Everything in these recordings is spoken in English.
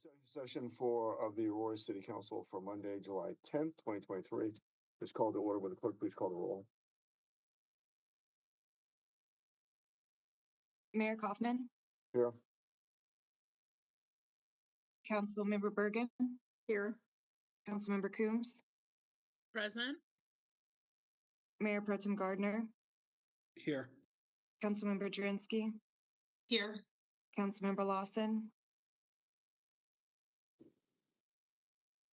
study session of the Aurora City Council for Monday, July 10th, 2023 is called to order. Will the clerk please call the roll? Mayor Kaufman, Here. Councilmember Bergen, Here. Councilmember Coombs, Present. Mayor Pro Tem Gardner, Here. Councilmember Drinsky, Here. Councilmember Lawson,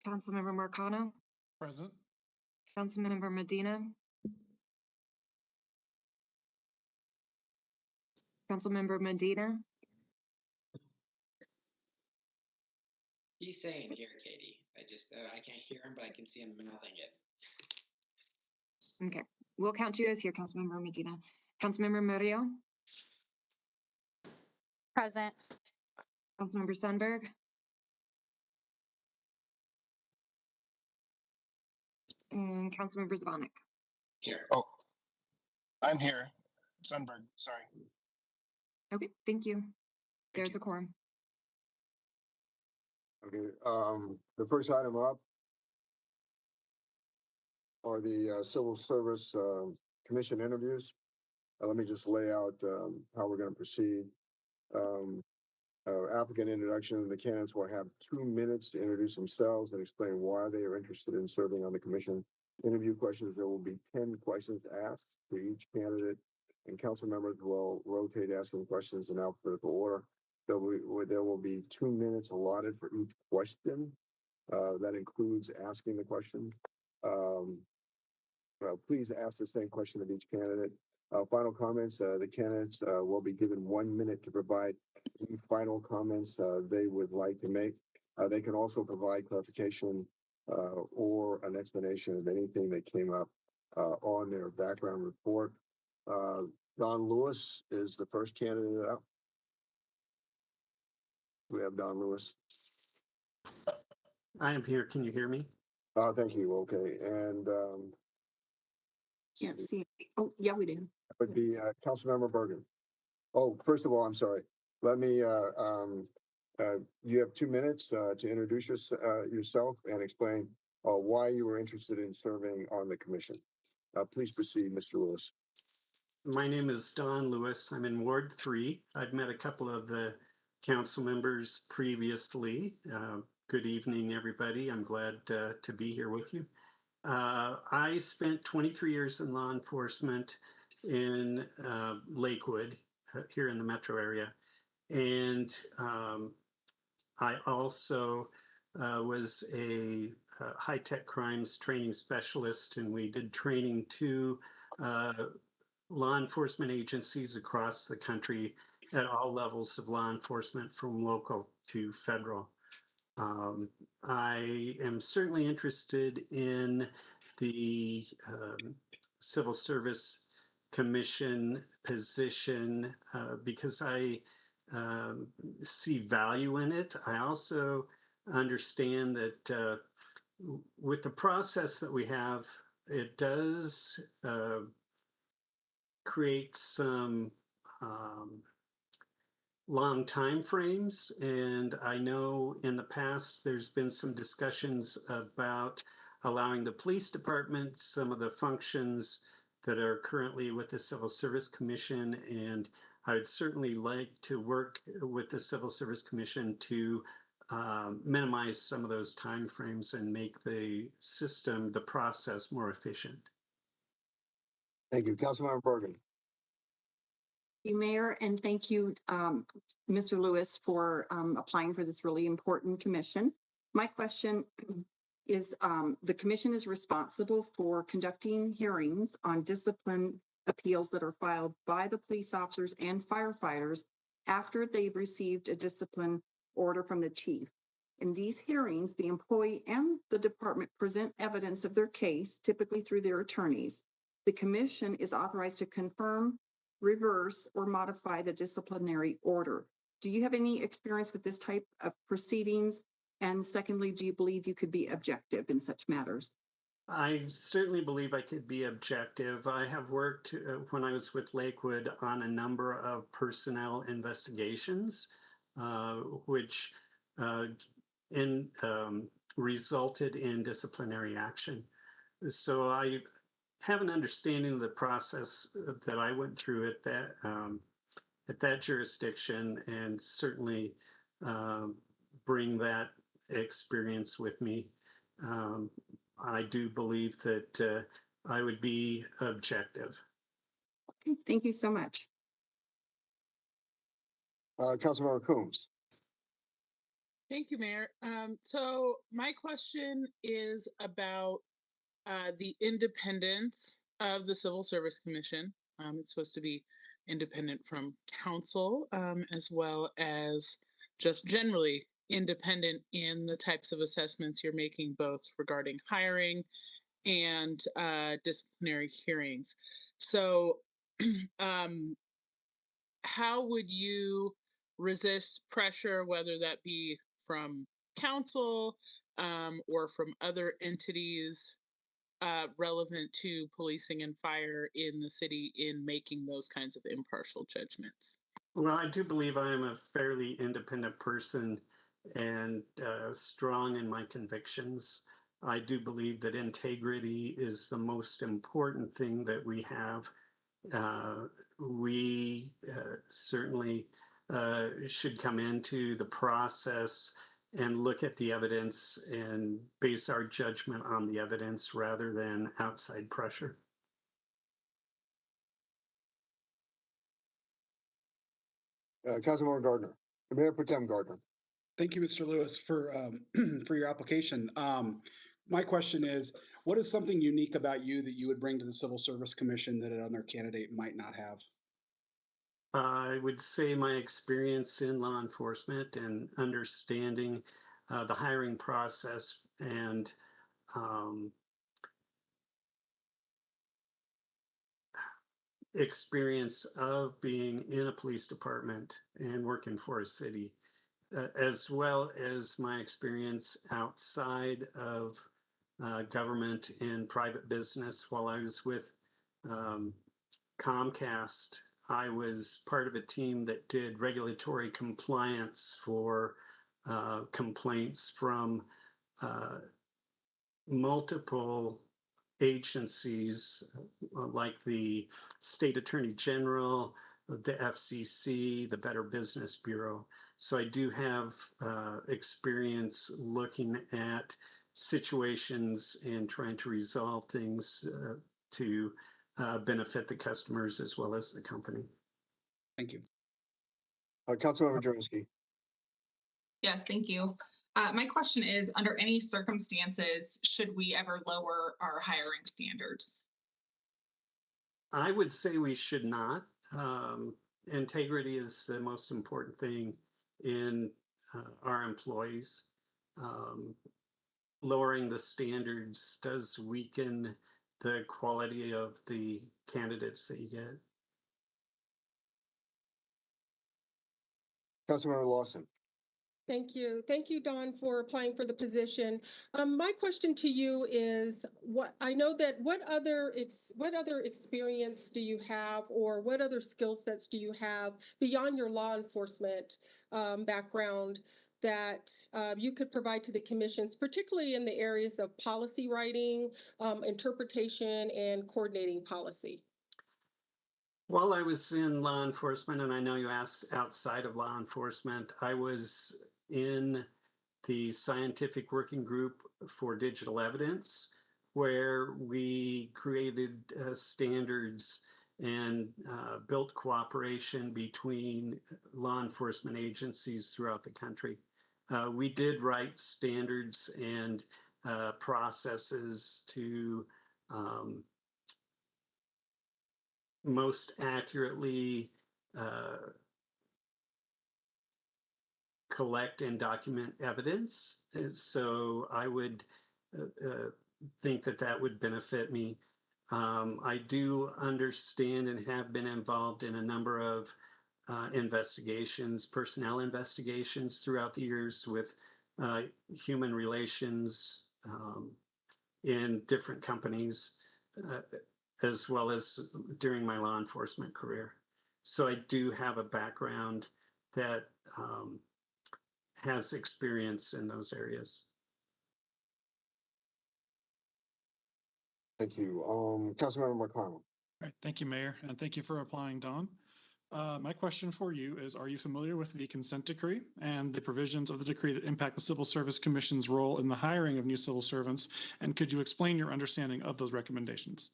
Councilmember Marcano, Present. Councilmember Medina, Councilmember Medina, He's saying here, Katie. I can't hear him, but I can see him mouthing it. okay. We'll count you as here, Councilmember Medina. Councilmember Murillo, Present. Councilmember Sundberg, and Councilmember Zvonek. Here. Oh, I'm here. Sundberg, sorry. Okay, thank you. There's you. a quorum. Okay, the first item up are the Civil Service Commission interviews. Let me just lay out how we're going to proceed. Applicant introduction. The candidates will have 2 minutes to introduce themselves and explain why they are interested in serving on the commission. Interview questions. There will be 10 questions asked to each candidate, and council members will rotate asking questions in alphabetical order. There will be 2 minutes allotted for each question. That includes asking the question. Please ask the same question of each candidate. Final comments. The candidates will be given 1 minute to provide any final comments they would like to make. They can also provide clarification or an explanation of anything that came up on their background report. Don Lewis is the first candidate up. We have Don Lewis. I am here. Can you hear me? Thank you. Okay. And Can't see. Oh, yeah, we do. that would be Councilmember Bergen. Oh, first of all, I'm sorry. Let me, you have 2 minutes to introduce yourself and explain why you were interested in serving on the commission. Please proceed, Mr. Lewis. My name is Don Lewis. I'm in Ward 3. I've met a couple of the council members previously. Good evening, everybody. I'm glad to be here with you. I spent 23 years in law enforcement in Lakewood, here in the metro area. And I also was a high-tech crimes training specialist, and we did training to law enforcement agencies across the country at all levels of law enforcement, from local to federal. I am certainly interested in the Civil Service Commission position because I see value in it. I also understand that with the process that we have, it does create some long time frames, and I know in the past there's been some discussions about allowing the police department some of the functions that are currently with the Civil Service Commission, and I'd certainly like to work with the Civil Service Commission to minimize some of those time frames and make the system, the process, more efficient. Thank you. Councilmember Bergen. Thank you, Mayor, and thank you, Mr. Lewis, for applying for this really important commission. My question is, the commission is responsible for conducting hearings on discipline appeals that are filed by the police officers and firefighters after they've received a discipline order from the chief. In these hearings, the employee and the department present evidence of their case, typically through their attorneys. The commission is authorized to confirm, reverse, or modify the disciplinary order. Do you have any experience with this type of proceedings? And secondly, do you believe you could be objective in such matters? I certainly believe I could be objective. I have worked when I was with Lakewood on a number of personnel investigations, which resulted in disciplinary action. So I have an understanding of the process that I went through at that jurisdiction, and certainly bring that experience with me. I do believe that I would be objective. Okay, thank you so much. Councilmember Coombs. Thank you, Mayor. So my question is about the independence of the Civil Service Commission. It's supposed to be independent from council, as well as just generally independent in the types of assessments you're making, both regarding hiring and disciplinary hearings. So how would you resist pressure, whether that be from council or from other entities relevant to policing and fire in the city in making those kinds of impartial judgments? Well, I do believe I am a fairly independent person and strong in my convictions. I do believe that integrity is the most important thing that we have. We certainly should come into the process and look at the evidence and base our judgment on the evidence rather than outside pressure. Councilmember Gardner, Mayor Pro Tem Gardner. Thank you, Mr. Lewis, for for your application. My question is, what is something unique about you that you would bring to the Civil Service Commission that another candidate might not have? I would say my experience in law enforcement and understanding the hiring process and experience of being in a police department and working for a city, as well as my experience outside of government and private business. While I was with Comcast, I was part of a team that did regulatory compliance for complaints from multiple agencies like the State Attorney General, the FCC, the Better Business Bureau. So I do have experience looking at situations and trying to resolve things to benefit the customers as well as the company. Thank you. Councilmember Jernsky. Yes, thank you. My question is, under any circumstances, should we ever lower our hiring standards? I would say we should not. Integrity is the most important thing in our employees. Lowering the standards does weaken the quality of the candidates that you get. Councilmember Lawson. Thank you. Thank you, Dawn, for applying for the position. My question to you is, what other experience do you have, or what other skill sets do you have beyond your law enforcement background that you could provide to the commissions, particularly in the areas of policy writing, interpretation, and coordinating policy? While I was in law enforcement, and I know you asked outside of law enforcement, I was in the scientific working group for digital evidence, where we created standards and built cooperation between law enforcement agencies throughout the country. We did write standards and processes to most accurately collect and document evidence. So I would think that that would benefit me. I do understand and have been involved in a number of investigations, personnel investigations throughout the years with human relations in different companies, as well as during my law enforcement career. So I do have a background that has experience in those areas. Thank you. Councilmember McConnell. All right, thank you, Mayor, and thank you for applying, Don. My question for you is, are you familiar with the consent decree and the provisions of the decree that impact the Civil Service Commission's role in the hiring of new civil servants? And could you explain your understanding of those recommendations?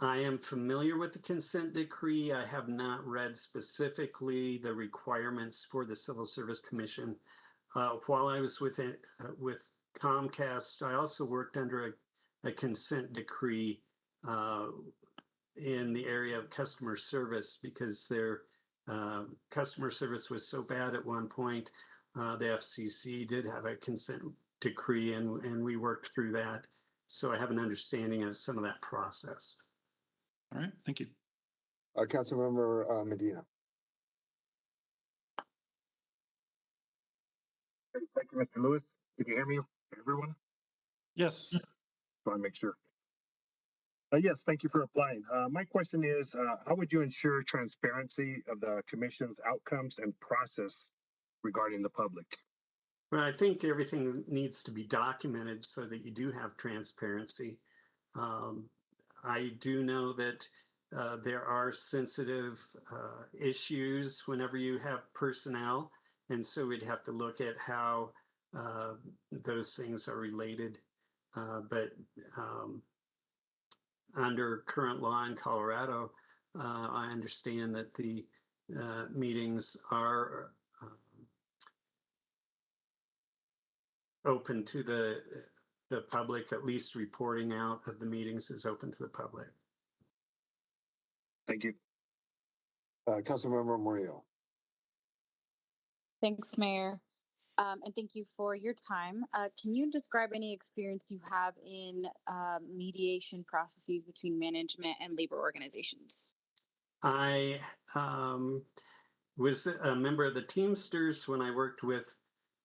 I am familiar with the consent decree. I have not read specifically the requirements for the Civil Service Commission. While I was with Comcast, I also worked under a consent decree in the area of customer service because their customer service was so bad at one point. The FCC did have a consent decree, and we worked through that. So I have an understanding of some of that process. All right, thank you. Councilmember Medina. Thank you, Mr. Lewis. Can you hear me, everyone? Yes. So I make sure. Yes, thank you for applying. My question is, how would you ensure transparency of the commission's outcomes and process regarding the public? Well, I think everything needs to be documented so that you do have transparency. I do know that there are sensitive issues whenever you have personnel, and so we'd have to look at how those things are related. But under current law in Colorado, I understand that the meetings are open to the public. At least reporting out of the meetings is open to the public. Thank you. Councilmember Murillo. Thanks, Mayor. And thank you for your time. Can you describe any experience you have in mediation processes between management and labor organizations? I was a member of the Teamsters when I worked with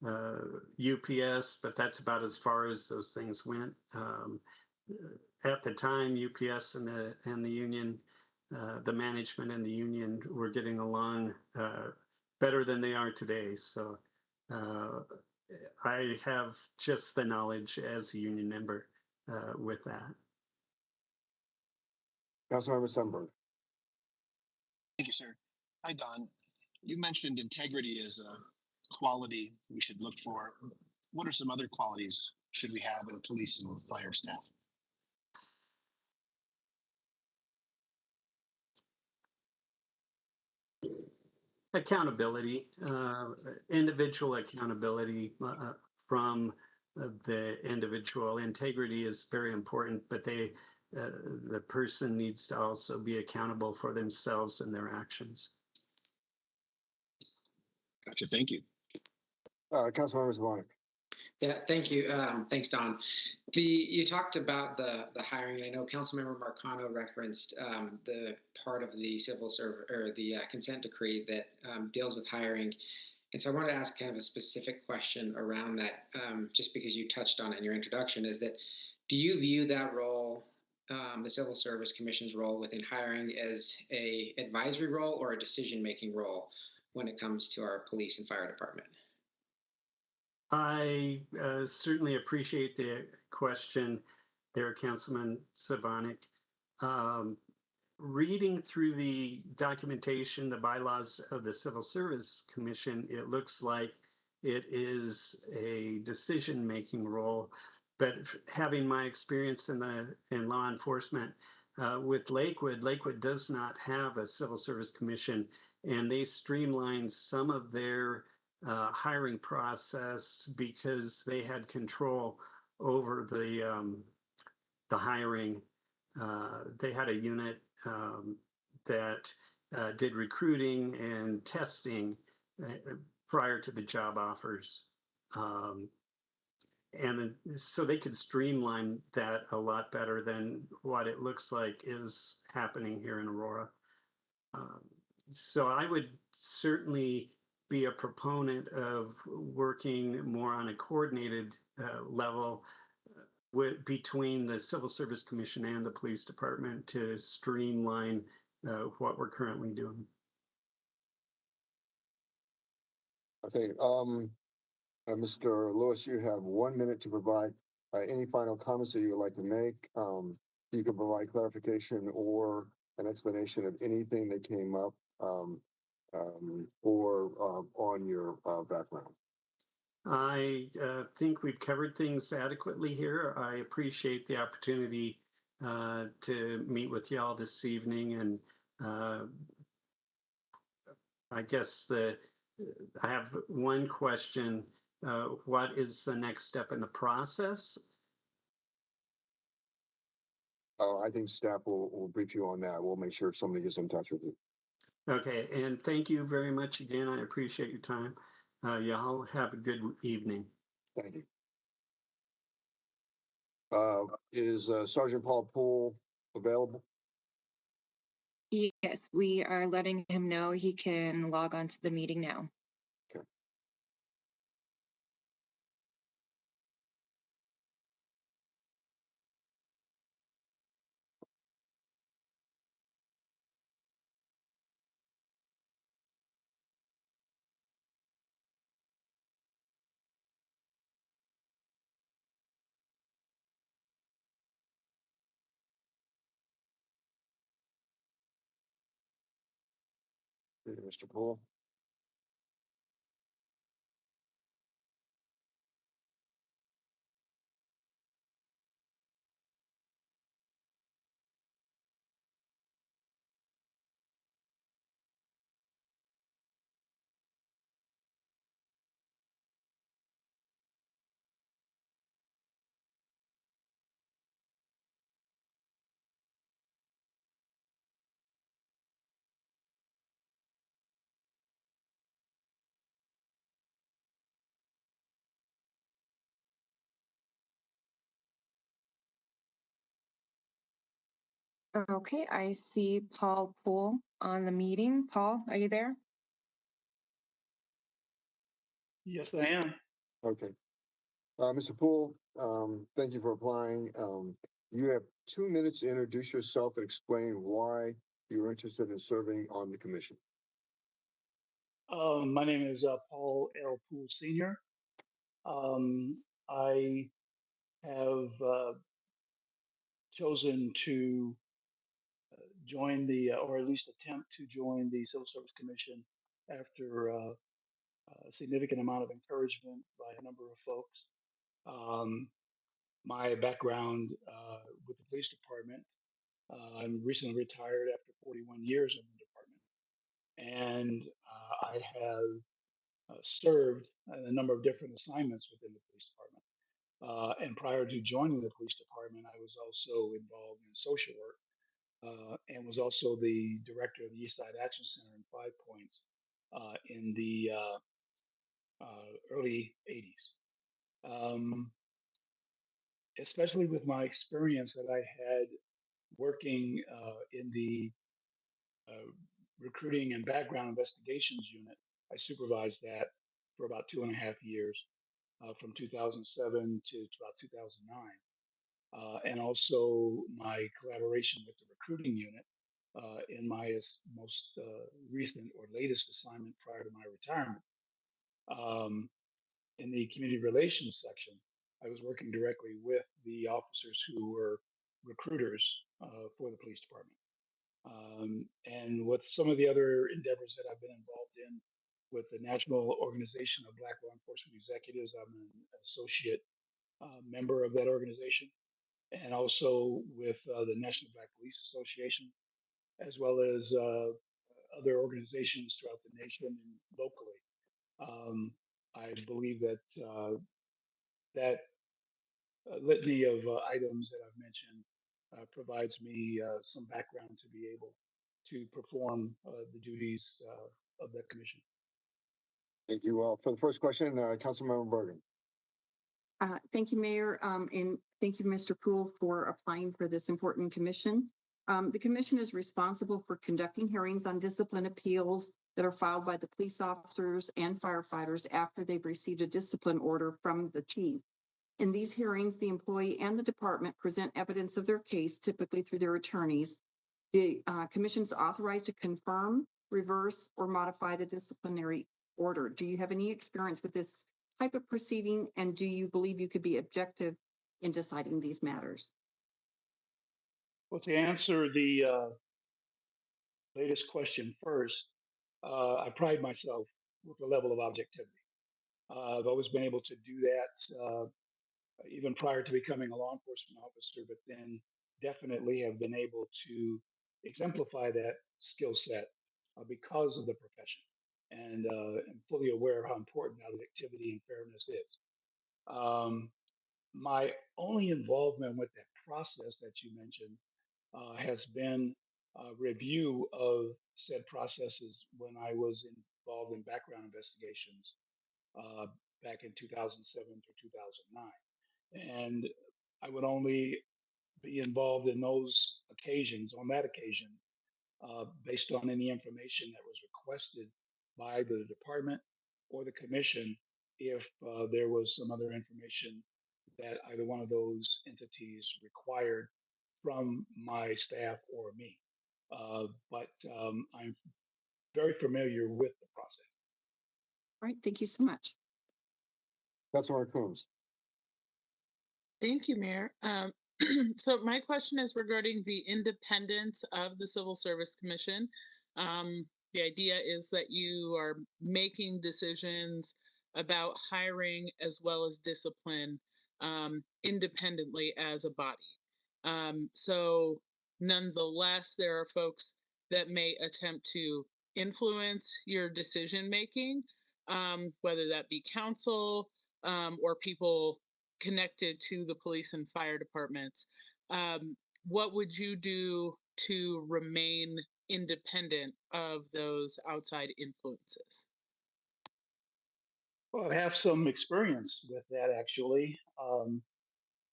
UPS, but that's about as far as those things went. At the time, UPS and the union, the management and the union were getting along better than they are today. So I have just the knowledge as a union member with that. Councilmember Sundberg. Thank you, sir. Hi, Don. You mentioned integrity as a quality we should look for. What are some other qualities should we have in police and fire staff? Accountability, individual accountability from the individual. Integrity is very important, but the person needs to also be accountable for themselves and their actions. Gotcha. Thank you. Councilmember Zvonek. Yeah, thank you. Thanks, Don. You talked about the hiring, and I know Councilmember Marcano referenced the part of the civil service or the consent decree that deals with hiring. And so I wanted to ask kind of a specific question around that, just because you touched on it in your introduction, is that do you view that role, the Civil Service Commission's role within hiring, as a advisory role or a decision-making role when it comes to our police and fire department? I certainly appreciate the question there, Councilman Savanik. Reading through the documentation, the bylaws of the Civil Service Commission, it looks like it is a decision-making role. But having my experience in law enforcement with Lakewood does not have a Civil Service Commission, and they streamlined some of their hiring process because they had control over the hiring. They had a unit that did recruiting and testing prior to the job offers. And so they could streamline that a lot better than what it looks like is happening here in Aurora. So I would certainly be a proponent of working more on a coordinated level between the Civil Service Commission and the police department to streamline what we're currently doing. Okay. Mr. Lewis, you have 1 minute to provide any final comments that you would like to make. You can provide clarification or an explanation of anything that came up or on your background. I think we've covered things adequately here. I appreciate the opportunity to meet with y'all this evening, and I guess I have one question. What is the next step in the process? I think staff will brief you on that. We'll make sure somebody gets in touch with you. Okay, and thank you very much again. I appreciate your time. Y'all have a good evening. Thank you. Is Sergeant Paul Poole available? Yes, we are letting him know he can log on to the meeting now. Okay. Mr. Poole. Okay, I see Paul Poole on the meeting. Paul, are you there? Yes, I am. Okay. Mr. Poole, thank you for applying. You have 2 minutes to introduce yourself and explain why you're interested in serving on the commission. My name is Paul L. Poole Sr. I have chosen to join or at least attempt to join the Civil Service Commission after a significant amount of encouragement by a number of folks. My background with the police department, I'm recently retired after 41 years in the department, and I have served in a number of different assignments within the police department. And prior to joining the police department, I was also involved in social work and was also the director of the East Side Action Center in Five Points in the early 80s. Especially with my experience that I had working in the recruiting and background investigations unit, I supervised that for about 2.5 years, from 2007 to about 2009. And also my collaboration with the recruiting unit in my most recent or latest assignment prior to my retirement. In the community relations section, I was working directly with the officers who were recruiters for the police department. And with some of the other endeavors that I've been involved in with the National Organization of Black Law Enforcement Executives, I'm an associate member of that organization, and also with the National Black Police Association, as well as other organizations throughout the nation and locally. I believe that that litany of items that I've mentioned provides me some background to be able to perform the duties of that commission. Thank you. For the first question, Councilmember Bergen. Thank you, Mayor, and thank you, Mr. Poole, for applying for this important commission. The commission is responsible for conducting hearings on discipline appeals that are filed by the police officers and firefighters after they've received a discipline order from the chief. In these hearings, the employee and the department present evidence of their case, typically through their attorneys. The commission is authorized to confirm, reverse, or modify the disciplinary order. Do you have any experience with this type of proceeding, and do you believe you could be objective in deciding these matters? Well, to answer the latest question first, I pride myself with a level of objectivity. I've always been able to do that even prior to becoming a law enforcement officer, but then definitely have been able to exemplify that skill set because of the profession, and am fully aware of how important objectivity and fairness is. Um, my only involvement with that process that you mentioned has been review of said processes when I was involved in background investigations uh, back in 2007 to 2009. And I would only be involved in those occasions, on that occasion, based on any information that was requested by the department or the commission if there was some other information that either one of those entities required from my staff or me. But I'm very familiar with the process. All right, thank you so much. Councilmember Coombs. Thank you, Mayor. So my question is regarding the independence of the Civil Service Commission. The idea is that you are making decisions about hiring as well as discipline independently as a body. So nonetheless, there are folks that may attempt to influence your decision making, whether that be council or people connected to the police and fire departments. What would you do to remain independent of those outside influences? Well, I have some experience with that actually.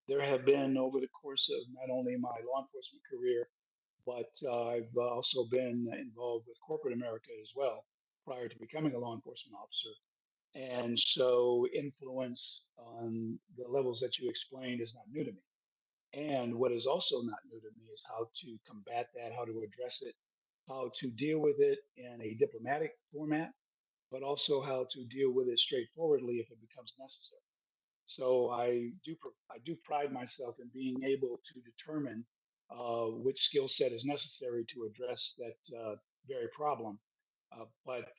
There have been over the course of not only my law enforcement career, but I've also been involved with corporate America as well prior to becoming a law enforcement officer. And so influence on the levels that you explained is not new to me. And what is also not new to me is how to combat that, how to address it, how to deal with it in a diplomatic format, but also how to deal with it straightforwardly if it becomes necessary. So I do pride myself in being able to determine which skill set is necessary to address that very problem. But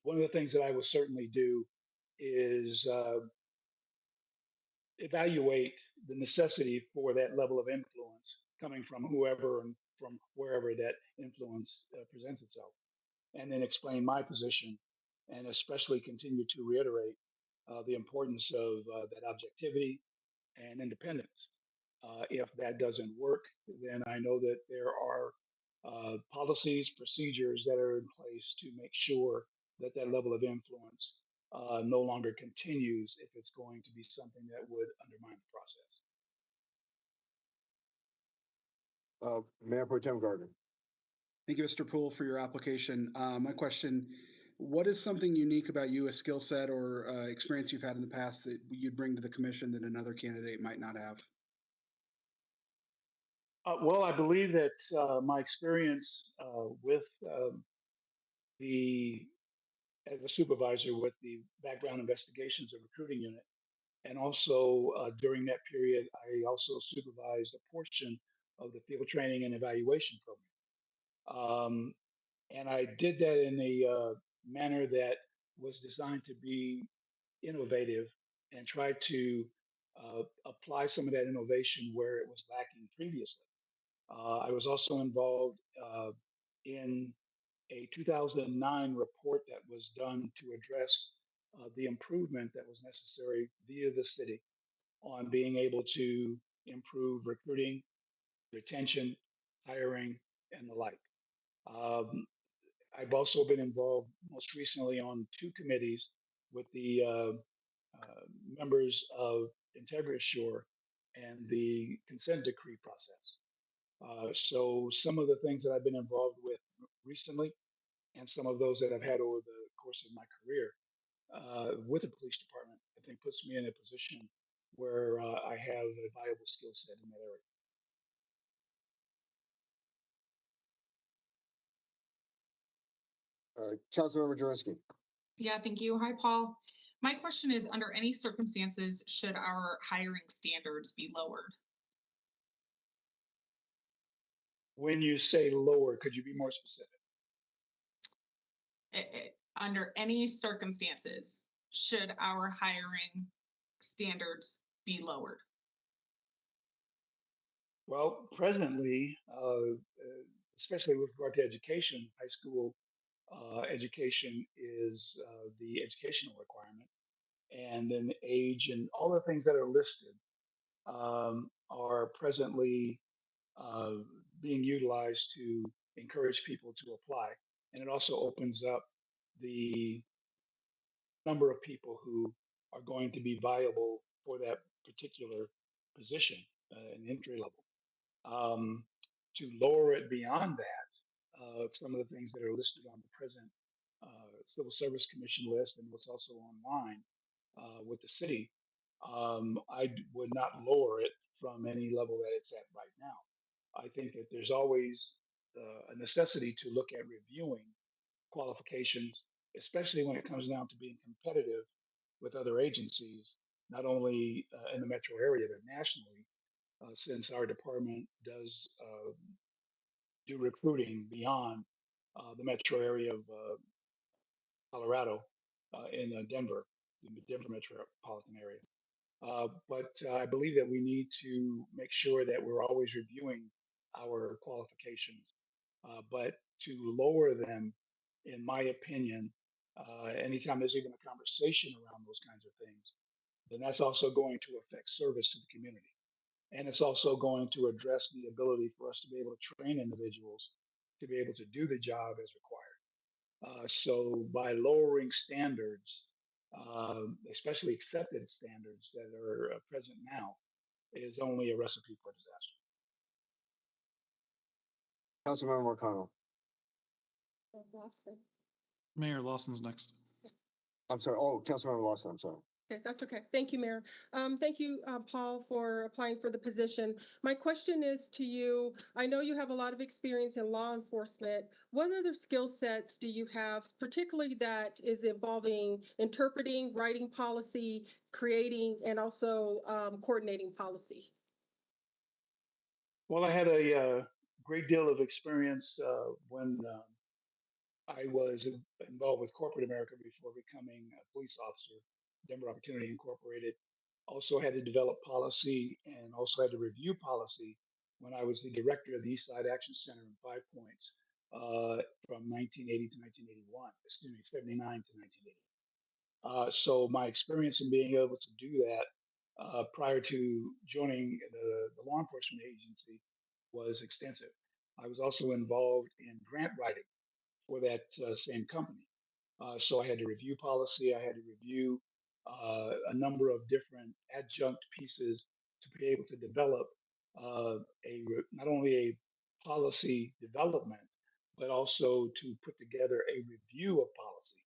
one of the things that I will certainly do is evaluate the necessity for that level of influence coming from whoever and from wherever that influence presents itself, and then explain my position, and especially continue to reiterate the importance of that objectivity and independence. If that doesn't work, then I know that there are policies, procedures that are in place to make sure that that level of influence no longer continues if it's going to be something that would undermine the process. Mayor Pro Tem Gardner. Thank you, Mr. Poole, for your application. My question, what is something unique about you, a skill set or experience you've had in the past that you'd bring to the commission that another candidate might not have? Well, I believe that my experience with the as a supervisor with the background investigations and recruiting unit, and also during that period, I also supervised a portion of the field training and evaluation program. And I did that in a manner that was designed to be innovative and try to apply some of that innovation where it was lacking previously. I was also involved in a 2009 report that was done to address the improvement that was necessary via the city on being able to improve recruiting, retention, hiring, and the like. Um, I've also been involved most recently on two committees with the members of Integra Shore and the consent decree process. So some of the things that I've been involved with recently, and some of those that I've had over the course of my career with the police department, I think puts me in a position where I have a viable skill set in that area. Councilmember Jureski. Yeah, thank you. Hi, Paul. My question is, under any circumstances, should our hiring standards be lowered? When you say lower, could you be more specific? Under any circumstances, should our hiring standards be lowered? Well, presently, especially with regard to education, high school education is the educational requirement, and then age and all the things that are listed are presently uh, being utilized to encourage people to apply. And it also opens up the number of people who are going to be viable for that particular position in entry level. Um, to lower it beyond that, some of the things that are listed on the present Civil Service Commission list and what's also online with the city, would not lower it from any level that it's at right now. I think that there's always a necessity to look at reviewing qualifications, especially when it comes down to being competitive with other agencies, not only in the metro area, but nationally, since our department does do recruiting beyond the metro area of Colorado in Denver, in the Denver metropolitan area. But I believe that we need to make sure that we're always reviewing our qualifications. But to lower them, in my opinion, anytime there's even a conversation around those kinds of things, then that's also going to affect service to the community. And it's also going to address the ability for us to be able to train individuals to be able to do the job as required. So by lowering standards, especially accepted standards that are present now, is only a recipe for disaster. Councilmember Marcano. Mayor Lawson's next. I'm sorry. Oh, Councilmember Lawson, I'm sorry. Okay, that's okay. Thank you, Mayor. Thank you, Paul, for applying for the position. My question is to you. I know you have a lot of experience in law enforcement. What other skill sets do you have, particularly that is involving interpreting, writing policy, creating, and also coordinating policy? Well, I had a great deal of experience when I was involved with corporate America before becoming a police officer, Denver Opportunity Incorporated. Also had to develop policy and also had to review policy when I was the director of the East Side Action Center in Five Points from 1980 to 1981, excuse me, 79 to 1980. So my experience in being able to do that prior to joining the law enforcement agency was extensive. I was also involved in grant writing for that same company. So I had to review policy. I had to review a number of different adjunct pieces to be able to develop not only a policy development, but also to put together a review of policy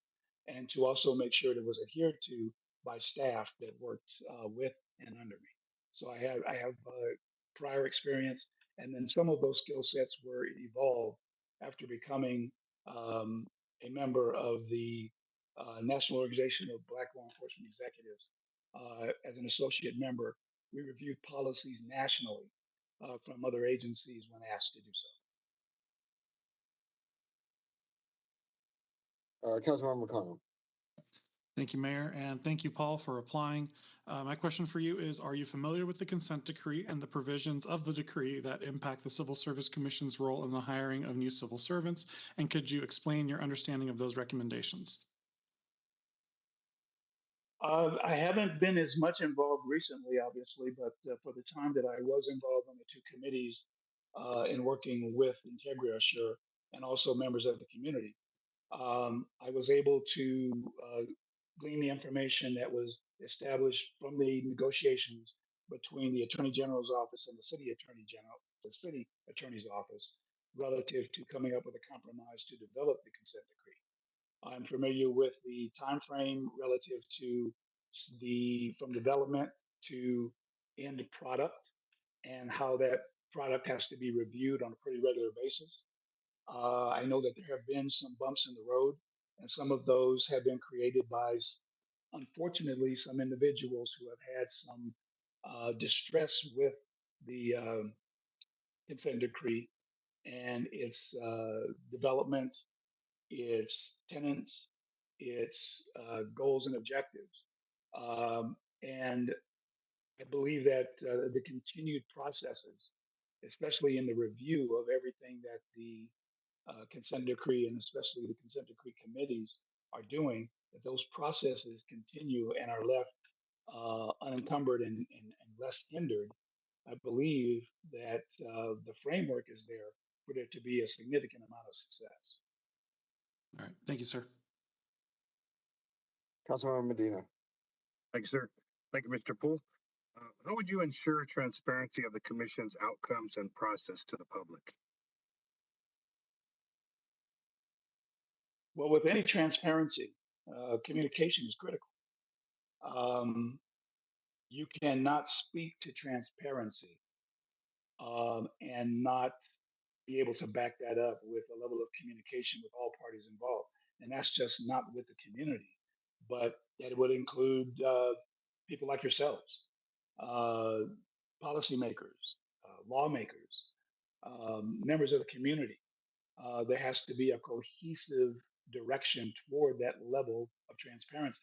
and to also make sure that it was adhered to by staff that worked with and under me. So I have prior experience, and then some of those skill sets were evolved after becoming a member of the National Organization of Black Law Enforcement Executives. As an associate member, we reviewed policies nationally from other agencies when asked to do so. Councilmember McConnell. Thank you, Mayor, and thank you, Paul, for applying. My question for you is, are you familiar with the consent decree and the provisions of the decree that impact the Civil Service Commission's role in the hiring of new civil servants? And could you explain your understanding of those recommendations? I haven't been as much involved recently, obviously, but for the time that I was involved on the two committees in working with Integria, sure, and also members of the community, I was able to glean the information that was established from the negotiations between the Attorney General's office and the city attorney's office relative to coming up with a compromise to develop the consent decree. I'm familiar with the time frame relative to from development to end product and how that product has to be reviewed on a pretty regular basis. I know that there have been some bumps in the road, and some of those have been created by unfortunately, some individuals who have had some distress with the consent decree and its development, its tenets, its goals and objectives. And I believe that the continued processes, especially in the review of everything that the consent decree and especially the consent decree committees are doing, that those processes continue and are left unencumbered and less hindered. I believe that the framework is there for there to be a significant amount of success. All right, thank you, sir. Councilmember Medina. Thank you, sir. Thank you, Mr. Poole. How would you ensure transparency of the commission's outcomes and process to the public? Well, with any transparency, communication is critical. You cannot speak to transparency and not be able to back that up with a level of communication with all parties involved. And that's just not with the community, but that would include people like yourselves, policymakers, lawmakers, members of the community. There has to be a cohesive direction toward that level of transparency.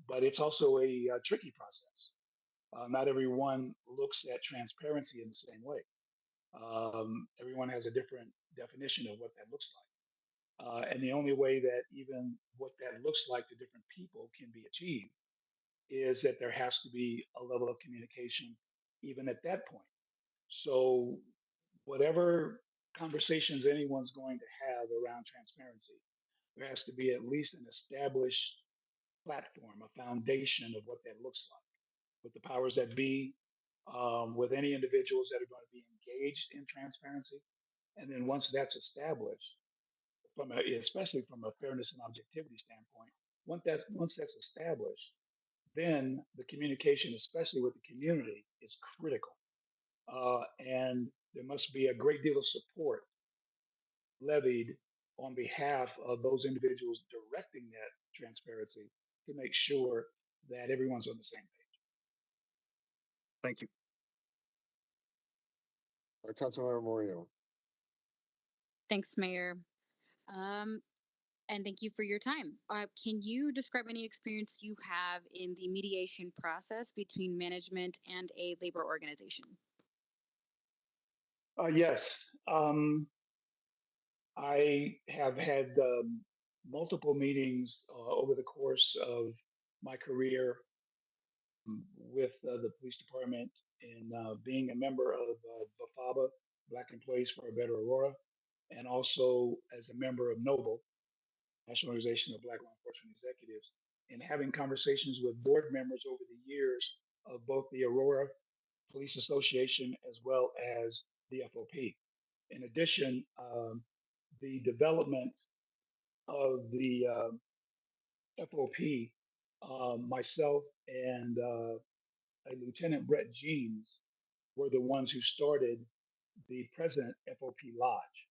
But it's also a tricky process. Not everyone looks at transparency in the same way. Everyone has a different definition of what that looks like. And the only way that even what that looks like to different people can be achieved is that there has to be a level of communication even at that point. So, whatever conversations anyone's going to have around transparency, there has to be at least an established platform, a foundation of what that looks like with the powers that be, with any individuals that are going to be engaged in transparency. And then once that's established, especially from a fairness and objectivity standpoint, once that's established, then the communication, especially with the community, is critical. And there must be a great deal of support levied on behalf of those individuals directing that transparency to make sure that everyone's on the same page. Thank you. Councilmember Morio. Thanks, Mayor. And thank you for your time. Can you describe any experience you have in the mediation process between management and a labor organization? Yes. I have had multiple meetings over the course of my career with the police department in being a member of BAFABA, Black Employees for a Better Aurora, and also as a member of NOBLE, National Organization of Black Law Enforcement Executives, and having conversations with board members over the years of both the Aurora Police Association as well as the FOP. In addition, the development of the FOP, myself and a Lieutenant Brett Jeans were the ones who started the present FOP Lodge.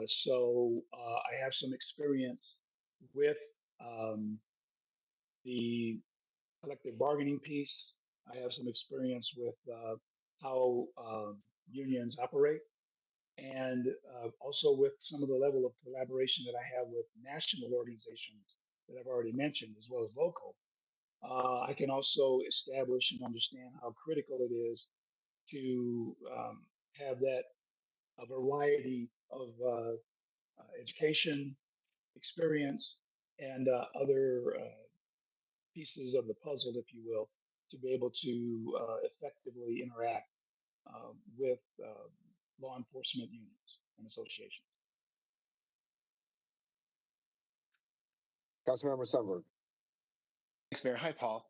So I have some experience with the collective bargaining piece. I have some experience with how unions operate, and also with some of the level of collaboration that I have with national organizations that I've already mentioned, as well as local. I can also establish and understand how critical it is to have that a variety of education, experience, and other pieces of the puzzle, if you will, to be able to effectively interact with law enforcement units and associations. Councilmember Sundberg. Thanks, Mayor. Hi, Paul.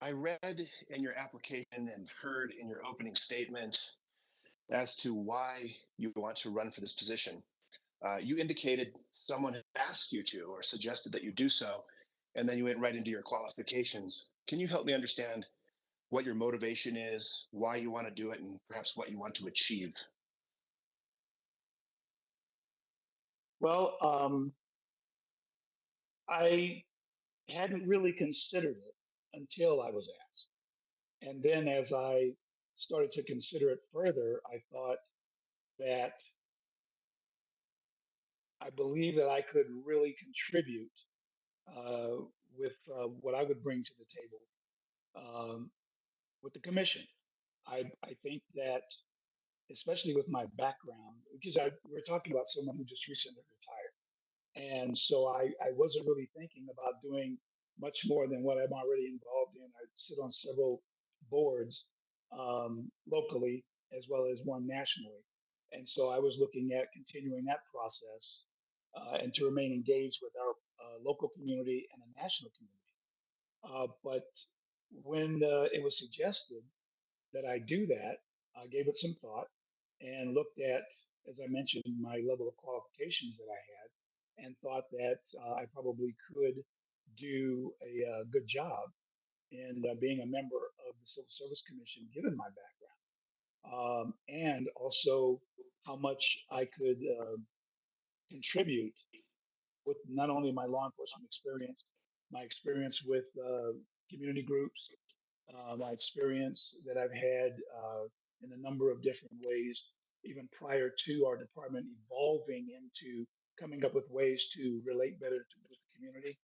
I read in your application and heard in your opening statement as to why you want to run for this position. You indicated someone had asked you to or suggested that you do so, and then you went right into your qualifications. Can you help me understand what your motivation is, why you want to do it, and perhaps what you want to achieve? Well, I hadn't really considered it until I was asked. And then as I started to consider it further, I thought that I believe that I could really contribute uh, with what I would bring to the table um, with the commission. I think that, especially with my background, because we're talking about someone who just recently retired. And so I wasn't really thinking about doing much more than what I'm already involved in. I sit on several boards locally as well as one nationally. And so I was looking at continuing that process and to remain engaged with our local community and the national community. But when it was suggested that I do that, I gave it some thought and looked at, as I mentioned, my level of qualifications that I had, and thought that I probably could do a good job in being a member of the Civil Service Commission, given my background, and also how much I could contribute with not only my law enforcement experience, my experience with community groups, my experience that I've had in a number of different ways, even prior to our department evolving into coming up with ways to relate better to with the community.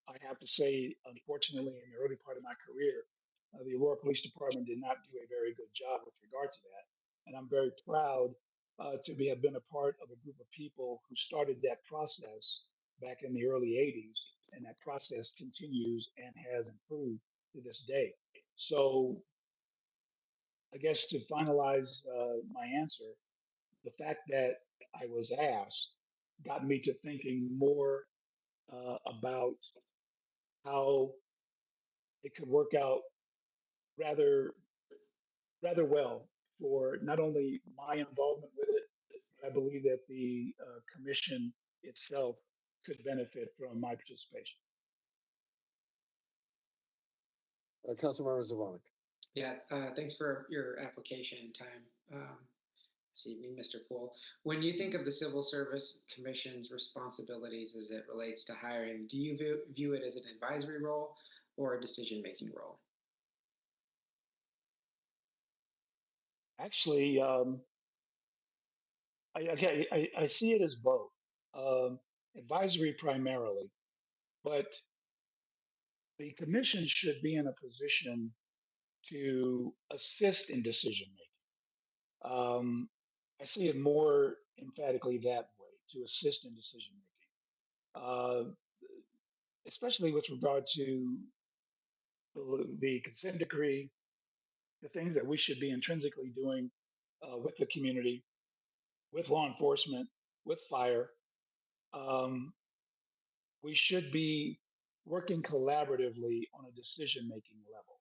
I have to say, unfortunately, in the early part of my career, the Aurora Police Department did not do a very good job with regard to that. And I'm very proud have been a part of a group of people who started that process back in the early 80s. And that process continues and has improved to this day. So I guess to finalize my answer, the fact that I was asked got me to thinking more about how it could work out rather rather well for not only my involvement with it, but I believe that the commission itself could benefit from my participation. Councilmember Zavonic. Yeah, thanks for your application and time this evening, Mr. Poole. When you think of the Civil Service Commission's responsibilities as it relates to hiring, do you view it as an advisory role or a decision-making role? Actually, I see it as both. Advisory primarily, but the commission should be in a position to assist in decision making. I see it more emphatically that way, to assist in decision making, especially with regard to the consent decree, the things that we should be intrinsically doing with the community, with law enforcement, with fire. Um, we should be working collaboratively on a decision making level.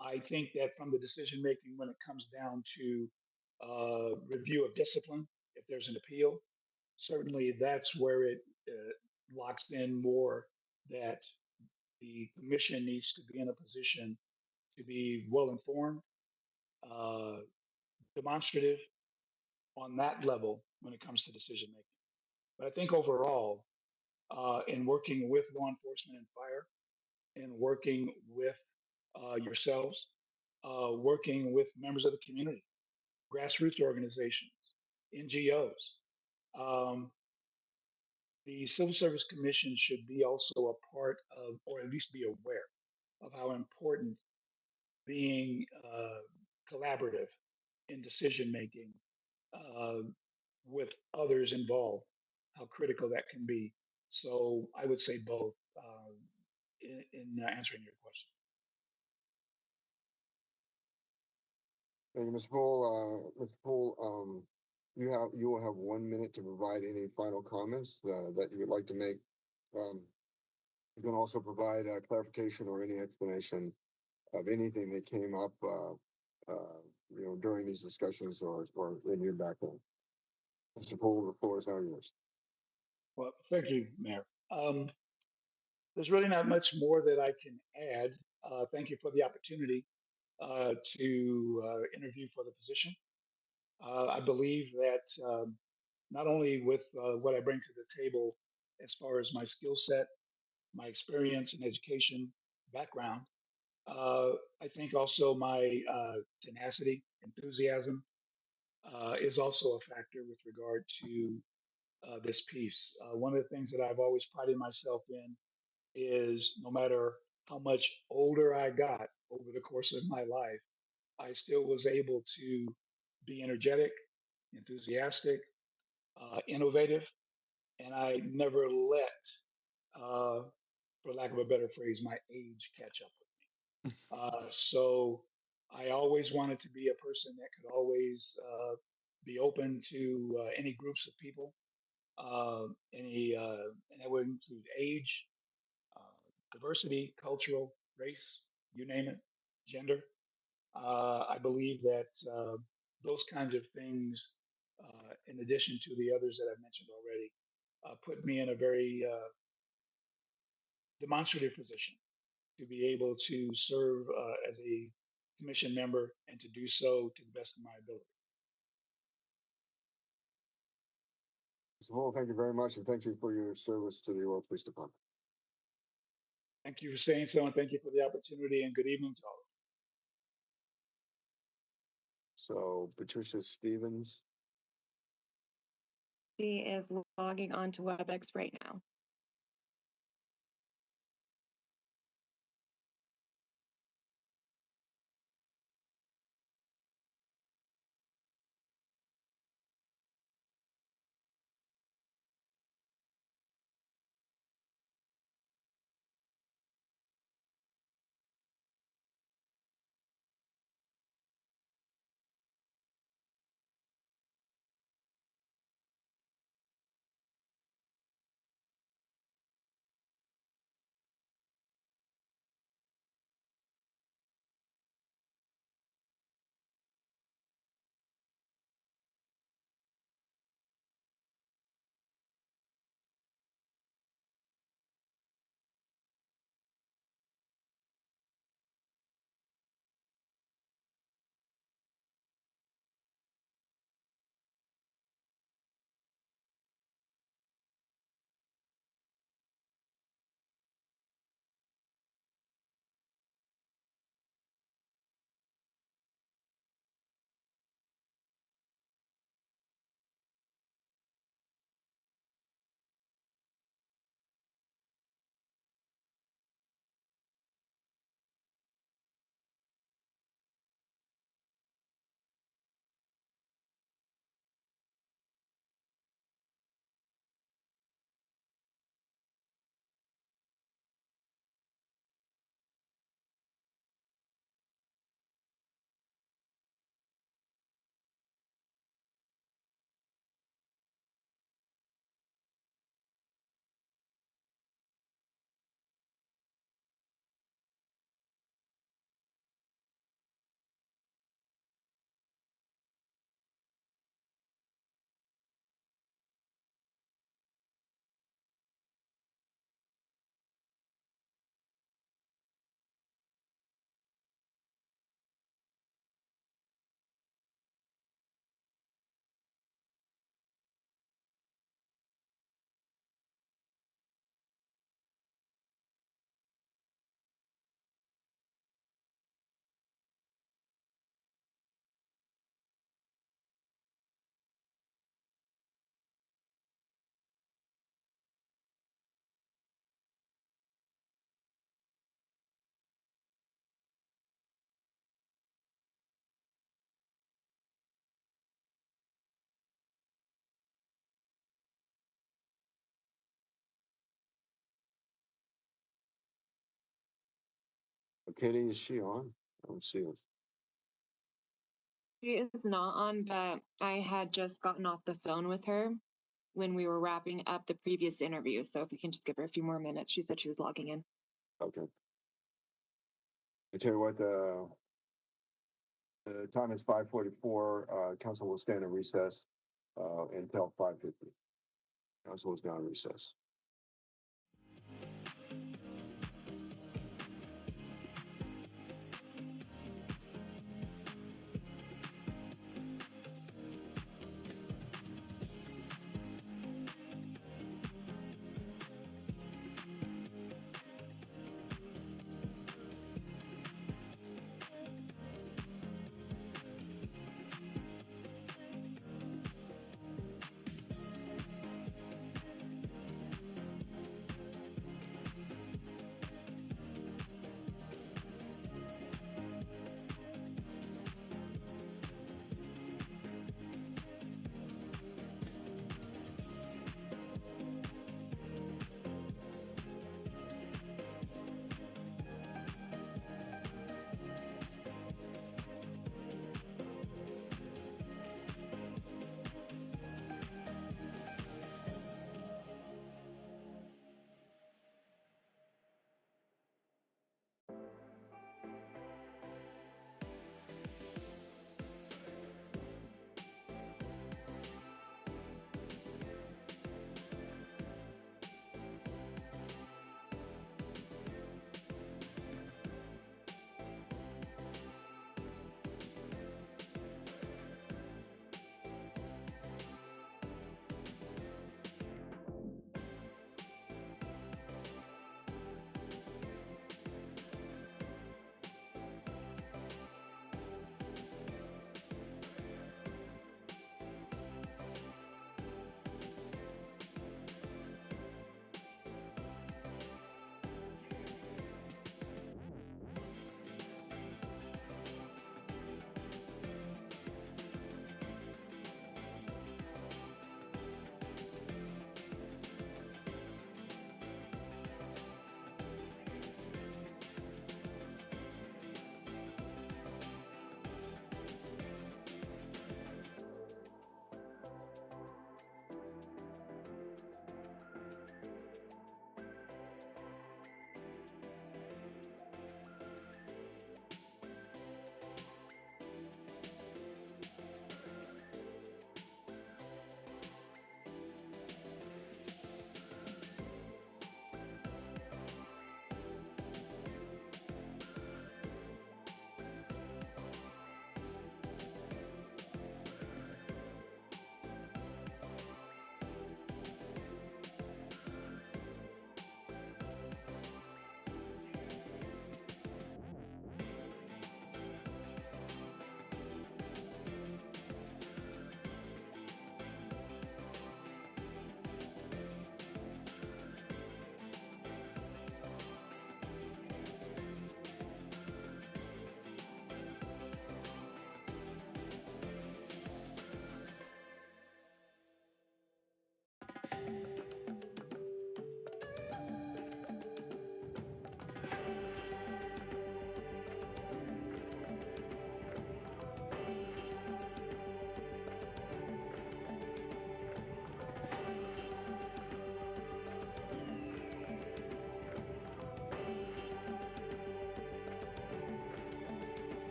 I think that from the decision making, when it comes down to review of discipline, if there's an appeal, certainly that's where it locks in more that the commission needs to be in a position to be well informed, uh, demonstrative on that level when it comes to decision making. But I think overall, in working with law enforcement and fire, and working with yourselves, working with members of the community, grassroots organizations, NGOs. Um, the Civil Service Commission should be also a part of, or at least be aware of how important being collaborative in decision making uh, with others involved, how critical that can be. So I would say both in answering your question. Thank you, Mr. Poole. Mr. Poole, you will have 1 minute to provide any final comments that you would like to make. Um, you can also provide clarification or any explanation of anything that came up, during these discussions or in your background. Mr. Poole, the floor is now yours. Well, thank you, Mayor. There's really not much more that I can add. Thank you for the opportunity to interview for the position. I believe that not only with what I bring to the table as far as my skill set, my experience and education background. I think also my tenacity, enthusiasm is also a factor with regard to this piece. One of the things that I've always prided myself in is no matter how much older I got over the course of my life, I still was able to be energetic, enthusiastic, innovative, and I never let, for lack of a better phrase, my age catch up with me. So I always wanted to be a person that could always be open to any groups of people, and that would include age, uh, diversity, cultural, race, you name it, gender. I believe that those kinds of things, in addition to the others that I've mentioned already, put me in a very demonstrative position to be able to serve as a commission member and to do so to the best of my ability. Mr. Hall, thank you very much, and thank you for your service to the Aurora Police Department. Thank you for saying so, and thank you for the opportunity, and good evening to all. So Patricia Stevens, She is logging on to WebEx right now. Katie, is she on? I don't see her. She is not on, but I had just gotten off the phone with her when we were wrapping up the previous interview. So if we can just give her a few more minutes, she said she was logging in. Okay. I tell you what, the time is 5:44. Council will stand in recess until 5:50. Council is now in recess.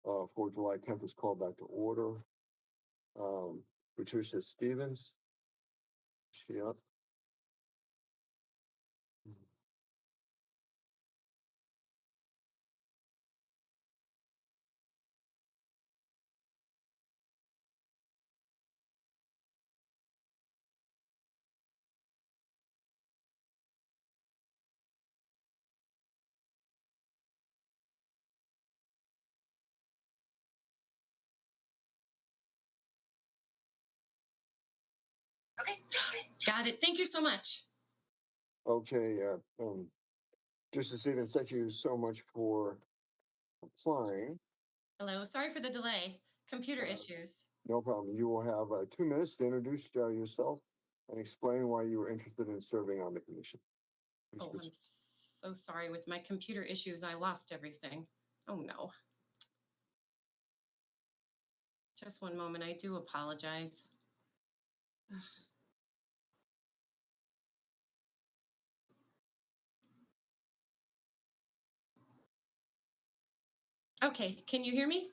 for July 10th is called back to order. Patricia Stevens. Is she up? Okay, got it. Thank you so much. Okay, Patricia Stevens, thank you so much for applying. Hello, sorry for the delay. Computer issues. No problem. You will have 2 minutes to introduce yourself and explain why you were interested in serving on the commission. Please Oh, I'm proceed. so sorry. With my computer issues, I lost everything. Oh no. Just one moment. I do apologize. Ugh. Okay, can you hear me?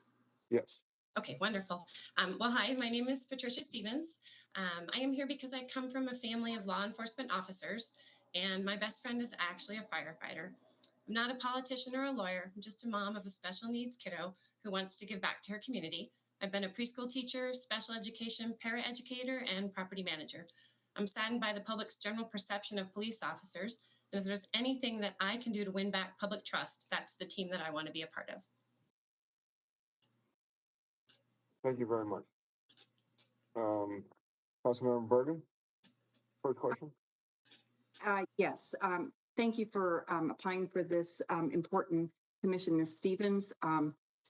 Yes. Okay, wonderful. Well, hi, my name is Patricia Stevens. I am here because I come from a family of law enforcement officers, and my best friend is actually a firefighter. I'm not a politician or a lawyer. I'm just a mom of a special needs kiddo who wants to give back to her community. I've been a preschool teacher, special education paraeducator, and property manager. I'm saddened by the public's general perception of police officers, and if there's anything that I can do to win back public trust, that's the team that I want to be a part of. Thank you very much. Councilmember Bergen, first question. Yes, thank you for applying for this important commission, Ms. Stevens.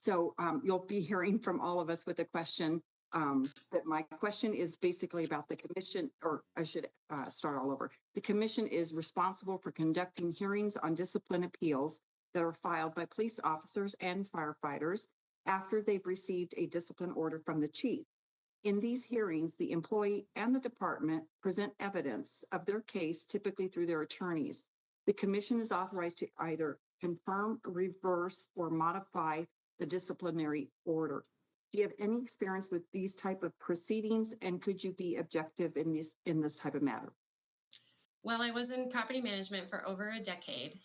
You'll be hearing from all of us with a question. But my question is basically about the commission, or I should start all over. The commission is responsible for conducting hearings on discipline appeals that are filed by police officers and firefighters after they've received a discipline order from the chief. In these hearings, the employee and the department present evidence of their case, typically through their attorneys. The commission is authorized to either confirm, reverse, or modify the disciplinary order. Do you have any experience with these type of proceedings, and could you be objective in this type of matter? Well, I was in property management for over a decade.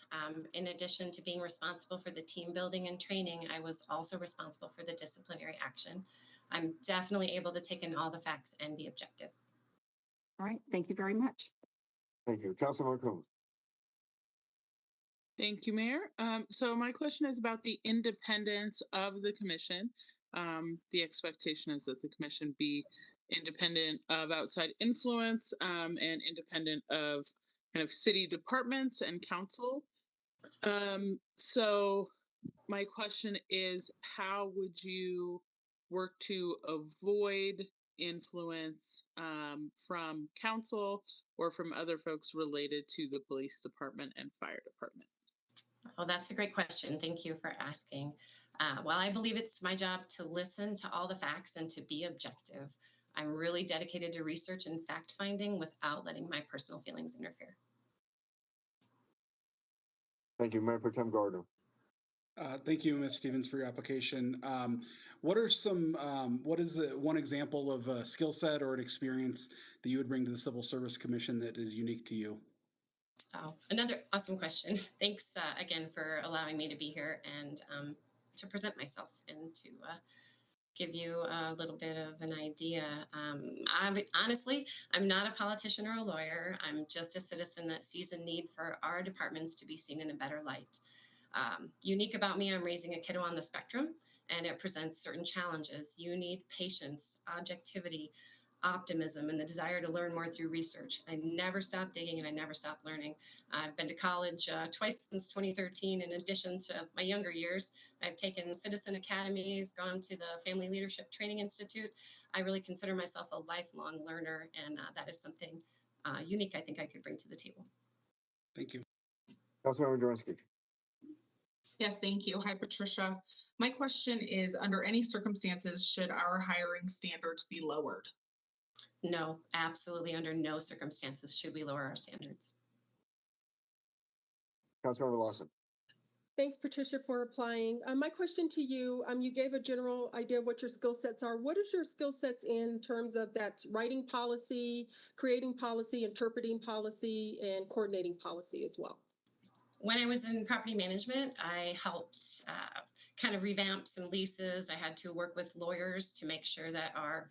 In addition to being responsible for the team building and training, I was also responsible for the disciplinary action. I'm definitely able to take in all the facts and be objective. All right, thank you very much. Thank you. Councilmember Combs. Thank you, Mayor. So my question is about the independence of the commission. The expectation is that the commission be independent of outside influence and independent of kind of city departments and council. So my question is, how would you work to avoid influence from council or from other folks related to the police department and fire department? Oh, that's a great question. Thank you for asking. Well, I believe it's my job to listen to all the facts and to be objective. I'm really dedicated to research and fact finding without letting my personal feelings interfere. Thank you, Mayor Pro Tem Gardner. Thank you, Ms. Stevens, for your application. What is one example of a skill set or an experience that you would bring to the Civil Service Commission that is unique to you? Oh, another awesome question. Thanks again for allowing me to be here and to present myself and to give you a little bit of an idea. Honestly, I'm not a politician or a lawyer. I'm just a citizen that sees a need for our departments to be seen in a better light. Unique about me, I'm raising a kiddo on the spectrum, and it presents certain challenges. You need patience, objectivity, optimism, and the desire to learn more through research. I never stop digging and I never stop learning. I've been to college twice since 2013. In addition to my younger years, I've taken citizen academies, gone to the Family Leadership Training Institute. I really consider myself a lifelong learner, and that is something unique I think I could bring to the table. Thank you. Councilmember Durinsky. Yes, thank you. Hi, Patricia. My question is, under any circumstances, should our hiring standards be lowered? No, absolutely under no circumstances should we lower our standards. Councilmember Lawson. Thanks, Patricia, for applying. My question to you, you gave a general idea of what your skill sets are. What is your skill sets in terms of that writing policy, creating policy, interpreting policy, and coordinating policy as well? When I was in property management, I helped kind of revamp some leases. I had to work with lawyers to make sure that our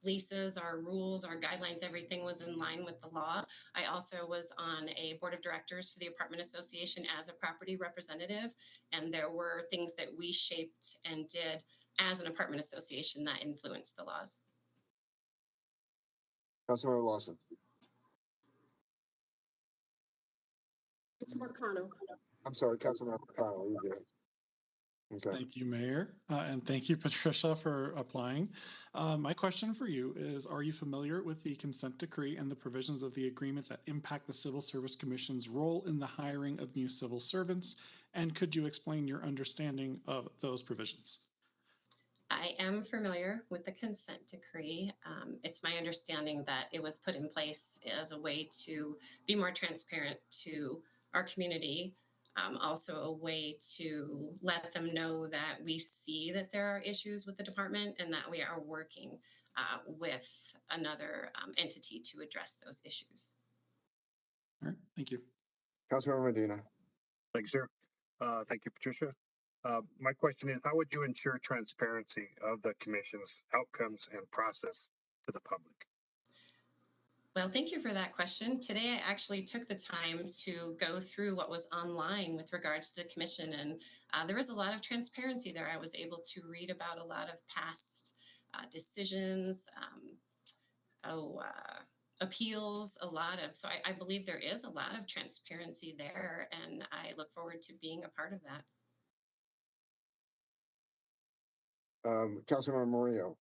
leases, our rules, our guidelines, everything was in line with the law. I also was on a board of directors for the apartment association as a property representative, and there were things that we shaped and did as an apartment association that influenced the laws. Councilmember Lawson. It's Marcano. I'm sorry, Councilmember Connell, you did. Okay. Thank you, Mayor. And thank you, Patricia, for applying. My question for you is, are you familiar with the consent decree and the provisions of the agreement that impact the Civil Service Commission's role in the hiring of new civil servants? And could you explain your understanding of those provisions? I am familiar with the consent decree. It's my understanding that it was put in place as a way to be more transparent to our community. Also a way to let them know that we see that there are issues with the department and that we are working with another entity to address those issues. All right, thank you. Councilmember Medina. Thank you, sir. Thank you, Patricia. My question is, how would you ensure transparency of the commission's outcomes and process to the public? Well, thank you for that question. Today, I actually took the time to go through what was online with regards to the commission, and there was a lot of transparency there. I was able to read about a lot of past decisions, appeals, so I believe there is a lot of transparency there, and I look forward to being a part of that. Councilmember Murillo.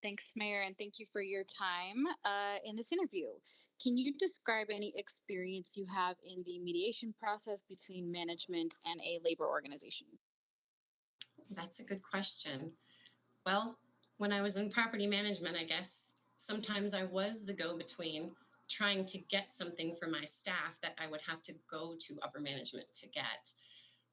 Thanks, Mayor, and thank you for your time in this interview. Can you describe any experience you have in the mediation process between management and a labor organization? That's a good question. Well, when I was in property management, I guess sometimes I was the go-between trying to get something for my staff that I would have to go to upper management to get.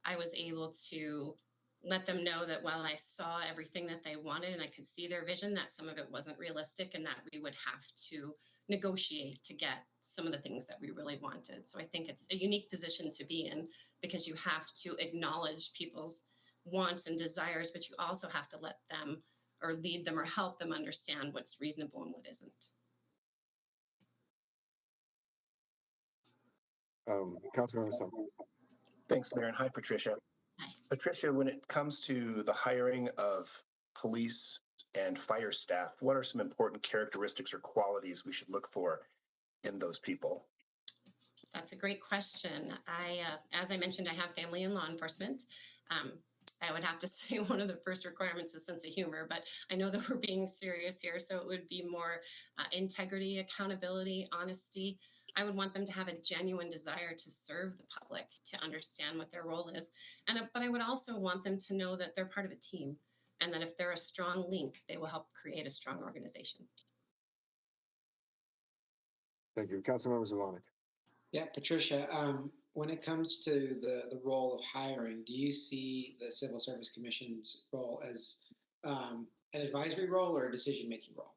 I was able to let them know that while I saw everything that they wanted and I could see their vision, that some of it wasn't realistic and that we would have to negotiate to get some of the things that we really wanted. So I think it's a unique position to be in because you have to acknowledge people's wants and desires, but you also have to let them or lead them or help them understand what's reasonable and what isn't. Councilmember Summer. Thanks, Mayor, and hi, Patricia. Hi. Patricia, when it comes to the hiring of police and fire staff, what are some important characteristics or qualities we should look for in those people? That's a great question. As I mentioned, I have family in law enforcement. I would have to say one of the first requirements is sense of humor, but I know that we're being serious here, so it would be more integrity, accountability, honesty. I would want them to have a genuine desire to serve the public, to understand what their role is. But I would also want them to know that they're part of a team and that if they're a strong link, they will help create a strong organization. Thank you. Councilmember Zavonic. Yeah, Patricia, when it comes to the role of hiring, do you see the Civil Service Commission's role as an advisory role or a decision-making role?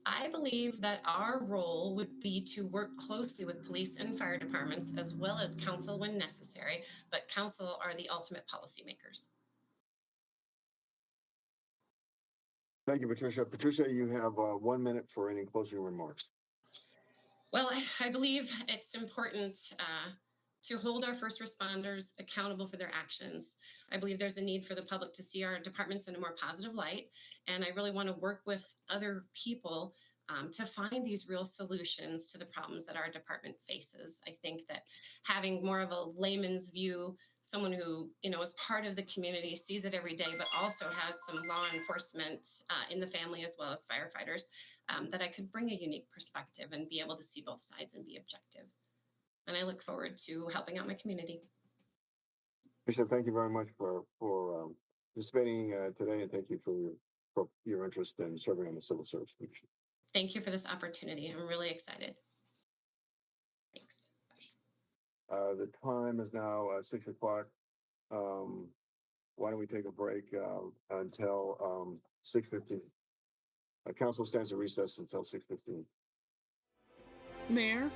I believe that our role would be to work closely with police and fire departments as well as council when necessary, but council are the ultimate policymakers. Thank you, Patricia. Patricia, you have 1 minute for any closing remarks. Well, I believe it's important to hold our first responders accountable for their actions. I believe there's a need for the public to see our departments in a more positive light. And I really want to work with other people to find these real solutions to the problems that our department faces. I think that having more of a layman's view, someone who is part of the community, sees it every day, but also has some law enforcement in the family as well as firefighters, that I could bring a unique perspective and be able to see both sides and be objective. And I look forward to helping out my community. Bishop, thank you very much for participating today, and thank you for your interest in serving on the Civil Service Commission. Thank you for this opportunity. I'm really excited. Thanks. The time is now 6 o'clock. Why don't we take a break until 6:15? Council stands at recess until 6:15. Mayor?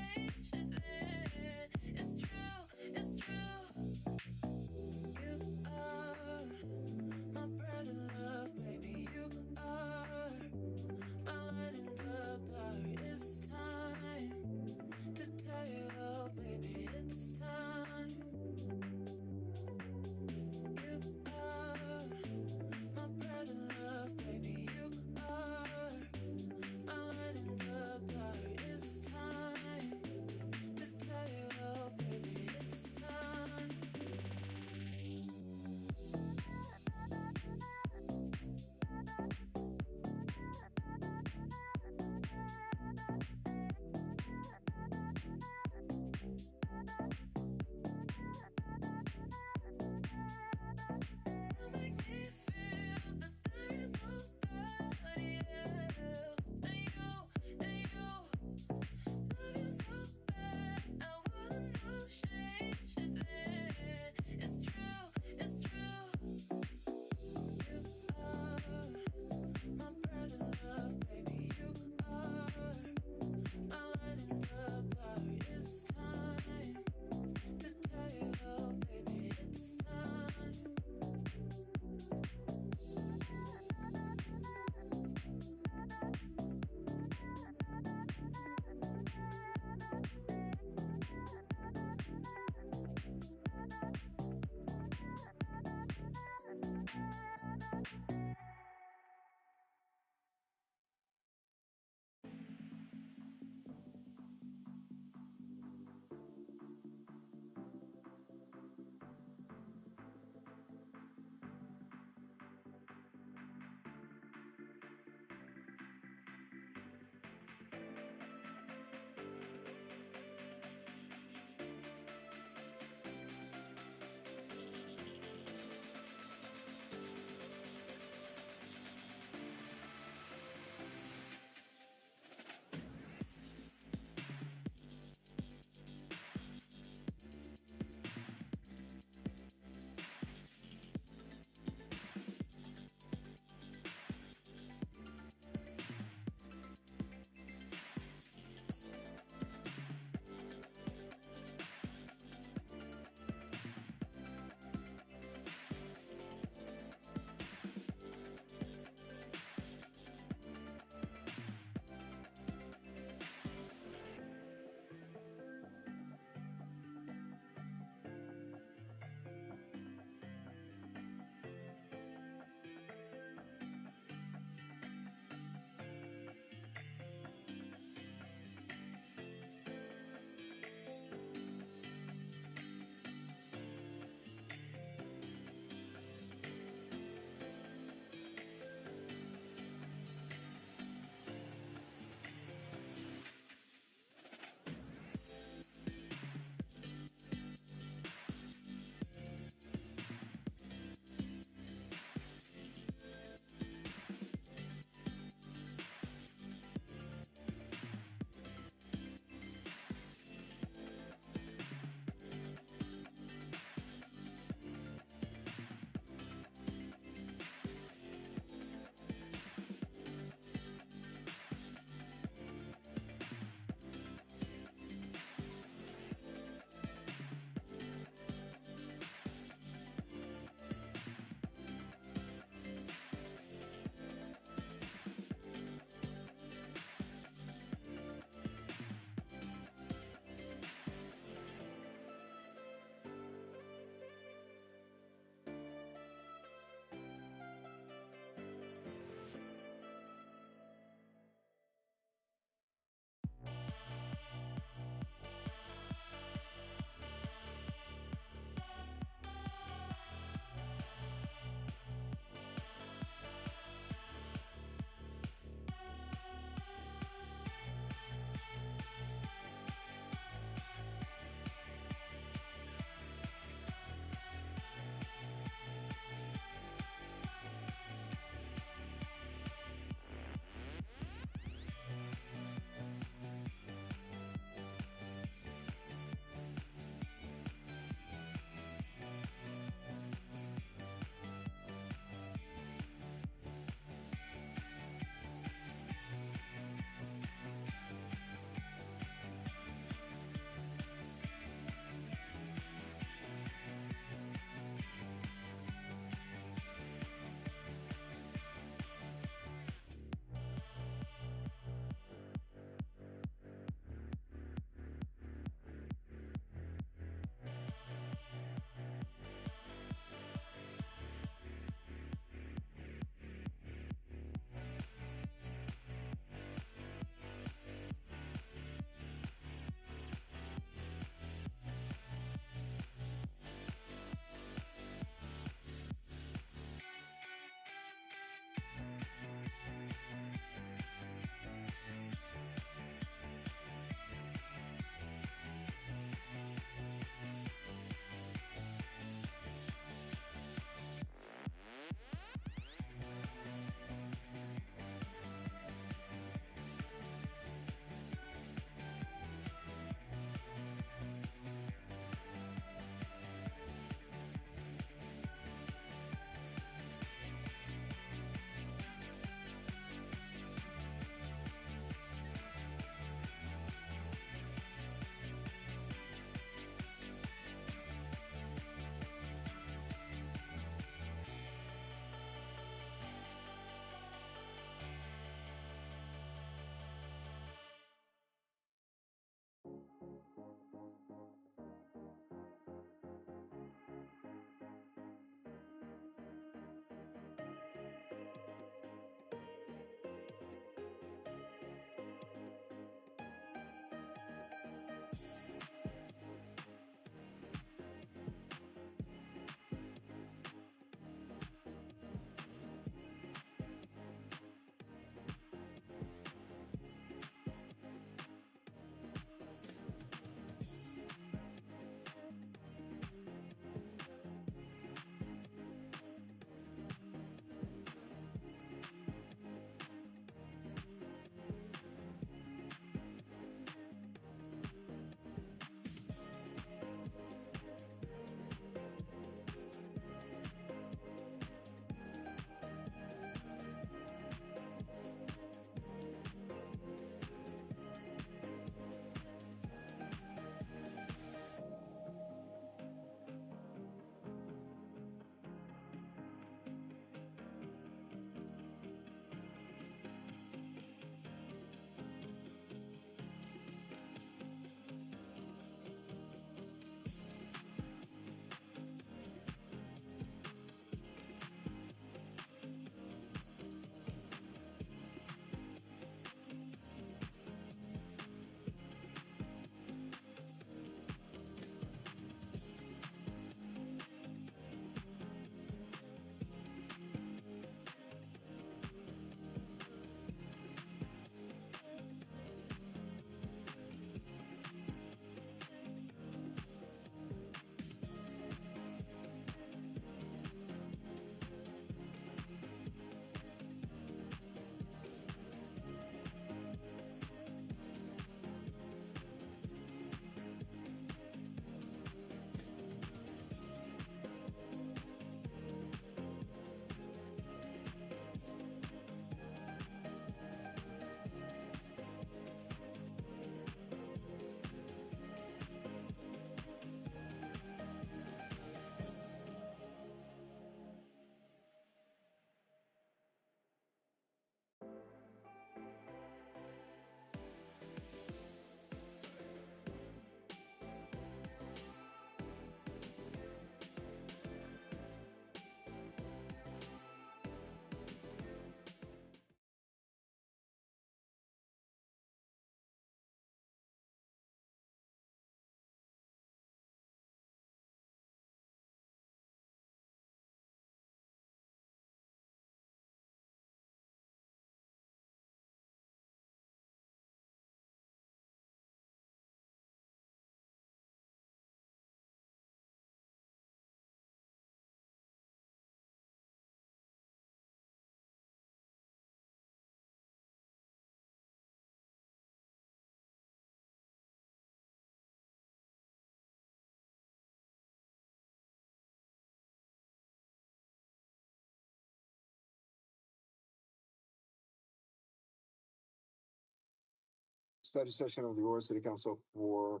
Study session of the Aurora City Council for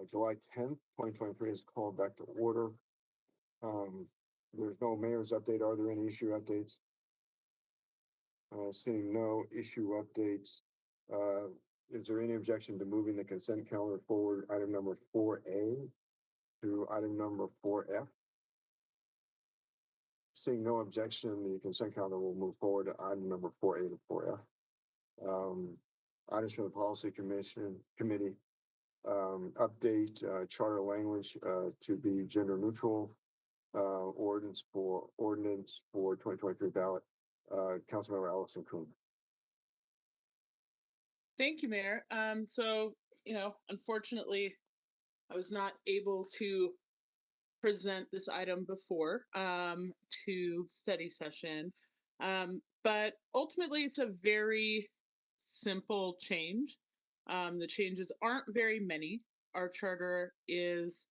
July 10th, 2023 is called back to order. There's no mayor's update. Are there any issue updates? Seeing no issue updates, is there any objection to moving the consent calendar forward, item number 4A to item number 4F? Seeing no objection, the consent calendar will move forward to item number 4A to 4F. Items from the Policy Committee, update charter language to be gender neutral, ordinance for 2023 ballot. Councilmember Allison Kuhn. Thank you, Mayor. So, unfortunately, I was not able to present this item before to study session. But ultimately, it's a very simple change. The changes aren't very many. Our charter is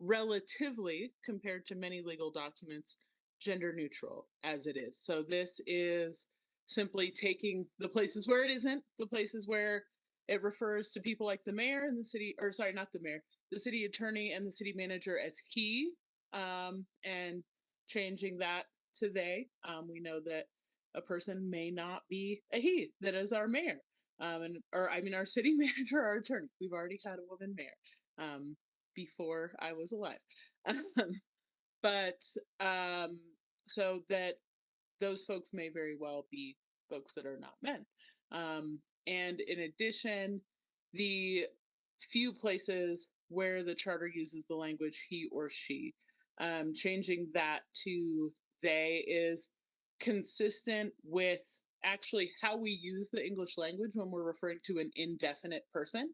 relatively, compared to many legal documents, gender neutral as it is. So this is simply taking the places where it isn't, the places where it refers to people like the mayor and the city, or sorry, not the mayor, the city attorney and the city manager as he, and changing that to they. We know that a person may not be a he, that is our mayor. Our city manager, our attorney. We've already had a woman mayor before I was alive. But so that those folks may very well be folks that are not men. And in addition, the few places where the charter uses the language he or she, changing that to they is consistent with actually how we use the English language when we're referring to an indefinite person.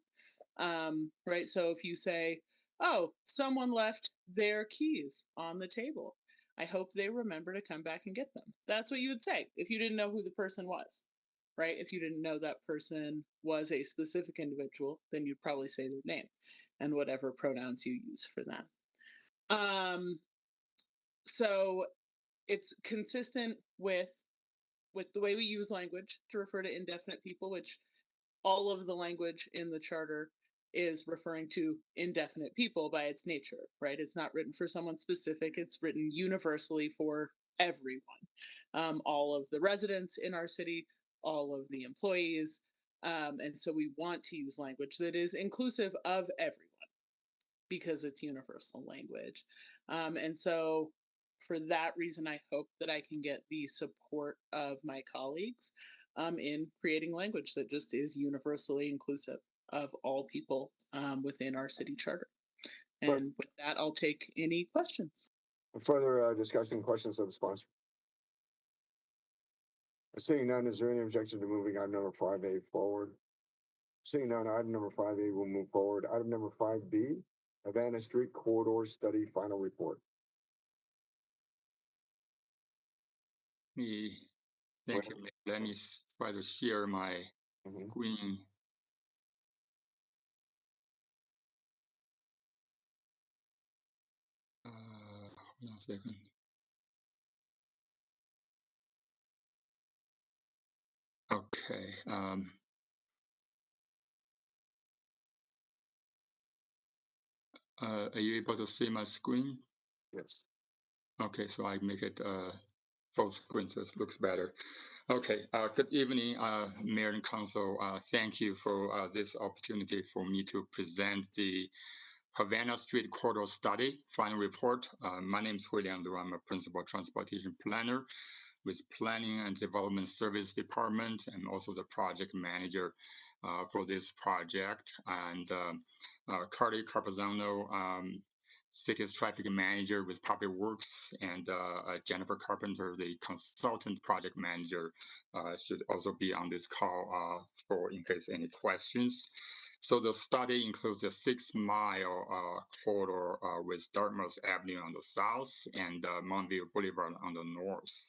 Right? So if you say, oh, someone left their keys on the table, I hope they remember to come back and get them. That's what you would say if you didn't know who the person was, right? If you didn't know that person was a specific individual, then you'd probably say their name and whatever pronouns you use for them. So it's consistent with the way we use language to refer to indefinite people, which all of the language in the charter is referring to indefinite people by its nature, right? It's not written for someone specific. It's written universally for everyone, all of the residents in our city, all of the employees. And so we want to use language that is inclusive of everyone because it's universal language. And so for that reason, I hope that I can get the support of my colleagues in creating language that just is universally inclusive of all people within our city charter. And with that, I'll take any questions. Further discussion, questions of the sponsor? Seeing none, is there any objection to moving item number 5A forward? Seeing none, item number 5A will move forward. Item number 5B, Havana Street Corridor Study Final Report. Thank you. Let me try to share my screen. Hold on a second. Okay. Are you able to see my screen? Yes. Okay, so I make it full screen so it looks better. Okay, good evening, Mayor and Council. Thank you for this opportunity for me to present the Havana Street Corridor Study Final Report. My name is William Liu. I'm a Principal Transportation Planner with Planning and Development Service Department and also the Project Manager for this project. And Carly Carpazano, City's Traffic Manager with Public Works, and Jennifer Carpenter, the Consultant Project Manager, should also be on this call for in case any questions. So the study includes a 6-mile corridor with Dartmouth Avenue on the south and Montview Boulevard on the north.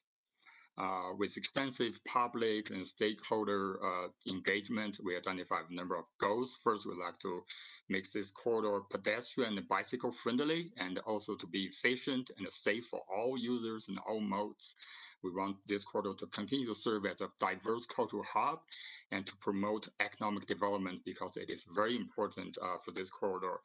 With extensive public and stakeholder engagement, we identified a number of goals. First, we'd like to make this corridor pedestrian and bicycle friendly, and also to be efficient and safe for all users and all modes. We want this corridor to continue to serve as a diverse cultural hub and to promote economic development because it is very important for this corridor.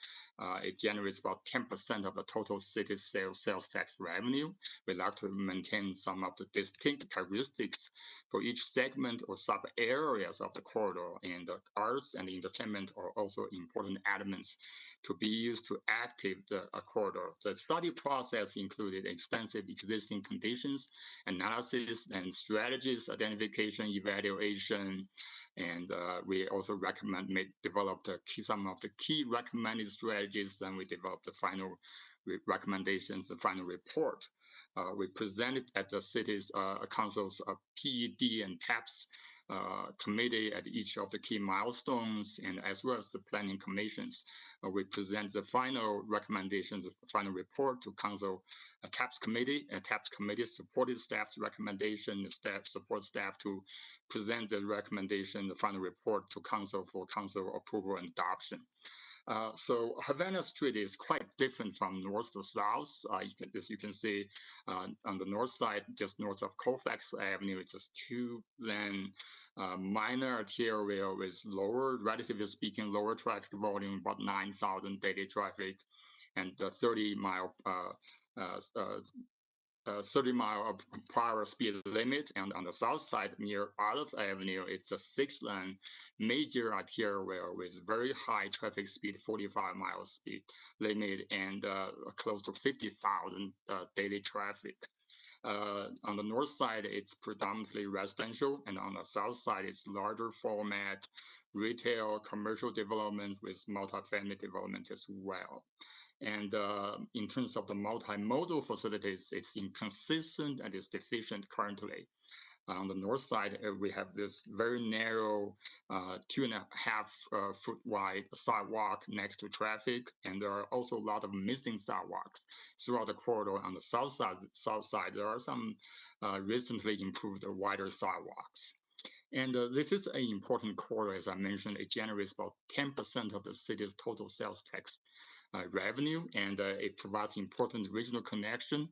It generates about 10% of the total city sales tax revenue. We like to maintain some of the distinct characteristics for each segment or sub areas of the corridor, and the arts and entertainment are also important elements to be used to activate the corridor. The study process included extensive existing conditions, analysis, and strategies, identification, evaluation, and we also developed some of the key recommended strategies. Then we developed the final recommendations, the final report. We presented at the city's council's PED and TAPS committee at each of the key milestones, and as well as the planning commissions. We present the final recommendations, the final report to council TAPS committee. TAPS committee supported staff's recommendation. The staff support staff to present the recommendation, the final report to council for council approval and adoption. So Havana Street is quite different from north to south. As you can see, on the north side, just north of Colfax Avenue, it's a two-lane minor arterial with lower, relatively speaking, lower traffic volume, about 9,000 daily traffic, and 30-mile per hour speed limit. And on the south side, near Olive Avenue, it's a 6-lane major arterial with very high traffic speed, 45-mile speed limit, and close to 50,000 daily traffic. On the north side, it's predominantly residential, and on the south side, it's larger format retail, commercial development with multifamily development as well. And in terms of the multimodal facilities, it's inconsistent and is deficient currently. On the north side, we have this very narrow 2.5 foot wide sidewalk next to traffic, and there are also a lot of missing sidewalks throughout the corridor. On the south side, there are some recently improved wider sidewalks. And this is an important corridor, as I mentioned. It generates about 10% of the city's total sales tax revenue, and it provides important regional connection.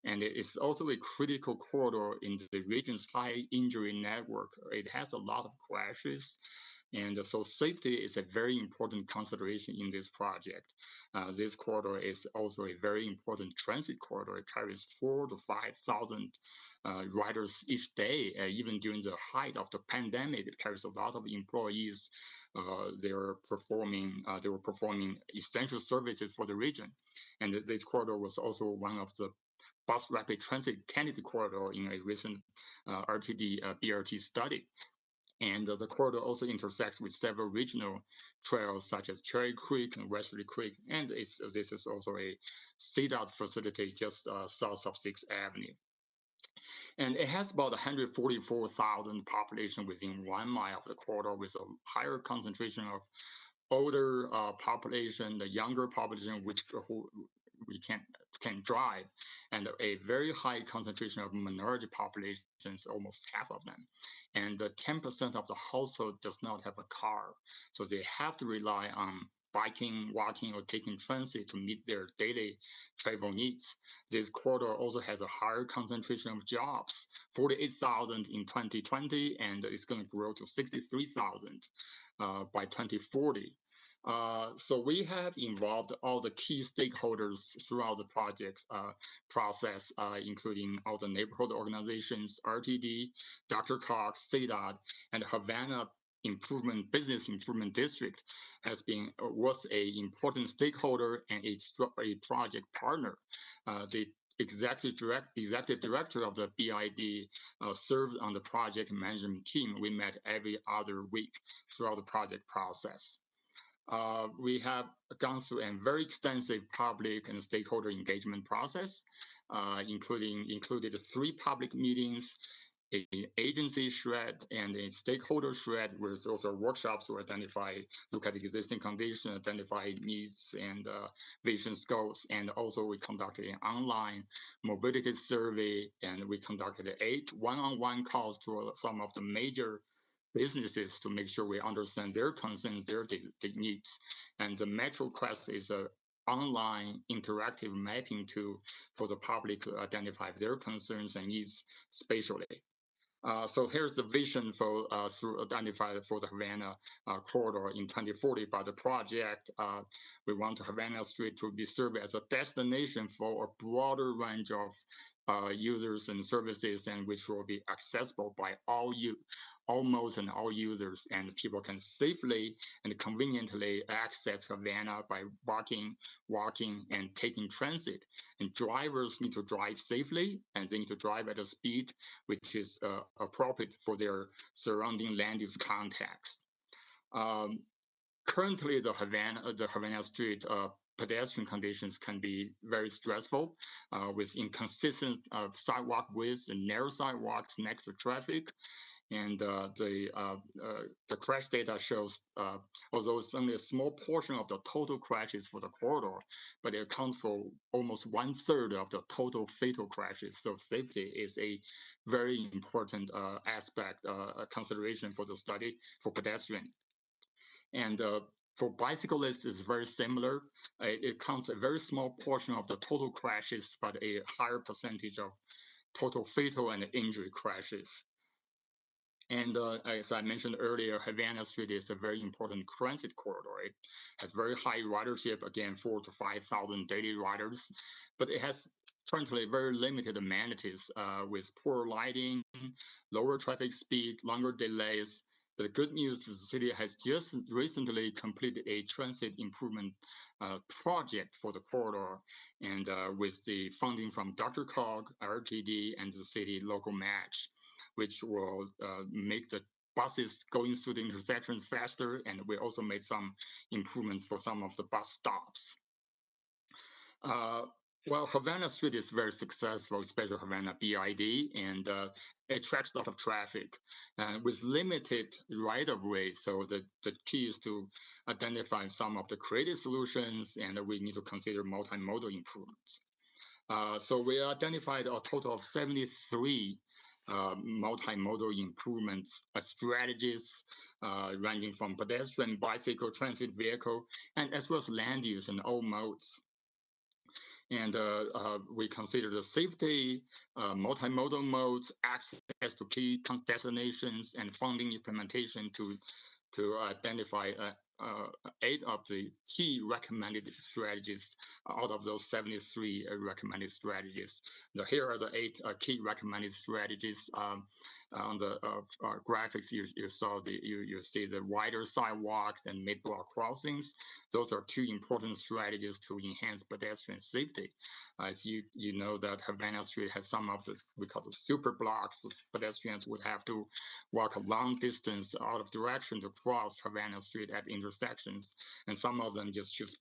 And it is also a critical corridor in the region's high injury network. It has a lot of crashes, and so safety is a very important consideration in this project. This corridor is also a very important transit corridor. It carries 4,000 to 5,000 riders each day. Even during the height of the pandemic, it carries a lot of employees. They were performing essential services for the region. And this corridor was also one of the bus rapid transit candidate corridor in a recent RTD BRT study. And the corridor also intersects with several regional trails such as Cherry Creek and Wesley Creek. And this is also a CDOT facility just south of 6th Avenue. And it has about 144,000 population within 1 mile of the corridor, with a higher concentration of older population, the younger population, who we can drive, and a very high concentration of minority populations, almost half of them. And 10% of the household does not have a car, so they have to rely on biking, walking, or taking transit to meet their daily travel needs. This corridor also has a higher concentration of jobs, 48,000 in 2020, and it's going to grow to 63,000 by 2040. So we have involved all the key stakeholders throughout the project process, including all the neighborhood organizations, RTD, Dr. Cox, CDOT, and Havana Business Improvement District was a important stakeholder and a project partner. The executive director of the BID served on the project management team. We met every other week throughout the project process. We have gone through a very extensive public and stakeholder engagement process, included 3 public meetings, an agency shred, and a stakeholder shred, with also workshops to look at existing conditions, identify needs and vision scopes. And also we conducted an online mobility survey, and we conducted 8 one-on-one calls to some of the major businesses to make sure we understand their concerns, their needs. And the Metro Quest is a online interactive mapping tool for the public to identify their concerns and needs spatially. So here's the vision for through identified for the Havana corridor in 2040. By the project, we want Havana Street to be served as a destination for a broader range of users and services, and which will be accessible by all modes and all users, and people can safely and conveniently access Havana by walking, and taking transit. And drivers need to drive safely, and they need to drive at a speed which is appropriate for their surrounding land use context. Currently, the Havana Street pedestrian conditions can be very stressful, with inconsistent sidewalk widths and narrow sidewalks next to traffic. And the crash data shows, although it's only a small portion of the total crashes for the corridor, but it accounts for almost 1/3 of the total fatal crashes. So safety is a very important aspect, consideration for the study for pedestrian. And for bicyclists, it's very similar. It counts a very small portion of the total crashes, but a higher percentage of total fatal and injury crashes. And as I mentioned earlier, Havana Street is a very important transit corridor. It has very high ridership, again, 4,000 to 5,000 daily riders, but it has currently very limited amenities with poor lighting, lower traffic speed, longer delays. But the good news is the city has just recently completed a transit improvement project for the corridor, and with the funding from Dr. Cog, RTD, and the city local match, which will make the buses going through the intersection faster, and we also made some improvements for some of the bus stops. Well, Havana Street is very successful, especially Havana BID, and it attracts a lot of traffic with limited right-of-way. So the key is to identify some of the creative solutions, and we need to consider multimodal improvements. So we identified a total of 73 multimodal improvements strategies, ranging from pedestrian, bicycle, transit vehicle, and as well as land use in all modes. And we consider the safety, multimodal modes, access to key destinations, and funding implementation to identify 8 of the key recommended strategies out of those 73 recommended strategies. Now, here are the 8 key recommended strategies. On the graphics, you see the wider sidewalks and mid-block crossings. Those are 2 important strategies to enhance pedestrian safety. As you know that Havana Street has some of the, we call the super blocks. Pedestrians would have to walk a long distance out of direction to cross Havana Street at intersections, and some of them just choose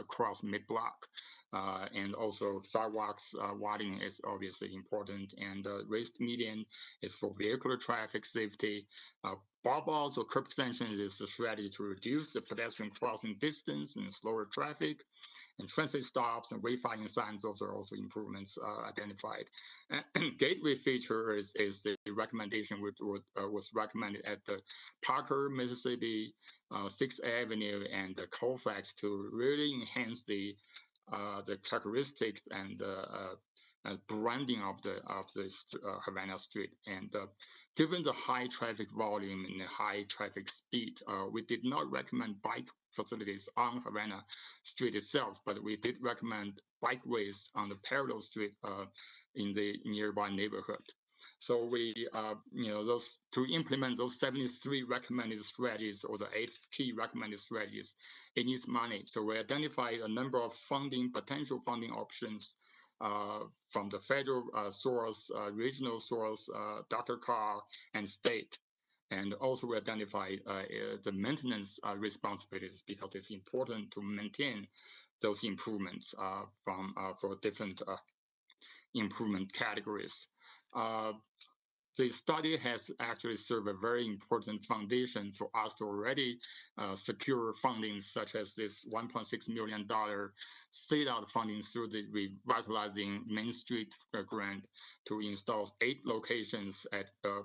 cross mid-block. And also sidewalks widening is obviously important, and raised median is for vehicular traffic safety. Bobbles or curb extensions is a strategy to reduce the pedestrian crossing distance and slower traffic. And transit stops and wayfinding signs, those are also improvements identified. And gateway feature is the recommendation which was recommended at the Parker, Mississippi, 6th Avenue, and the Colfax to really enhance the characteristics and branding of the Havana Street. And given the high traffic volume and the high traffic speed, we did not recommend bike facilities on Havana Street itself, but we did recommend bikeways on the parallel street in the nearby neighborhood. So we, those to implement those 73 recommended strategies, or the 8 key recommended strategies, it needs money. So we identified a number of potential funding options from the federal source, regional source, Dr. Carr, and state. And also we identify the maintenance responsibilities, because it's important to maintain those improvements for different improvement categories. The study has actually served a very important foundation for us to already secure funding, such as this $1.6 million state-out funding through the Revitalizing Main Street grant to install 8 locations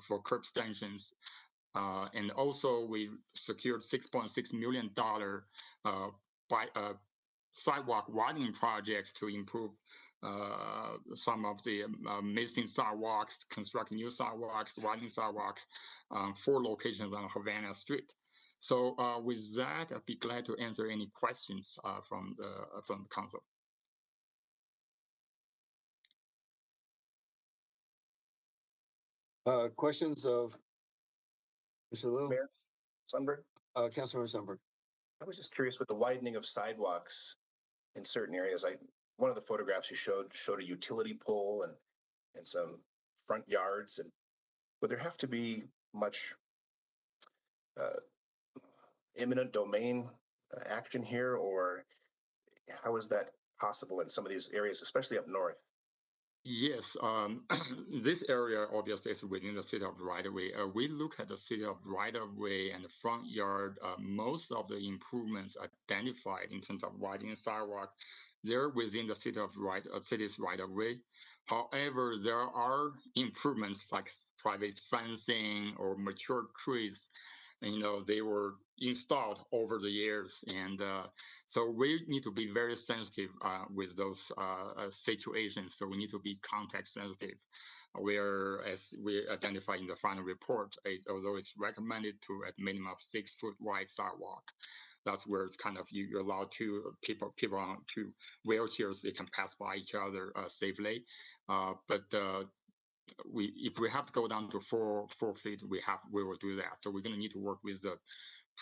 for curb extensions. And also we secured $6.6 million sidewalk widening projects to improve some of the missing sidewalks, construct new sidewalks, widening sidewalks, 4 locations on Havana Street. So with that, I'd be glad to answer any questions from the council. Questions of Mr. Liu? Mayor Sundberg? Councilmember Sundberg. I was just curious with the widening of sidewalks in certain areas. One of the photographs you showed a utility pole and some front yards. And would there have to be much eminent domain action here, or how is that possible in some of these areas, especially up north? Yes, this area obviously is within the city of right-of-way. We look at the city of right-of-way and the front yard. Most of the improvements identified in terms of widening sidewalk, they're within the city's right-of-way. However, there are improvements like private fencing or mature trees. They were installed over the years, and so we need to be very sensitive with those situations. So we need to be context sensitive. Where, as we identify in the final report, although it's recommended to at minimum of 6-foot wide sidewalk, that's where it's kind of you allow people on 2 wheelchairs, they can pass by each other safely. But if we have to go down to 4 feet, we will do that. So we're going to need to work with the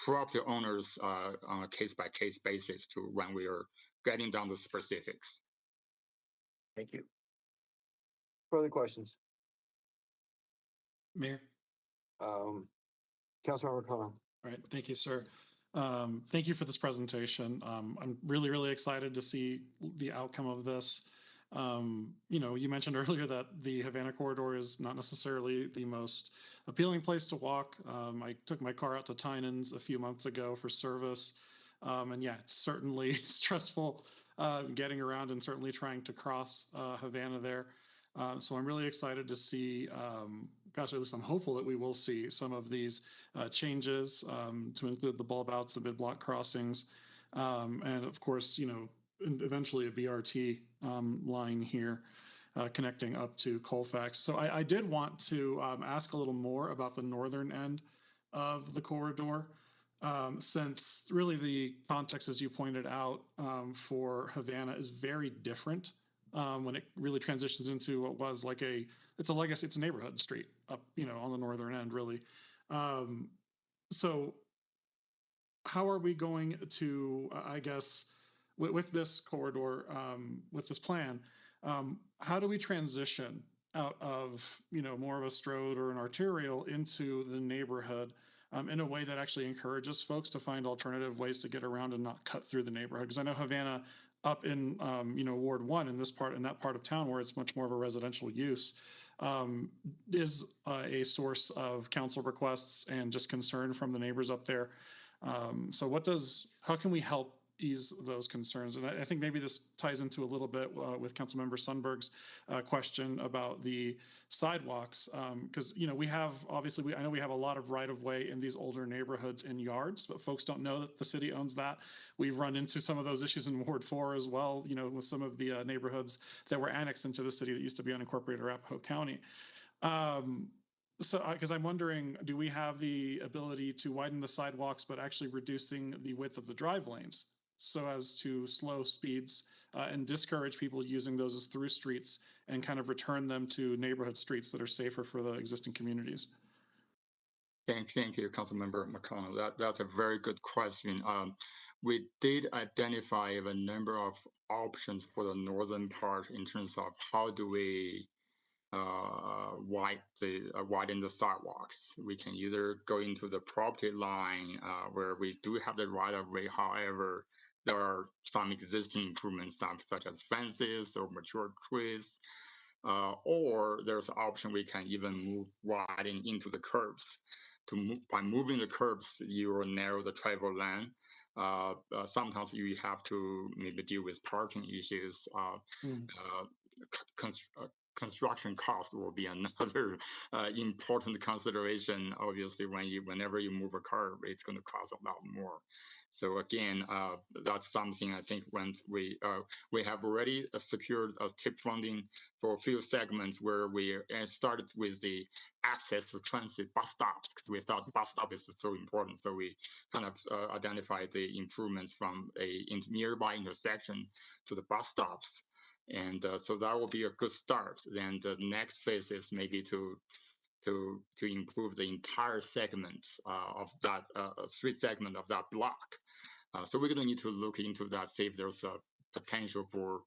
property owners on a case-by-case basis to when we are getting down to specifics. Thank you. Further questions? Mayor. Councilmember Kano. All right, thank you, sir. Thank you for this presentation. I'm really, really excited to see the outcome of this. You mentioned earlier that the Havana corridor is not necessarily the most appealing place to walk. I took my car out to Tynan's a few months ago for service. And yeah, it's certainly stressful getting around and certainly trying to cross Havana there. So I'm really excited to see, gosh, at least I'm hopeful that we will see some of these changes to include the bulb outs, the mid-block crossings, and of course, eventually a BRT line here connecting up to Colfax. So I did want to ask a little more about the northern end of the corridor, since really the context, as you pointed out, for Havana is very different when it really transitions into what was like it's a neighborhood street up, on the northern end, really. So how are we going to, I guess, with this corridor, with this plan, how do we transition out of, more of a Strode or an arterial into the neighborhood in a way that actually encourages folks to find alternative ways to get around and not cut through the neighborhood? Because I know Havana up in, Ward 1 in that part of town where it's much more of a residential use, is a source of council requests and just concern from the neighbors up there. So how can we help ease those concerns? And I think maybe this ties into a little bit with Councilmember Sundberg's question about the sidewalks, because I know we have a lot of right of way in these older neighborhoods and yards, but folks don't know that the city owns that. We've run into some of those issues in Ward 4 as well, with some of the neighborhoods that were annexed into the city that used to be unincorporated Arapahoe County. So, because I'm wondering, do we have the ability to widen the sidewalks, but actually reducing the width of the drive lanes so as to slow speeds and discourage people using those as through streets and kind of return them to neighborhood streets that are safer for the existing communities? Thank you, Councilmember McConnell. That's a very good question. We did identify a number of options for the northern part in terms of how do we widen the sidewalks. We can either go into the property line where we do have the right of way. However, there are some existing improvements, such as fences or mature trees, or there's an option we can even widen into the curbs. By moving the curbs, you will narrow the travel lane. Sometimes you have to maybe deal with parking issues. construction cost will be another important consideration. Obviously, whenever you move a curb, it's going to cost a lot more. So again, that's something I think when we have already secured TIP funding for a few segments where we started with the access to transit bus stops, because we thought bus stop is so important. So we kind of identified the improvements from a nearby intersection to the bus stops. And so that will be a good start. Then the next phase is maybe to improve the entire segment of that street segment of that block. So we're going to need to look into that, see if there's a potential for,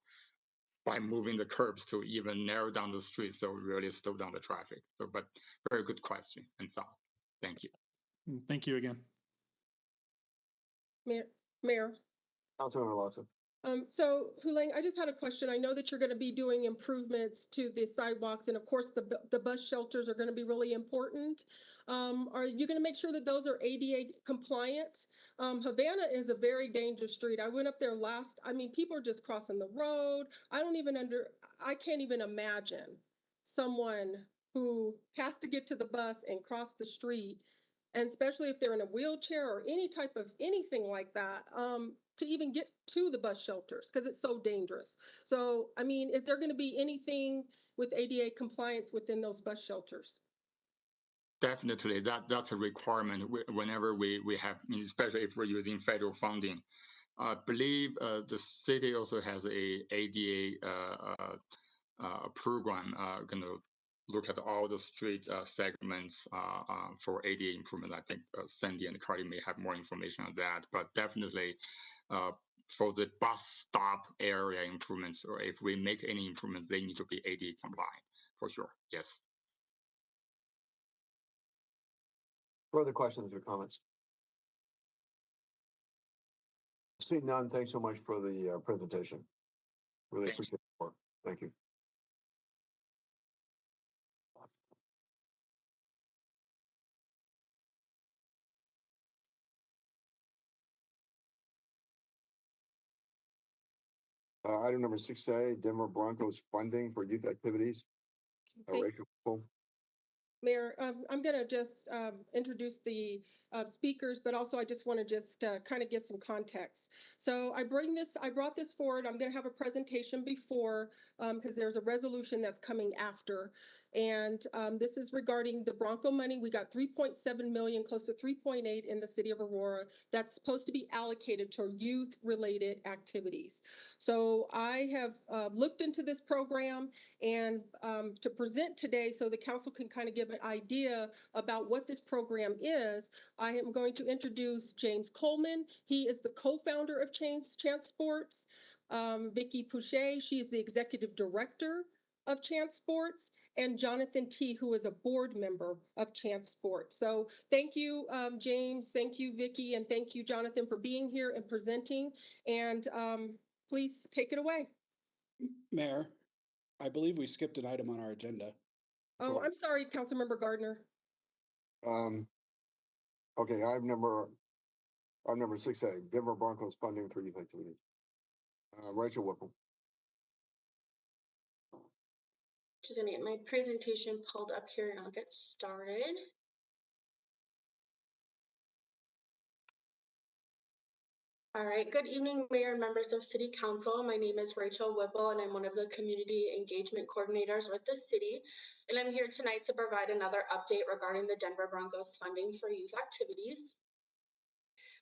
by moving the curbs, to even narrow down the street, so really slow down the traffic. So, but very good question and thought. Thank you. Thank you again. Mayor. Councilmember Lawson. So Hulang, I just had a question. I know that you're going to be doing improvements to the sidewalks, and of course the bus shelters are going to be really important. Are you going to make sure that those are ADA compliant? Havana is a very dangerous street. I went up there people are just crossing the road. I can't even imagine someone who has to get to the bus and cross the street, and especially if they're in a wheelchair or any type of anything like that, to even get to the bus shelters, because it's so dangerous. So, I mean, is there going to be anything with ADA compliance within those bus shelters? Definitely, that's a requirement whenever we have, especially if we're using federal funding. I believe the city also has a ADA program going to look at all the street segments for ADA improvement. I think Sandy and Carly may have more information on that, but definitely for the bus stop area improvements, or if we make any improvements, they need to be ADA compliant for sure. Yes. Further questions or comments? Seeing none, thanks so much for the presentation. Really appreciate the work. Thank you. Item number 6A, Denver Broncos funding for youth activities. Rachel. Mayor, I'm going to just introduce the speakers, but also I just want to just kind of give some context. So I brought this forward. I'm going to have a presentation before, because there's a resolution that's coming after. And this is regarding the Bronco money. We got 3.7 million, close to 3.8 in the city of Aurora. That's supposed to be allocated to youth-related activities. So I have looked into this program, and to present today so the council can kind of give an idea about what this program is, I am going to introduce James Coleman. He is the co-founder of Chance Sports. Vicki Pouchet, she is the executive director of Chance Sports, and Jonathan T., who is a board member of Chance Sports. So thank you, James, thank you, Vicki, and thank you, Jonathan, for being here and presenting. And please take it away. Mayor, I believe we skipped an item on our agenda. Oh, I'm sorry, Councilmember Gardner. Okay, item number 6A, Denver Broncos funding for youth activities. Rachel Whipple. Just gonna get my presentation pulled up here and I'll get started. All right, good evening, Mayor and members of City Council. My name is Rachel Whipple and I'm one of the community engagement coordinators with the city. And I'm here tonight to provide another update regarding the Denver Broncos funding for youth activities.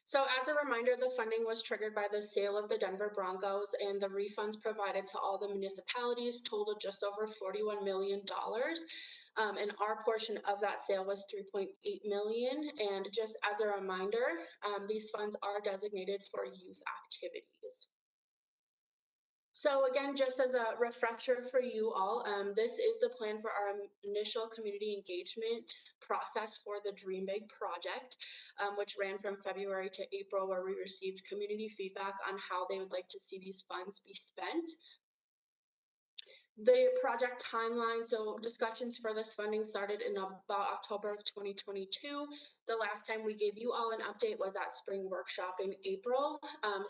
So as a reminder, the funding was triggered by the sale of the Denver Broncos, and the refunds provided to all the municipalities totaled just over $41 million. And our portion of that sale was $3.8 million. And just as a reminder, these funds are designated for youth activities. So again, just as a refresher for you all, this is the plan for our initial community engagement process for the Dream Big project, which ran from February to April, where we received community feedback on how they would like to see these funds be spent. The project timeline, so discussions for this funding started in about October of 2022. The last time we gave you all an update was at spring workshop in April.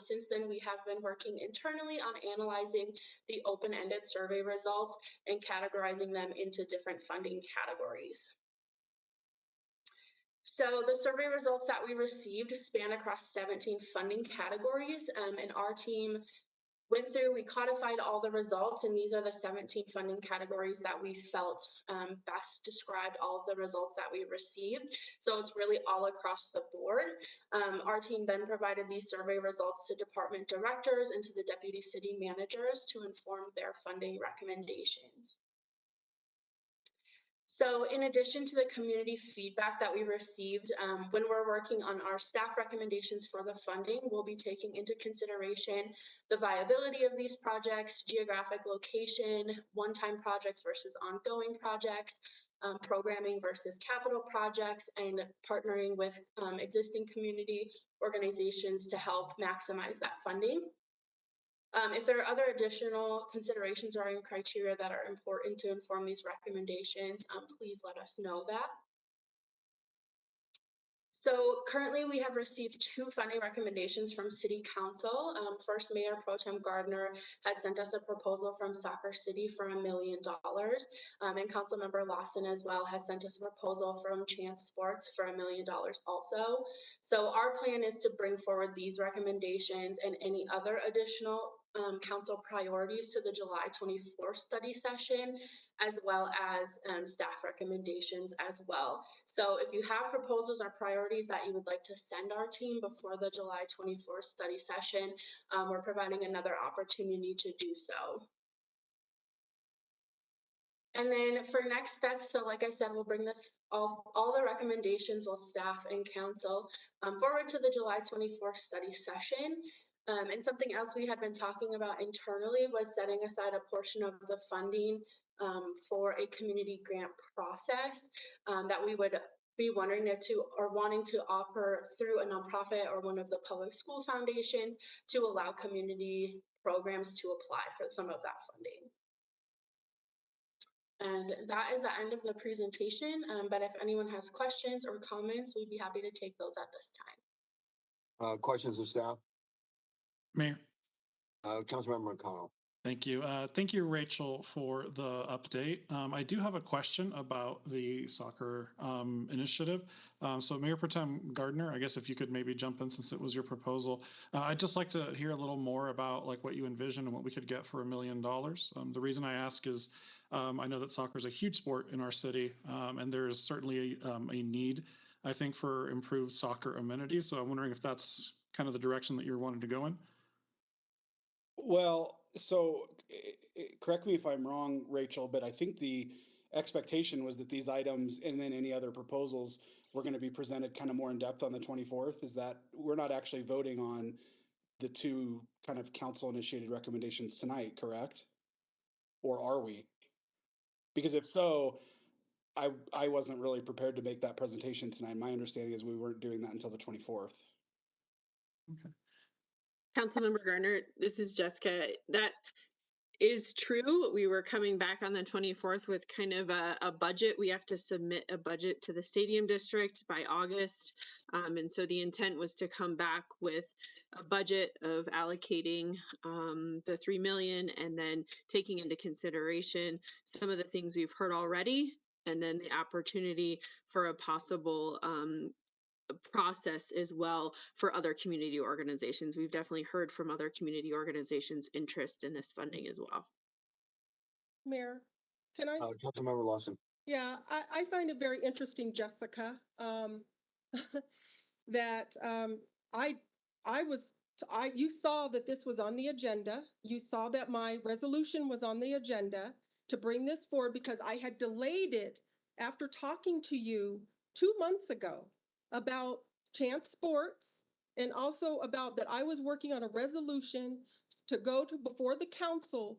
Since then, we have been working internally on analyzing the open-ended survey results and categorizing them into different funding categories. So the survey results that we received span across 17 funding categories, and our team went through, we codified all the results, and these are the 17 funding categories that we felt best described all of the results that we received. So it's really all across the board. Our team then provided these survey results to department directors and to the deputy city managers to inform their funding recommendations. So in addition to the community feedback that we received, when we're working on our staff recommendations for the funding, we'll be taking into consideration the viability of these projects, geographic location, one-time projects versus ongoing projects, programming versus capital projects, and partnering with existing community organizations to help maximize that funding. If there are other additional considerations or criteria that are important to inform these recommendations, please let us know that. So currently we have received 2 funding recommendations from City Council. First, Mayor Pro Tem Gardner had sent us a proposal from Soccer City for $1 million. And Councilmember Lawson as well has sent us a proposal from Chance Sports for $1 million also. So our plan is to bring forward these recommendations and any other additional council priorities to the July 24th study session, as well as staff recommendations as well. So if you have proposals or priorities that you would like to send our team before the July 24th study session, we're providing another opportunity to do so. And then for next steps, so like I said, we'll bring this all the recommendations with staff and council forward to the July 24th study session. And something else we had been talking about internally was setting aside a portion of the funding for a community grant process that we would be wanting to offer through a nonprofit or one of the public school foundations to allow community programs to apply for some of that funding. And that is the end of the presentation, but if anyone has questions or comments, we'd be happy to take those at this time. Questions of staff? Mayor. Councilmember McConnell. Thank you. Thank you, Rachel, for the update. I do have a question about the soccer initiative. So Mayor Pro Tem Gardner, I guess if you could maybe jump in since it was your proposal. I'd just like to hear a little more about like what you envision and what we could get for $1 million. The reason I ask is I know that soccer is a huge sport in our city, and there's certainly a need, I think, for improved soccer amenities. So I'm wondering if that's kind of the direction that you're wanting to go in. Well, so correct me if I'm wrong, Rachel, but I think the expectation was that these items and then any other proposals were going to be presented kind of more in depth on the 24th. Is that we're not actually voting on the 2 kind of council initiated recommendations tonight, correct? Or are we? Because if so, I wasn't really prepared to make that presentation tonight. My understanding is we weren't doing that until the 24th. Okay. Councilmember Gardner, this is Jessica. That is true. We were coming back on the 24th with kind of a budget. We have to submit a budget to the stadium district by August. And so the intent was to come back with a budget of allocating the $3 million and then taking into consideration some of the things we've heard already, and then the opportunity for a possible process as well for other community organizations. We've definitely heard from other community organizations' interest in this funding as well. Mayor, can I? Councilmember Lawson. Yeah, I find it very interesting, Jessica, that you saw that this was on the agenda. You saw that my resolution was on the agenda to bring this forward because I had delayed it after talking to you 2 months ago about Chance Sports and also about that I was working on a resolution to go to before the council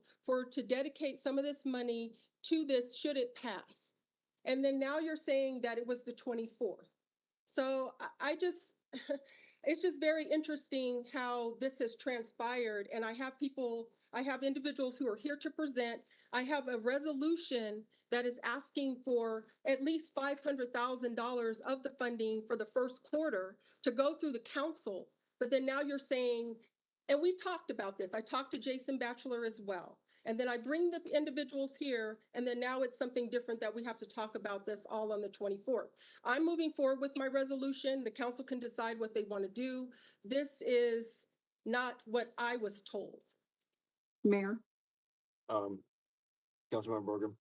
to dedicate some of this money to this should it pass. And then now you're saying that it was the 24th. So I just, it's just very interesting how this has transpired. And I have people I have individuals who are here to present. I have a resolution that is asking for at least $500,000 of the funding for the first quarter to go through the council. But then now you're saying, and we talked about this. I talked to Jason Batchelor as well. And then I bring the individuals here, and then now it's something different that we have to talk about this all on the 24th. I'm moving forward with my resolution. The council can decide what they want to do. This is not what I was told. Mayor? Councilmember Bergen.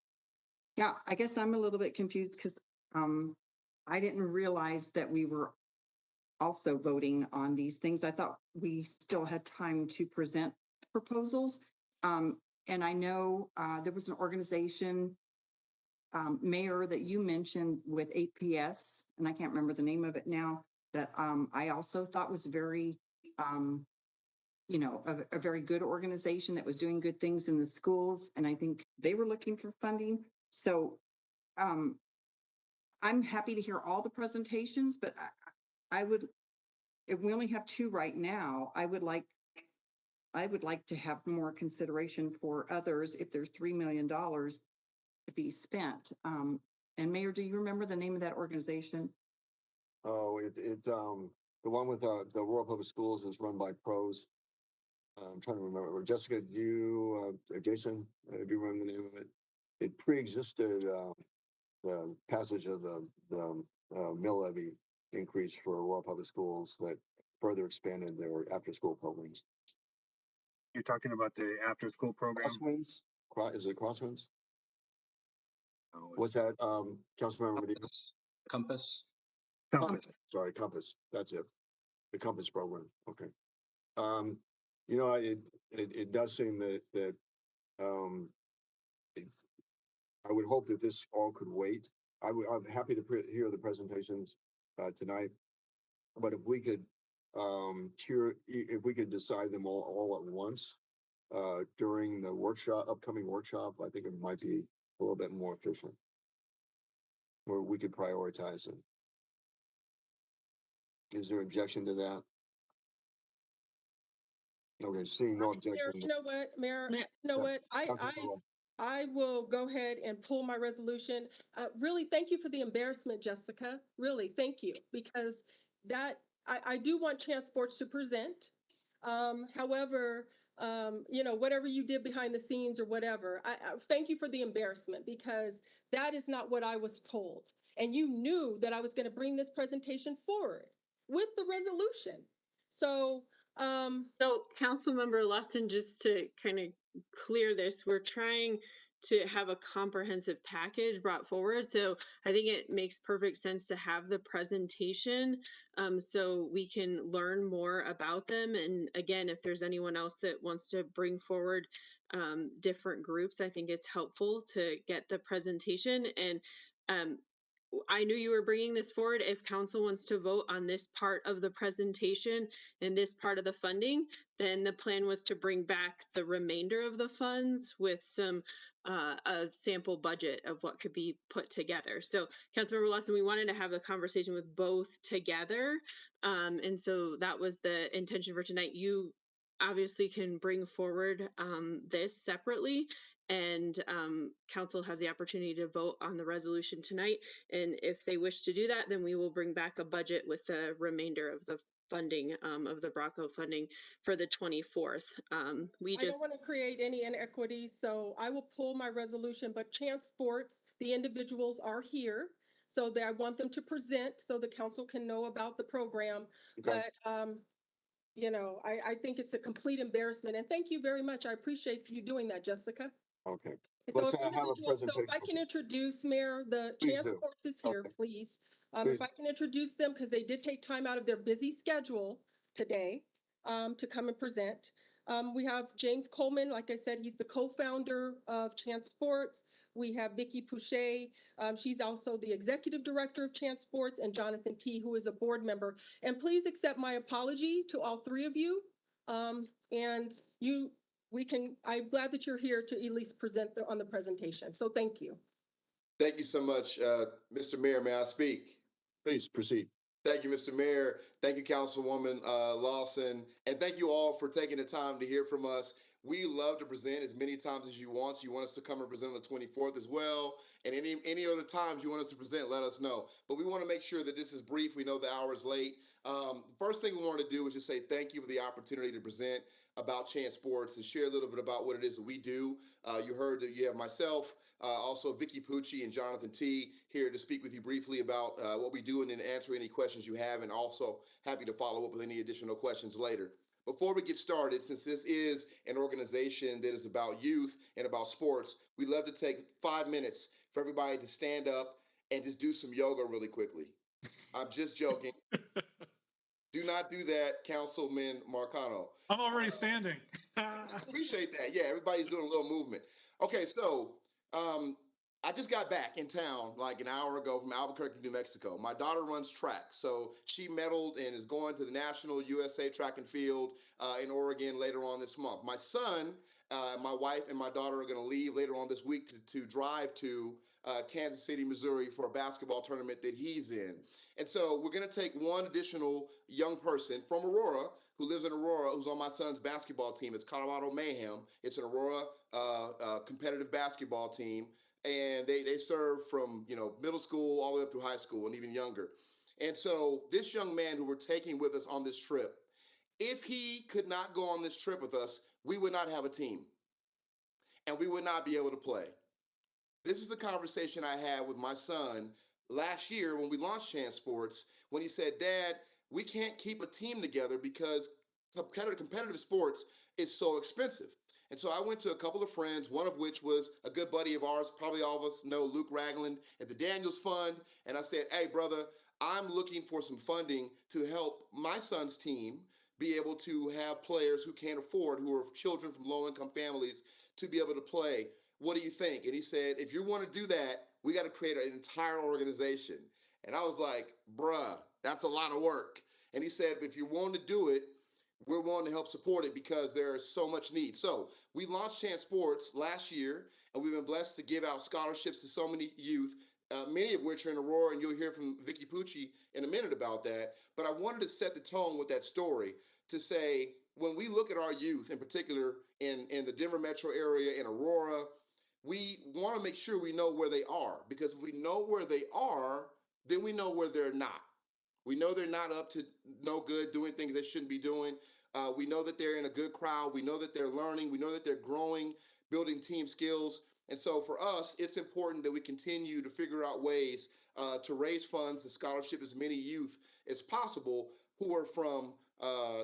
Yeah, I guess I'm a little bit confused because I didn't realize that we were also voting on these things. I thought we still had time to present proposals. And I know there was an organization, Mayor, that you mentioned with APS, and I can't remember the name of it now, that I also thought was very, you know, a very good organization that was doing good things in the schools. And I think they were looking for funding. So I'm happy to hear all the presentations, but I would, if we only have 2 right now, I would like to have more consideration for others if there's $3 million to be spent. And Mayor, do you remember the name of that organization? Oh, the one with the Aurora Public Schools is run by pros. I'm trying to remember. Jessica, do you, Jason, do you remember the name of it? It pre-existed the passage of the mill levy increase for Aurora Public Schools that further expanded their after-school programs. You're talking about the after-school program? Crosswinds? Is it Crosswinds? No, What's that, Councilmember Medina? Compass. Compass. Sorry, Compass. That's it. The Compass program. Okay. You know, it does seem that I would hope that this all could wait. I'm happy to hear the presentations tonight, but if we could if we could decide them all at once during the upcoming workshop, I think it might be a little bit more efficient, where we could prioritize it. Is there objection to that? Okay, seeing no objection. You know what, Mayor? You know what? I will go ahead and pull my resolution. Really, thank you for the embarrassment, Jessica. Really, thank you, because that I do want Chance Sports to present. However, you know, whatever you did behind the scenes or whatever, I thank you for the embarrassment, because that is not what I was told. And you knew that I was going to bring this presentation forward with the resolution. So, so Councilmember Lustin, just to kind of clear this, we're trying to have a comprehensive package brought forward. So I think it makes perfect sense to have the presentation so we can learn more about them. And again, if there's anyone else that wants to bring forward different groups, I think it's helpful to get the presentation. And I knew you were bringing this forward. If council wants to vote on this part of the presentation and this part of the funding, then the plan was to bring back the remainder of the funds with some a sample budget of what could be put together. So Councilmember Lawson, we wanted to have the conversation with both together. And so that was the intention for tonight. You obviously can bring forward this separately, and council has the opportunity to vote on the resolution tonight. And if they wish to do that, then we will bring back a budget with the remainder of the funding of the Bracco funding for the 24th. I don't want to create any inequities, so I will pull my resolution, but Chance Sports, the individuals are here. So that I want them to present so the council can know about the program. Okay. But you know, I think it's a complete embarrassment. And thank you very much. I appreciate you doing that, Jessica. Okay. So if I can introduce, Mayor, the Chance Sports is here, please. If I can introduce them, because they did take time out of their busy schedule today to come and present. We have James Coleman. Like I said, he's the co-founder of Chance Sports. We have Vicki Pouchet. She's also the executive director of Chance Sports, and Jonathan T., who is a board member. And please accept my apology to all 3 of you. I'm glad that you're here to at least present on the presentation. So thank you. Thank you so much, Mr. Mayor. May I speak? Please proceed. Thank you, Mr. Mayor. Thank you, Councilwoman Lawson. And thank you all for taking the time to hear from us. We love to present as many times as you want. So you want us to come and present on the 24th as well. And any other times you want us to present, let us know. But we want to make sure that this is brief. We know the hour is late. First thing we want to do is just say thank you for the opportunity to present about Chance Sports and share a little bit about what it is that we do. You heard that you have myself, also Vicky Pucci and Jonathan T here to speak with you briefly about what we do and then answer any questions you have, and also happy to follow up with any additional questions later. Before we get started, since this is an organization that is about youth and about sports, we'd love to take 5 minutes for everybody to stand up and just do some yoga really quickly. I'm just joking. Do not do that, Councilman Marcano. I'm already standing. Appreciate that. Yeah, everybody's doing a little movement. Okay, so I just got back in town like an hour ago from Albuquerque, New Mexico. My daughter runs track, so she medaled and is going to the National USA Track and Field in Oregon later on this month. My son, my wife, and my daughter are going to leave later on this week to drive to Kansas City, Missouri for a basketball tournament that he's in. And so we're going to take one additional young person from Aurora who lives in Aurora, who's on my son's basketball team. It's Colorado Mayhem. It's an Aurora competitive basketball team. And they serve from, middle school all the way up through high school and even younger. And so this young man who we're taking with us on this trip, if he could not go on this trip with us, we would not have a team and we would not be able to play. This is the conversation I had with my son last year when we launched Chance Sports, when he said, Dad, we can't keep a team together because competitive sports is so expensive. And so I went to a couple of friends, one of which was a good buddy of ours, probably all of us know Luke Ragland at the Daniels Fund. And I said, hey, brother, I'm looking for some funding to help my son's team be able to have players who can't afford, who are children from low-income families, to be able to play. What do you think? And he said, if you want to do that, we got to create an entire organization. And I was like, bruh, that's a lot of work. And he said, if you want to do it, we're willing to help support it because there is so much need. So we launched Chance Sports last year, and we've been blessed to give out scholarships to so many youth, many of which are in Aurora, and you'll hear from Vicky Pucci in a minute about that. But I wanted to set the tone with that story to say, when we look at our youth, in particular in the Denver metro area, in Aurora, we want to make sure we know where they are, because if we know where they are, then we know where they're not. We know they're not up to no good, doing things they shouldn't be doing. We know that they're in a good crowd. We know that they're learning. We know that they're growing, building team skills. And so for us, it's important that we continue to figure out ways to raise funds and scholarship as many youth as possible who are from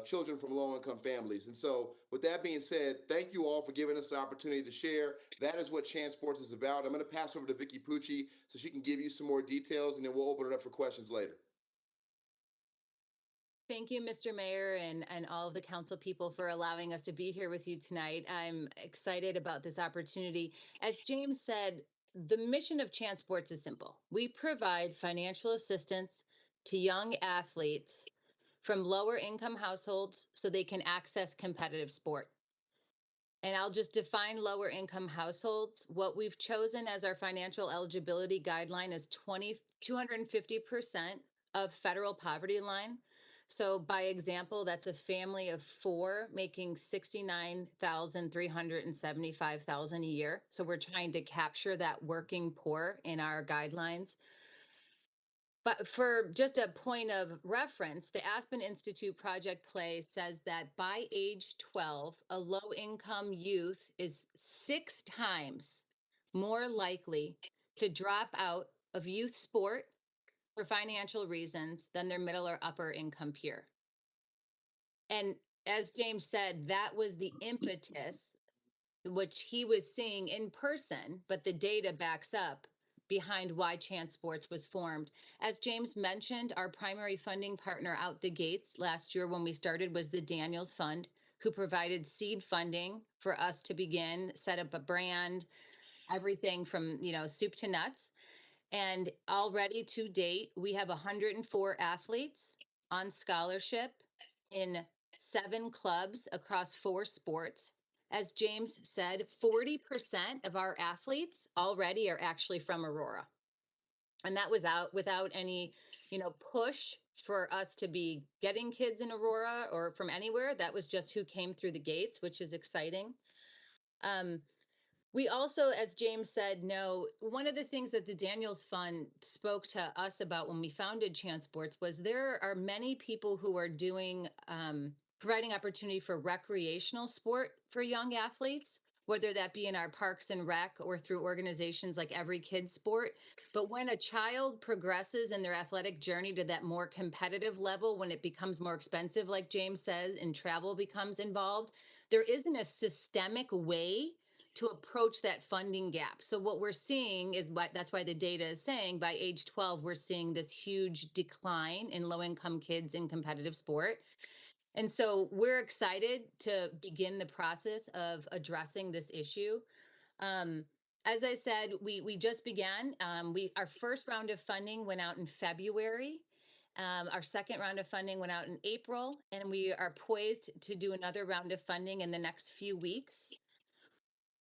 children from low-income families. And so with that being said, thank you all for giving us the opportunity to share. That is what Chance Sports is about. I'm going to pass over to Vicky Pucci so she can give you some more details, and then we'll open it up for questions later. Thank you, Mr. Mayor, and all of the council people for allowing us to be here with you tonight. I'm excited about this opportunity. As James said, the mission of Chance Sports is simple. We provide financial assistance to young athletes from lower income households so they can access competitive sport. And I'll just define lower income households. What we've chosen as our financial eligibility guideline is 250% of federal poverty line. So by example, that's a family of 4 making $69,375 a year. So we're trying to capture that working poor in our guidelines. But for just a point of reference, the Aspen Institute Project Play says that by age 12, a low-income youth is 6 times more likely to drop out of youth sport for financial reasons than their middle or upper income peer. And as James said, that was the impetus, which he was seeing in person, but the data backs up behind why Chance Sports was formed. As James mentioned, our primary funding partner out the gates last year when we started was the Daniels Fund, who provided seed funding for us to begin, set up a brand, everything from, soup to nuts. And already to date, we have 104 athletes on scholarship in 7 clubs across 4 sports. As James said, 40% of our athletes already are actually from Aurora. And that was without any, push for us to be getting kids in Aurora or from anywhere. That was just who came through the gates, which is exciting. We also, as James said, know one of the things that the Daniels Fund spoke to us about when we founded Chance Sports was there are many people who are doing, providing opportunity for recreational sport for young athletes, whether that be in our parks and rec or through organizations like Every Kid Sport. But when a child progresses in their athletic journey to that more competitive level, when it becomes more expensive, like James says, and travel becomes involved, there isn't a systemic way to approach that funding gap. So what we're seeing is that's why the data is saying by age 12, we're seeing this huge decline in low-income kids in competitive sport. And so we're excited to begin the process of addressing this issue. As I said, we just began. Our first round of funding went out in February. Our second round of funding went out in April, and we are poised to do another round of funding in the next few weeks.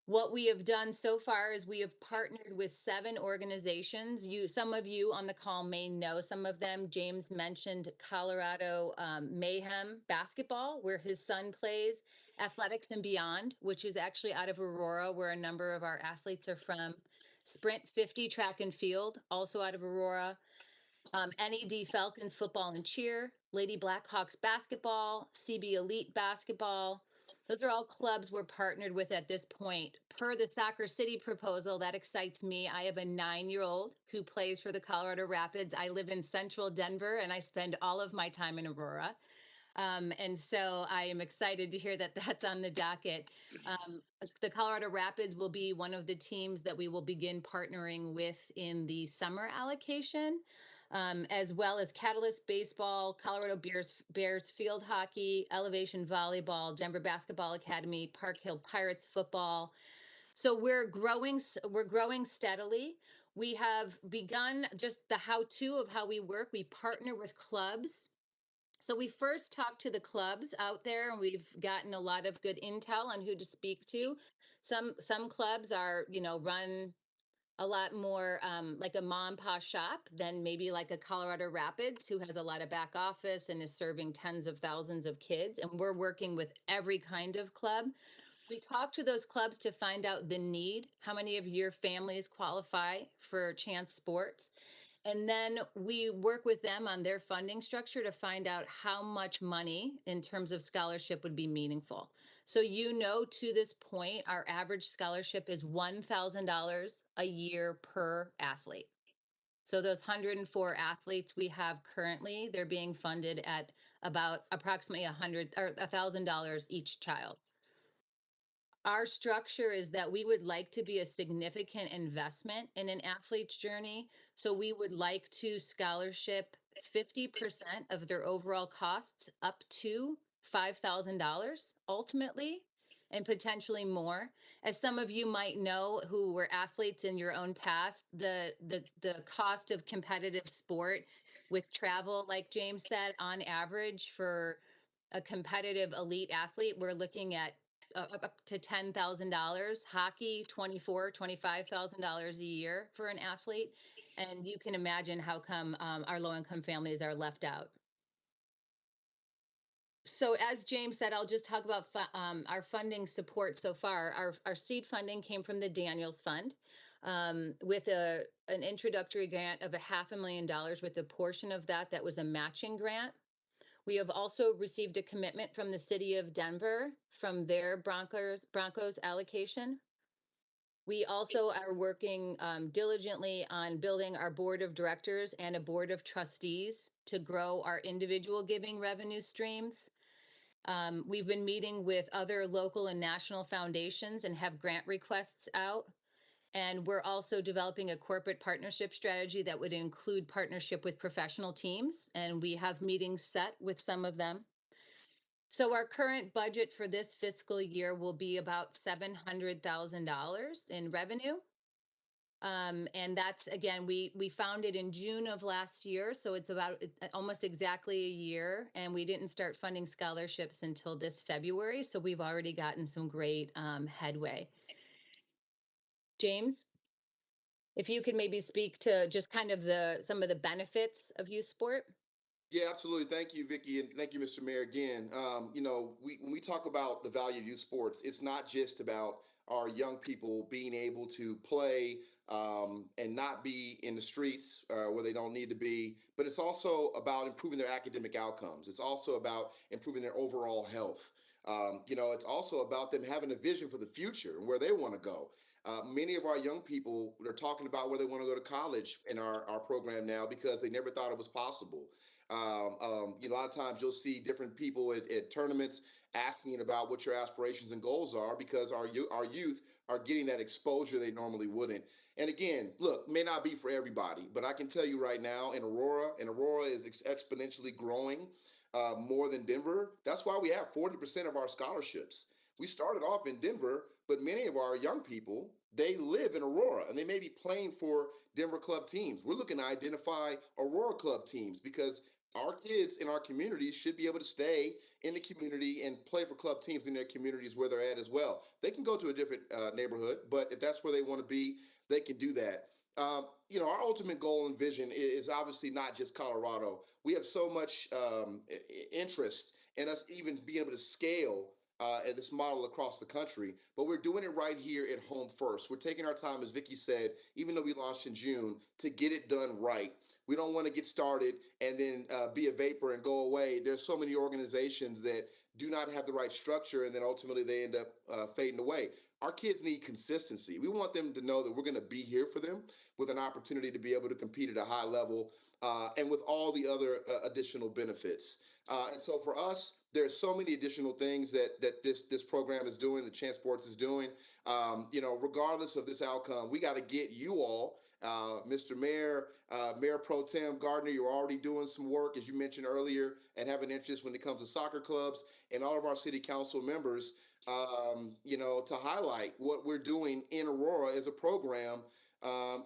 What we have done so far is we have partnered with 7 organizations. Some of you on the call may know some of them. James mentioned Colorado Mayhem Basketball, where his son plays, Athletics and Beyond, which is actually out of Aurora, where a number of our athletes are from. Sprint 50 Track and Field, also out of Aurora. NED Falcons Football and Cheer, Lady Blackhawks Basketball, CB Elite Basketball. Those are all clubs we're partnered with at this point. Per the Soccer City proposal, that excites me. I have a 9-year-old who plays for the Colorado Rapids. I live in central Denver and I spend all of my time in Aurora. And so I am excited to hear that that's on the docket. The Colorado Rapids will be one of the teams that we will begin partnering with in the summer allocation. As well as Catalyst Baseball, Colorado Bears Field Hockey, Elevation Volleyball, Denver Basketball Academy, Park Hill Pirates Football. So we're growing steadily. We have begun just the how-to of how we work. We partner with clubs. So we first talked to the clubs out there, and we've gotten a lot of good intel on who to speak to. Some clubs are, run a lot more like a mom and pop shop than maybe like a Colorado Rapids, who has a lot of back office and is serving tens of thousands of kids. And we're working with every kind of club. We talk to those clubs to find out the need, how many of your families qualify for Chance Sports. And then we work with them on their funding structure to find out how much money in terms of scholarship would be meaningful. So, to this point, our average scholarship is $1,000 a year per athlete. So those 104 athletes we have currently, they're being funded at about approximately $1,000 each child. Our structure is that we would like to be a significant investment in an athlete's journey. So we would like to scholarship 50% of their overall costs up to $5,000 ultimately, and potentially more. As some of you might know who were athletes in your own past, the cost of competitive sport with travel, like James said, on average for a competitive elite athlete, we're looking at up to $10,000. Hockey, $25,000 a year for an athlete. And you can imagine how come our low-income families are left out. So as James said, I'll just talk about our funding support so far. Our seed funding came from the Daniels Fund with an introductory grant of $500,000, with a portion of that was a matching grant. We have also received a commitment from the city of Denver from their Broncos allocation. We also are working diligently on building our board of directors and a board of trustees to grow our individual giving revenue streams. We've been meeting with other local and national foundations and have grant requests out. And we're also developing a corporate partnership strategy that would include partnership with professional teams. And we have meetings set with some of them. So our current budget for this fiscal year will be about $700,000 in revenue. And that's, again, we founded in June of last year. So it's about almost exactly a year. And we didn't start funding scholarships until this February. So we've already gotten some great headway. James, if you could maybe speak to just kind of some of the benefits of youth sport. Yeah, absolutely. Thank you, Vicki, and thank you, Mr. Mayor, again. When we talk about the value of youth sports, it's not just about our young people being able to play and not be in the streets where they don't need to be. But it's also about improving their academic outcomes. It's also about improving their overall health. It's also about them having a vision for the future and where they want to go. Many of our young people are talking about where they want to go to college in our program now because they never thought it was possible. A lot of times you'll see different people at tournaments asking about what your aspirations and goals are because our youth are getting that exposure they normally wouldn't. And again, look, may not be for everybody, but I can tell you right now in Aurora, and Aurora is exponentially growing more than Denver. That's why we have 40% of our scholarships. We started off in Denver, but many of our young people, they live in Aurora and they may be playing for Denver club teams. We're looking to identify Aurora club teams because our kids in our communities should be able to stay in the community and play for club teams in their communities where they're at as well. They can go to a different neighborhood, but if that's where they want to be, they can do that. Our ultimate goal and vision is obviously not just Colorado. We have so much interest in us even being able to scale this model across the country, but we're doing it right here at home first. We're taking our time, as Vicki said, even though we launched in June, to get it done right. We don't want to get started and then be a vapor and go away. There's so many organizations that do not have the right structure, and then ultimately they end up fading away. Our kids need consistency. We want them to know that we're going to be here for them with an opportunity to be able to compete at a high level and with all the other additional benefits. And so for us, there's so many additional things that this program is doing, the Chance Sports is doing. Regardless of this outcome, we got to get you all, Mr. Mayor, Mayor Pro Tem Gardner, you're already doing some work, as you mentioned earlier, and have an interest when it comes to soccer clubs, and all of our city council members, to highlight what we're doing in Aurora as a program,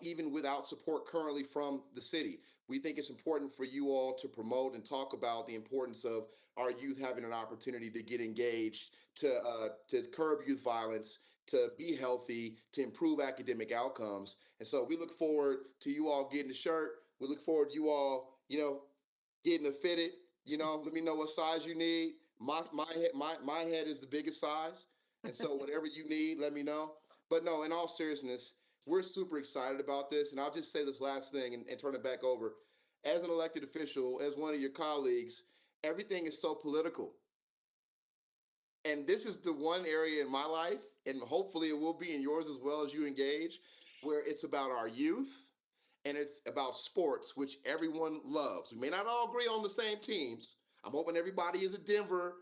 even without support currently from the city. We think it's important for you all to promote and talk about the importance of our youth having an opportunity to get engaged, to curb youth violence, to be healthy, to improve academic outcomes. And so we look forward to you all getting the shirt. We look forward to you all, getting it fitted. Let me know what size you need. My head is the biggest size. And so whatever you need, let me know. But no, in all seriousness, we're super excited about this. And I'll just say this last thing and turn it back over. As an elected official, as one of your colleagues, everything is so political. And this is the one area in my life, and hopefully it will be in yours as well as you engage, where it's about our youth and it's about sports, which everyone loves. We may not all agree on the same teams. I'm hoping everybody is a Denver,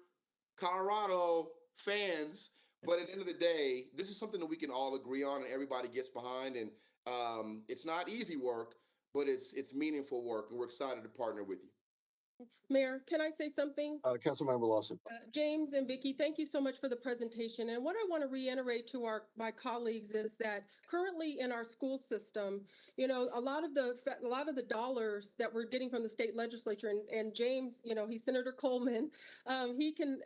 Colorado fans, but at the end of the day, this is something that we can all agree on and everybody gets behind. And it's not easy work, but it's meaningful work, and we're excited to partner with you. Mayor, can I say something? Councilmember Lawson. James and Vicki, thank you so much for the presentation. And what I want to reiterate to my colleagues is that currently in our school system, a lot of the dollars that we're getting from the state legislature, and James, he's Senator Coleman, he can,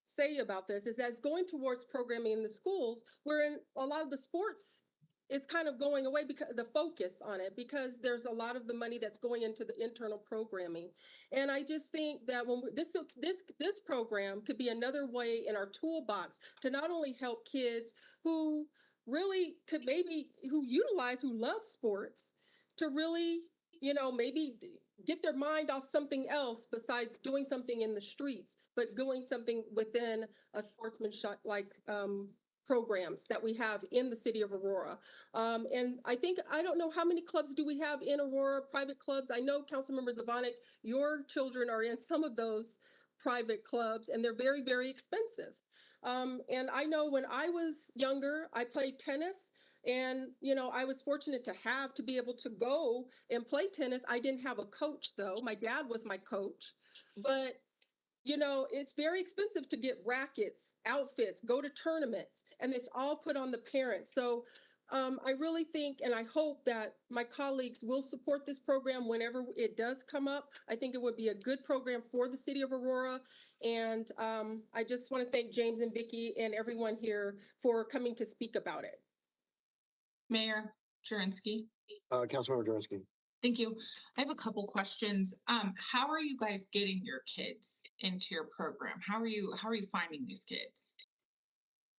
say about this, is that it's going towards programming in the schools, wherein a lot of the sports is kind of going away because the focus on it, because there's a lot of the money that's going into the internal programming. And I just think that when this program could be another way in our toolbox to not only help kids who really could who love sports to really, maybe get their mind off something else besides doing something in the streets, but doing something within a sportsmanship programs that we have in the city of Aurora. And I don't know how many clubs do we have in Aurora, private clubs. I know Councilmember Zvonek, your children are in some of those private clubs, and they're very, very expensive. And I know when I was younger, I played tennis, and I was fortunate to be able to go and play tennis. I didn't have a coach though. My dad was my coach, but it's very expensive to get rackets, outfits, go to tournaments, and it's all put on the parents. So I really think and I hope that my colleagues will support this program whenever it does come up. I think it would be a good program for the city of Aurora. And I just want to thank James and Vicki and everyone here for coming to speak about it. Mayor Jurenski. Councilmember Jurenski. Thank you. I have a couple questions. How are you guys getting your kids into your program? How are you finding these kids?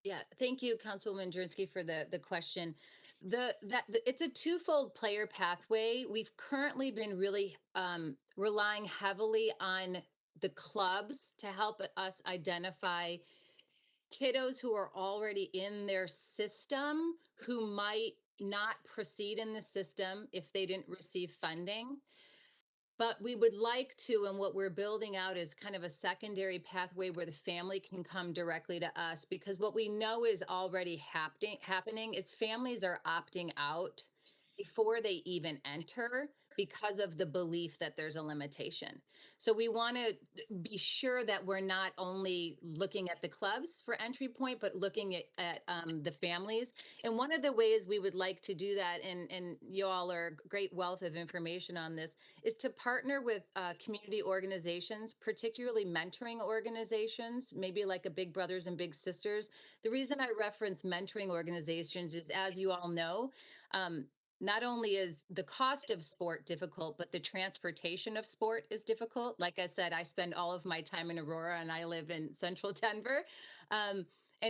Yeah, thank you, Councilwoman Drinsky, for the question. It's a twofold player pathway. We've currently been really relying heavily on the clubs to help us identify kiddos who are already in their system who might not proceed in the system if they didn't receive funding. But we would like to, and what we're building out is kind of a secondary pathway where the family can come directly to us, because what we know is already happening is families are opting out before they even enter because of the belief that there's a limitation. So we want to be sure that we're not only looking at the clubs for entry point, but looking at the families. And one of the ways we would like to do that, and you all are a great wealth of information on this, is to partner with community organizations, particularly mentoring organizations, maybe like a Big Brothers and Big Sisters. The reason I reference mentoring organizations is, as you all know, not only is the cost of sport difficult, but the transportation of sport is difficult. Like I said, I spend all of my time in Aurora and I live in central Denver. And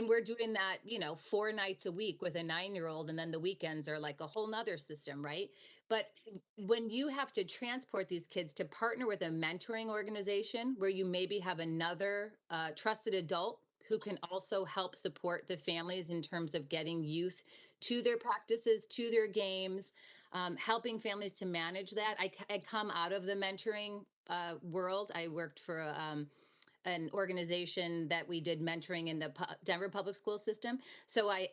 we're doing that, 4 nights a week with a 9-year-old, and then the weekends are like a whole nother system, right? But when you have to transport these kids, to partner with a mentoring organization where you maybe have another trusted adult who can also help support the families in terms of getting youth to their practices, to their games, helping families to manage that. I come out of the mentoring world. I worked for an organization that we did mentoring in the Denver public school system. So I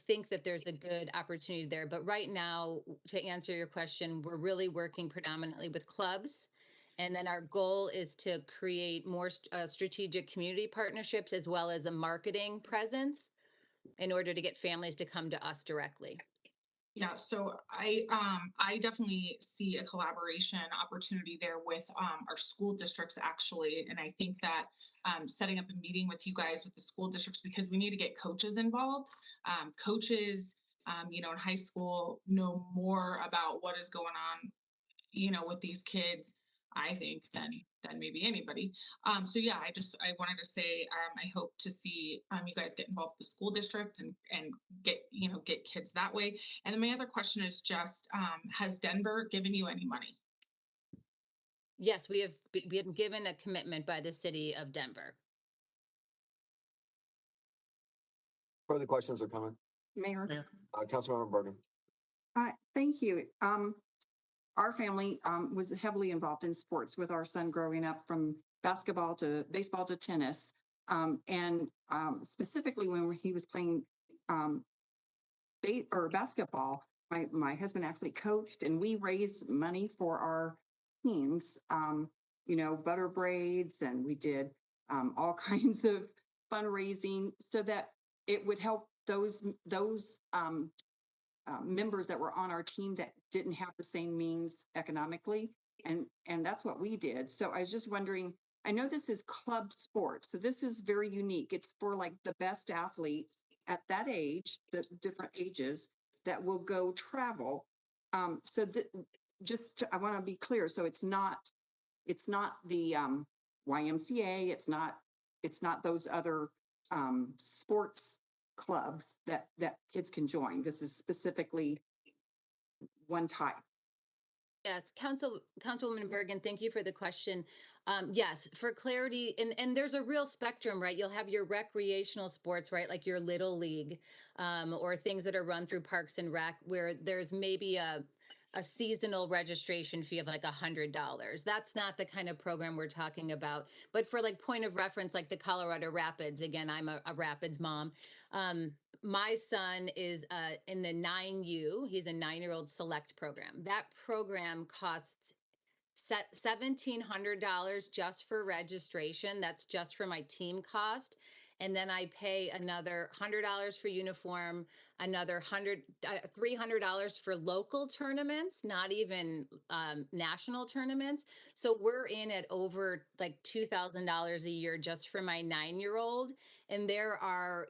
think that there's a good opportunity there. But right now, to answer your question, we're really working predominantly with clubs. And then our goal is to create more strategic community partnerships as well as a marketing presence in order to get families to come to us directly. Yeah, so I definitely see a collaboration opportunity there with our school districts actually, and I think that setting up a meeting with you guys with the school districts, because we need to get coaches involved. Coaches, in high school know more about what is going on, with these kids, I think, than maybe anybody. So yeah, I wanted to say I hope to see you guys get involved with the school district and get kids that way. And then my other question is just has Denver given you any money? Yes, we have been given a commitment by the city of Denver. Further questions or comment? Mayor. Councilmember Bergen. Thank you. Our family was heavily involved in sports with our son growing up, from basketball to baseball to tennis. And specifically when he was playing basketball, my husband actually coached, and we raised money for our teams, butter braids, and we did all kinds of fundraising so that it would help those members that were on our team that didn't have the same means economically. And that's what we did. So I was just wondering, I know this is club sports, so this is very unique. It's for like the best athletes at that age, the different ages that will go travel. So I want to be clear. So it's not the YMCA. It's not those other sports clubs that kids can join. This is specifically one type. Yes, Councilwoman Bergen, thank you for the question. Yes, for clarity, and there's a real spectrum, right? You'll have your recreational sports, right? Like your Little League, or things that are run through Parks and Rec, where there's maybe a seasonal registration fee of like $100. That's not the kind of program we're talking about. But for like point of reference, like the Colorado Rapids, again, I'm a Rapids mom. My son is in the 9U. He's a 9-year-old select program. That program costs $1,700 just for registration. That's just for my team cost. And then I pay another $100 for uniform, another $300 for local tournaments, not even national tournaments. So we're in at over like $2,000 a year just for my 9-year-old. And there are,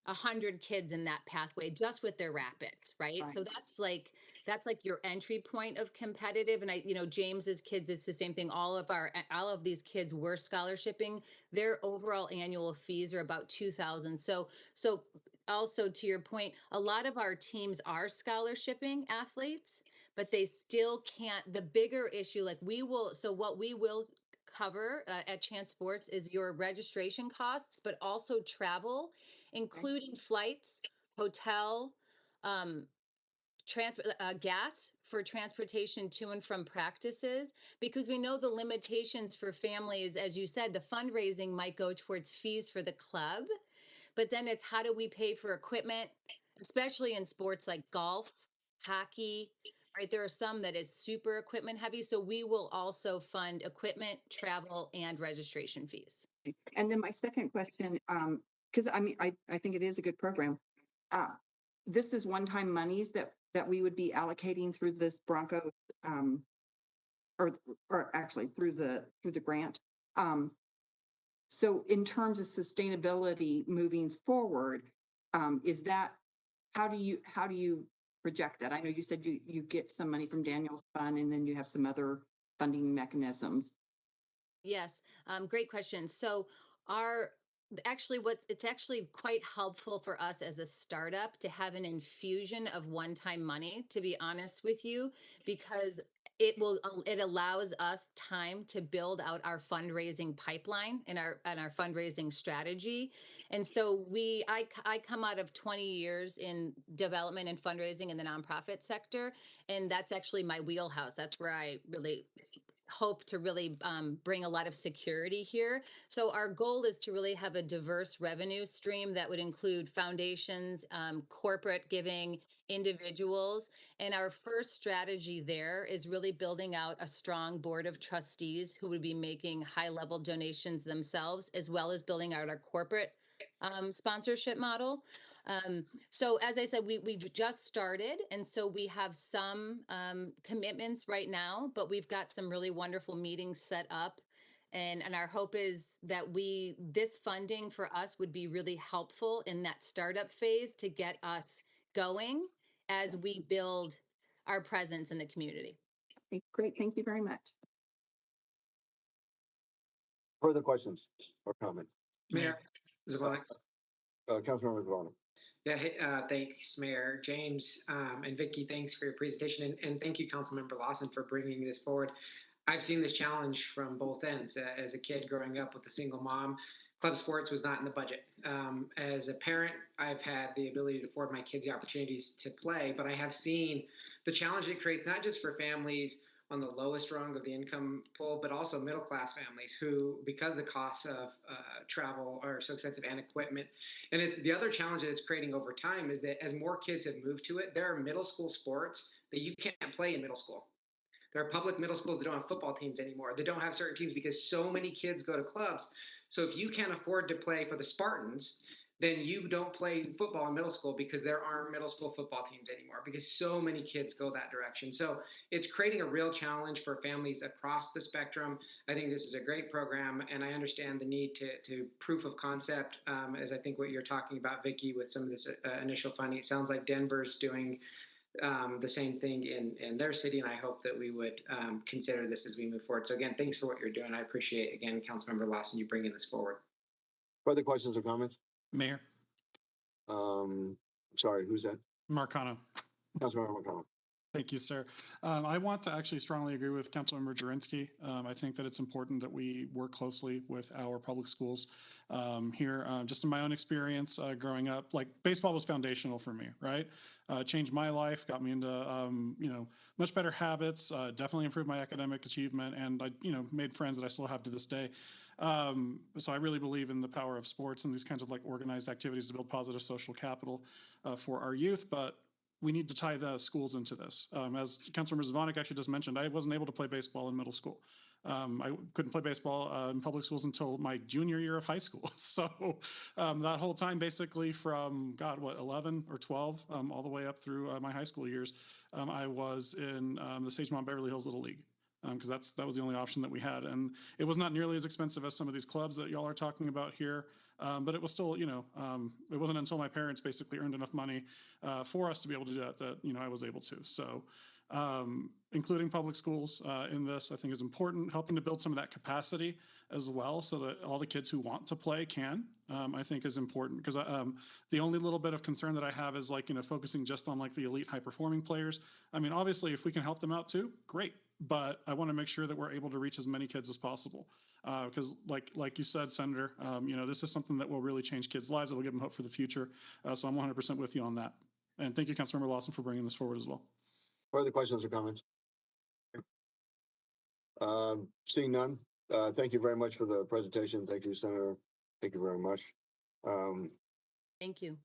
100 kids in that pathway just with their rapids, right? So that's like that's like your entry point of competitive. And James's kids, it's the same thing. All of these kids were scholarshiping. Their overall annual fees are about $2,000. So also to your point, a lot of our teams are scholarshiping athletes, but they still can't. The bigger issue, what we will cover at Chance Sports is your registration costs, but also travel, including flights, hotel, gas for transportation to and from practices, because we know the limitations for families. As you said, the fundraising might go towards fees for the club, but then it's how do we pay for equipment, especially in sports like golf, hockey, right? There are some that is super equipment heavy. So we will also fund equipment, travel, and registration fees. And then my second question, because I think it is a good program. This is one-time monies that we would be allocating through this Bronco, or actually through the grant. So in terms of sustainability moving forward, is that, how do you project that? I know you said you get some money from Daniel's fund, and then you have some other funding mechanisms. Yes, great question. So it's actually quite helpful for us as a startup to have an infusion of one-time money, to be honest with you, because it allows us time to build out our fundraising pipeline and our fundraising strategy. And so I come out of 20 years in development and fundraising in the nonprofit sector, and that's actually my wheelhouse. That's where I really hope to really bring a lot of security here. So our goal is to really have a diverse revenue stream that would include foundations, corporate giving, individuals. And our first strategy there is really building out a strong board of trustees who would be making high-level donations themselves, as well as building out our corporate sponsorship model. So as I said, we just started, and so we have some commitments right now, but we've got some really wonderful meetings set up. And our hope is that this funding for us would be really helpful in that startup phase to get us going as we build our presence in the community. Okay, great. Thank you very much. Further questions or comments? Mayor Zavonic. Councilmember Zavonic. Yeah, hey, thanks, Mayor James, and Vicky. Thanks for your presentation, and thank you, Councilmember Lawson, for bringing this forward. I've seen this challenge from both ends. As a kid growing up with a single mom, club sports was not in the budget. As a parent, I've had the ability to afford my kids the opportunities to play, but I have seen the challenge it creates, not just for families on the lowest rung of the income pool, but also middle-class families who, because the costs of travel are so expensive and equipment. And it's the other challenge that it's creating over time is that as more kids have moved to it, there are middle school sports that you can't play in middle school. There are public middle schools that don't have football teams anymore. They don't have certain teams because so many kids go to clubs. So if you can't afford to play for the Spartans, then you don't play football in middle school because there aren't middle school football teams anymore because so many kids go that direction. So it's creating a real challenge for families across the spectrum. I think this is a great program, and I understand the need to proof of concept, as I think what you're talking about, Vicky, with some of this initial funding. It sounds like Denver's doing the same thing in their city, and I hope that we would consider this as we move forward. So again, thanks for what you're doing. I appreciate, again, Councilmember Lawson, you bringing this forward. Further questions or comments? Mayor. Sorry, who's that? Marcano. Councilmember Marcano. Thank you, sir. I want to actually strongly agree with Councilmember Jurinski. I think that it's important that we work closely with our public schools here. Just in my own experience growing up, like baseball was foundational for me, right? Changed my life, got me into, much better habits, definitely improved my academic achievement, and I, made friends that I still have to this day. So I really believe in the power of sports and these kinds of like organized activities to build positive social capital for our youth, but we need to tie the schools into this. As Councilmember Zavonic actually just mentioned, I wasn't able to play baseball in middle school. I couldn't play baseball in public schools until my junior year of high school. So that whole time, basically from, 11 or 12, all the way up through my high school years, I was in the Sagemont Beverly Hills Little League. because that was the only option that we had. And it was not nearly as expensive as some of these clubs that y'all are talking about here. But it was still, it wasn't until my parents basically earned enough money for us to be able to do that, I was able to. So including public schools in this, I think is important, helping to build some of that capacity as well so that all the kids who want to play can, I think is important. Because the only little bit of concern that I have is focusing just on the elite high performing players. I mean, obviously, if we can help them out too, great. But I want to make sure that we're able to reach as many kids as possible. Because like you said, Senator, this is something that will really change kids' lives. It'll give them hope for the future. So I'm 100% with you on that. And thank you, Councilmember Lawson, for bringing this forward as well. Further questions or comments? Seeing none, thank you very much for the presentation. Thank you, Senator. Thank you very much. Thank you.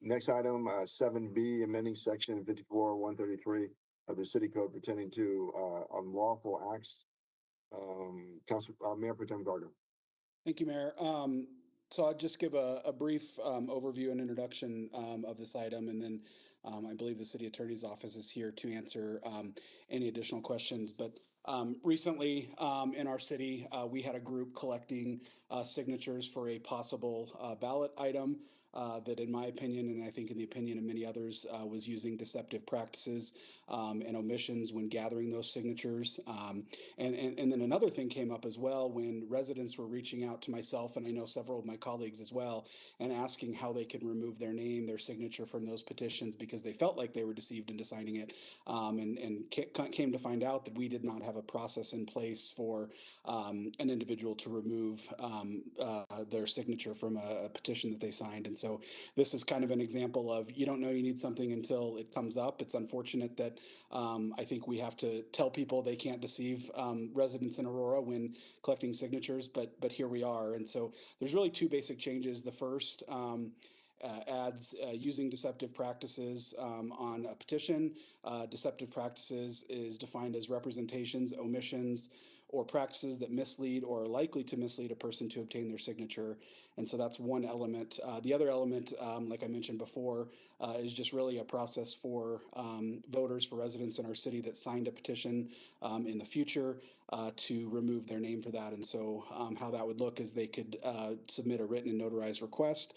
Next item, 7B, amending section 54-133 of the city code pertaining to unlawful acts. Mayor Pro Tem Gardner. Thank you, Mayor. So I'll just give a brief overview and introduction of this item, and then I believe the city attorney's office is here to answer any additional questions. But recently in our city, we had a group collecting signatures for a possible ballot item that, in my opinion, and I think in the opinion of many others, was using deceptive practices and omissions when gathering those signatures. And then another thing came up as well when residents were reaching out to myself, and I know several of my colleagues as well, and asking how they could remove their name, their signature from those petitions because they felt like they were deceived into signing it, and came to find out that we did not have a process in place for an individual to remove their signature from a petition that they signed. And so this is kind of an example of you don't know you need something until it comes up. It's unfortunate that I think we have to tell people they can't deceive residents in Aurora when collecting signatures, but here we are. And so there's really two basic changes. The first adds using deceptive practices on a petition. Deceptive practices is defined as representations, omissions, or practices that mislead or are likely to mislead a person to obtain their signature. And so that's one element. The other element, like I mentioned before, is just really a process for voters, for residents in our city that signed a petition in the future to remove their name for that. And so how that would look is they could submit a written and notarized request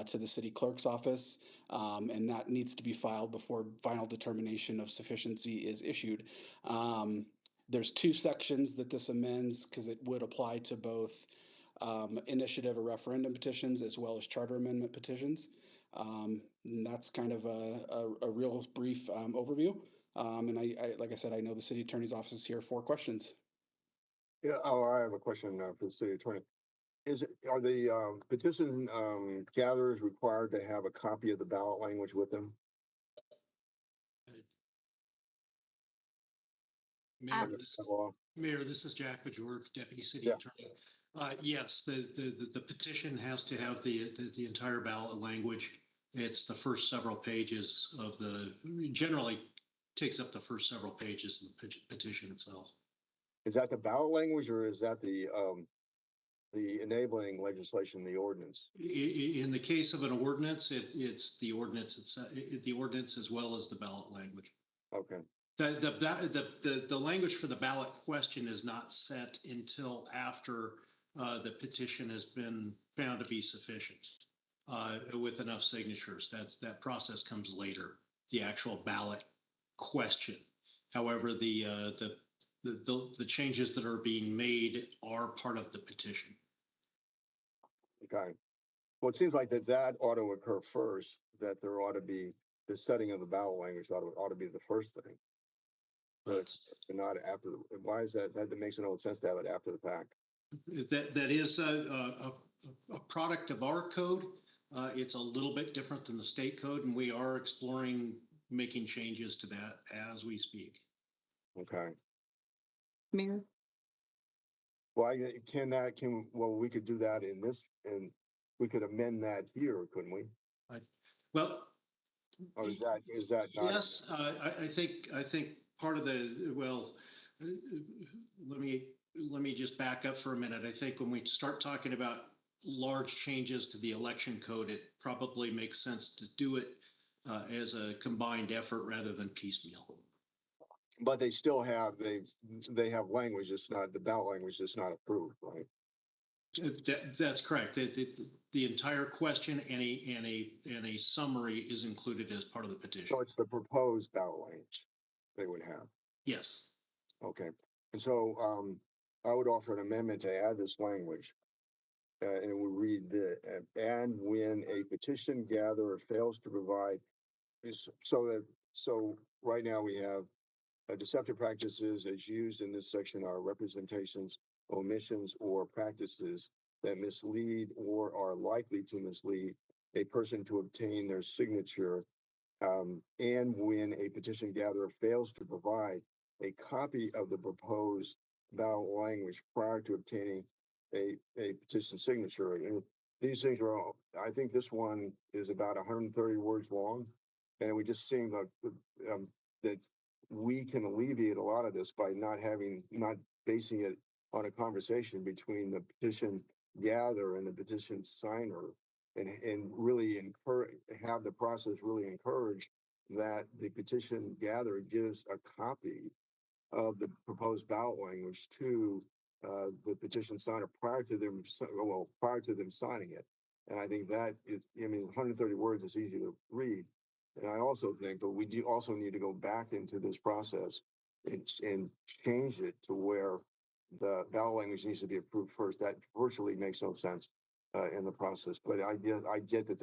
to the city clerk's office, and that needs to be filed before final determination of sufficiency is issued. There's two sections that this amends because it would apply to both initiative or referendum petitions as well as charter amendment petitions. And that's kind of a real brief overview. And I, like I said, I know the city attorney's office is here for questions. Yeah, I have a question for the city attorney. Are the petition gatherers required to have a copy of the ballot language with them? Mayor, this is Jack Bajor, Deputy City Attorney. Yes, the petition has to have the entire ballot language. It's the first several pages of generally takes up the first several pages of the petition itself. Is that the ballot language or is that the enabling legislation, the ordinance? In the case of an ordinance, it's the ordinance. It's the ordinance as well as the ballot language. Okay. The language for the ballot question is not set until after the petition has been found to be sufficient with enough signatures. That process comes later. The actual ballot question. However, the changes that are being made are part of the petition. Okay. Well, it seems like that ought to occur first. That there ought to be the setting of the ballot language ought to be the first thing. But not after. Why is that? That makes no sense to have it after the fact. That is a product of our code. It's a little bit different than the state code, and we are exploring making changes to that as we speak. Okay. Mayor? Well, we could do that in this, and we could amend that here, couldn't we? Well, or is that not? Yes, I think part of let me just back up for a minute. I think when we start talking about large changes to the election code, it probably makes sense to do it as a combined effort rather than piecemeal. But they still have, they have language, it's not, the ballot language is not approved, right? That's correct. The entire question and a summary is included as part of the petition. So it's the proposed ballot language they would have. Yes. Okay, and so, I would offer an amendment to add this language. And it would read and when a petition gatherer fails to provide, so right now we have deceptive practices as used in this section are representations, omissions, or practices that mislead or are likely to mislead a person to obtain their signature. And when a petition gatherer fails to provide a copy of the proposed ballot language prior to obtaining a petition signature. And these things are all, I think this one is about 130 words long. And we just seem like that we can alleviate a lot of this by not basing it on a conversation between the petition gatherer and the petition signer, and really have the process really encourage that the petition gatherer gives a copy of the proposed ballot language to the petition signer prior to them signing it. And I think that is, I mean, 130 words is easy to read. And I also think, but we do also need to go back into this process and change it to where the ballot language needs to be approved first. That virtually makes no sense in the process. But I get that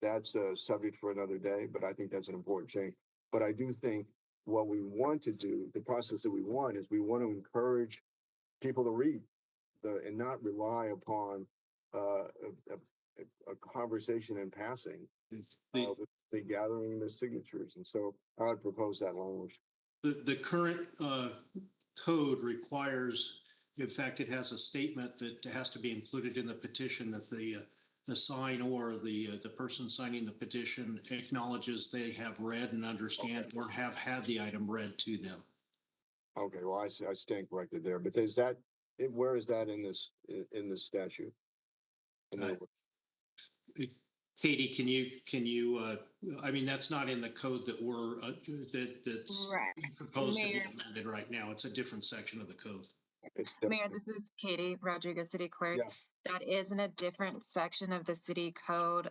that's a subject for another day, but I think that's an important change. But I do think what we want to do, the process that we want is we want to encourage people to read and not rely upon a conversation in passing with the gathering the signatures. And so I would propose that language. The current code requires, in fact, it has a statement that has to be included in the petition that the sign or the person signing the petition acknowledges they have read and understand or have had the item read to them. Okay, well, I stand corrected there, but is that, where is that in this statute? Katie, can you, I mean, that's not in the code that that's Right. proposed to be Mayor. amended right now. It's a different section of the code. Mayor, this is Katie Rodriguez, City Clerk. Yeah. That is in a different section of the city code.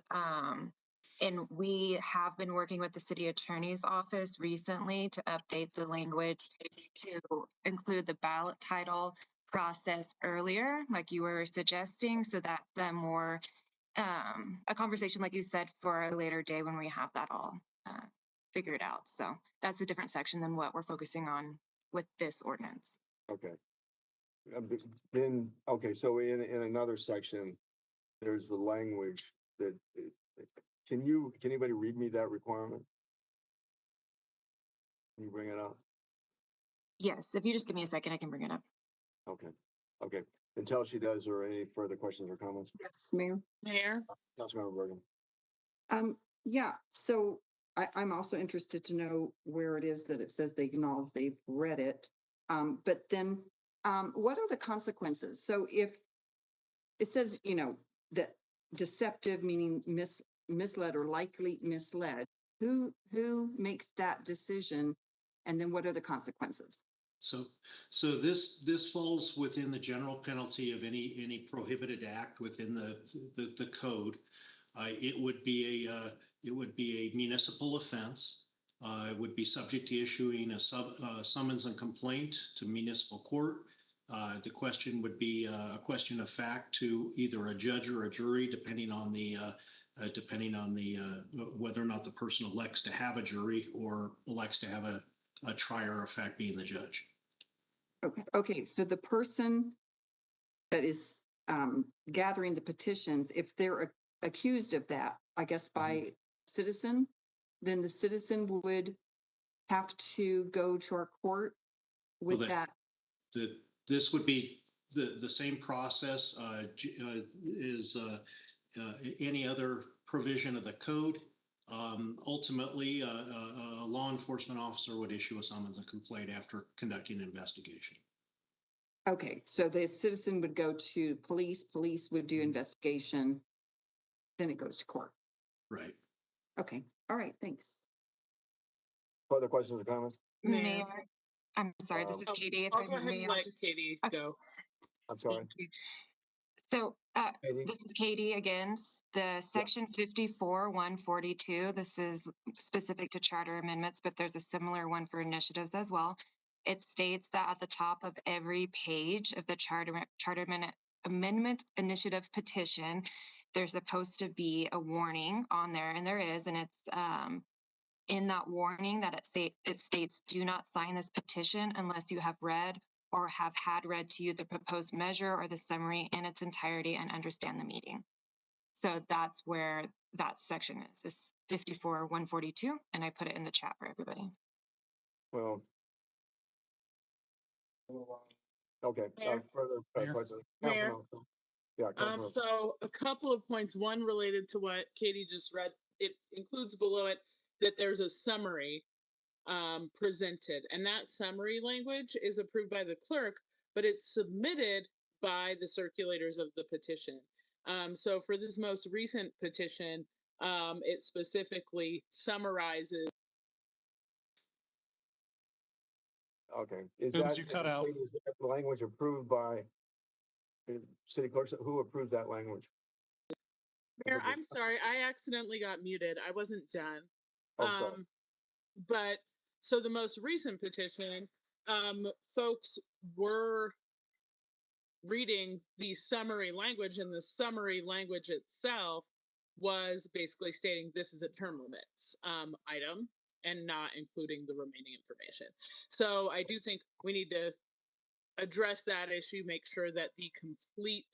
And we have been working with the city attorney's office recently to update the language to include the ballot title process earlier, like you were suggesting. So that's a more, a conversation, like you said, for a later day when we have that all figured out. So that's a different section than what we're focusing on with this ordinance. Okay. Then, okay, so in another section, there's the language that, can anybody read me that requirement? Can you bring it up? Yes, if you just give me a second, I can bring it up. Okay. Until she does, or any further questions or comments? Yes, Mayor. Mayor? Councilmember Bergen. Yeah, so I'm also interested to know where it is that it says they acknowledge they've read it. But then what are the consequences? So if it says, that deceptive, meaning misled or likely misled, who makes that decision? And then what are the consequences? So this falls within the general penalty of any prohibited act within the code. It would be a municipal offense. It would be subject to issuing a summons and complaint to municipal court. The question would be a question of fact to either a judge or a jury, depending on whether or not the person elects to have a jury or elects to have a trier of fact being the judge. Okay. So the person that is gathering the petitions, if they're accused of that, I guess by citizen, then the citizen would have to go to our court with that. This would be the same process as any other provision of the code. Ultimately, a law enforcement officer would issue a summons and complaint after conducting an investigation. Okay, so the citizen would go to police would do investigation, then it goes to court. Right. Okay, all right, thanks. Further questions or comments? Mayor, I'm sorry, this Um, is Katie. If I'll I go ahead may, and I'll let just, Katie go. I'm sorry. thank you. So, Katie? this is Katie again. The section 54-142, this is specific to charter amendments, but there's a similar one for initiatives as well. It states that at the top of every page of the amendment initiative petition, there's supposed to be a warning on there, and there is, and it's in that warning that it states, do not sign this petition unless you have read or have had read to you the proposed measure or the summary in its entirety and understand the meeting. So that's where that section is, this 54-142, and I put it in the chat for everybody. Well, okay, Mayor? further Mayor? questions? Mayor? Councilman. Yeah, Councilman. So a couple of points, one related to what Katie just read. It includes below it that there's a summary presented, and that summary language is approved by the clerk, but it's submitted by the circulators of the petition. So for this most recent petition, it specifically summarizes. Okay, is Vince, that, you cut out. is that the language approved by city clerks? Who approved that language? Mayor, I'm sorry, I accidentally got muted. I wasn't done. Oh, sorry. But so the most recent petition, folks were reading the summary language, and the summary language itself was basically stating this is a term limits item and not including the remaining information. So I do think we need to address that issue, make sure that the complete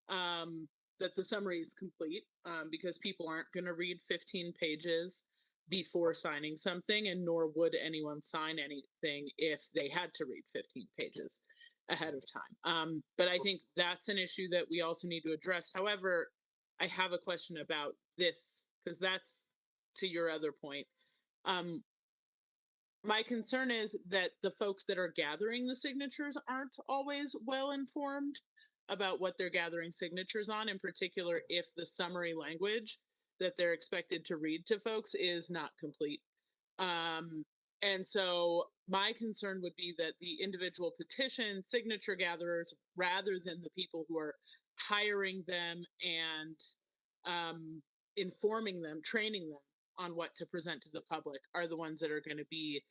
that the summary is complete, because people aren't going to read 15 pages before signing something, and nor would anyone sign anything if they had to read 15 pages ahead of time. But I think that's an issue that we also need to address. However, I have a question about this, because that's to your other point. My concern is that the folks that are gathering the signatures aren't always well informed about what they're gathering signatures on, in particular, if the summary language that they're expected to read to folks is not complete. And so my concern would be that the individual petition signature gatherers, rather than the people who are hiring them and informing them, training them on what to present to the public, are the ones that are going to be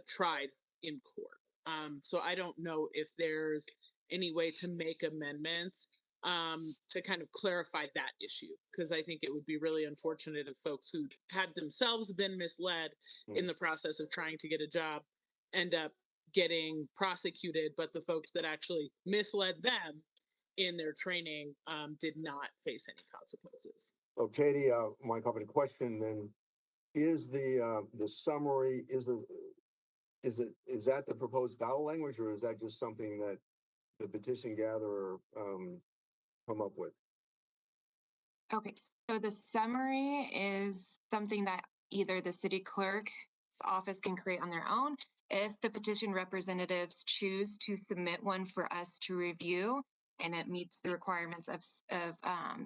tried in court. So I don't know if there's any way to make amendments to kind of clarify that issue, because I think it would be really unfortunate if folks who had themselves been misled in the process of trying to get a job end up getting prosecuted, but the folks that actually misled them in their training did not face any consequences. So Katie, my company question then, is the summary, is that the proposed ballot language, or is that just something that the petition gatherer come up with? Okay, so the summary is something that either the city clerk's office can create on their own. If the petition representatives choose to submit one for us to review, and it meets the requirements of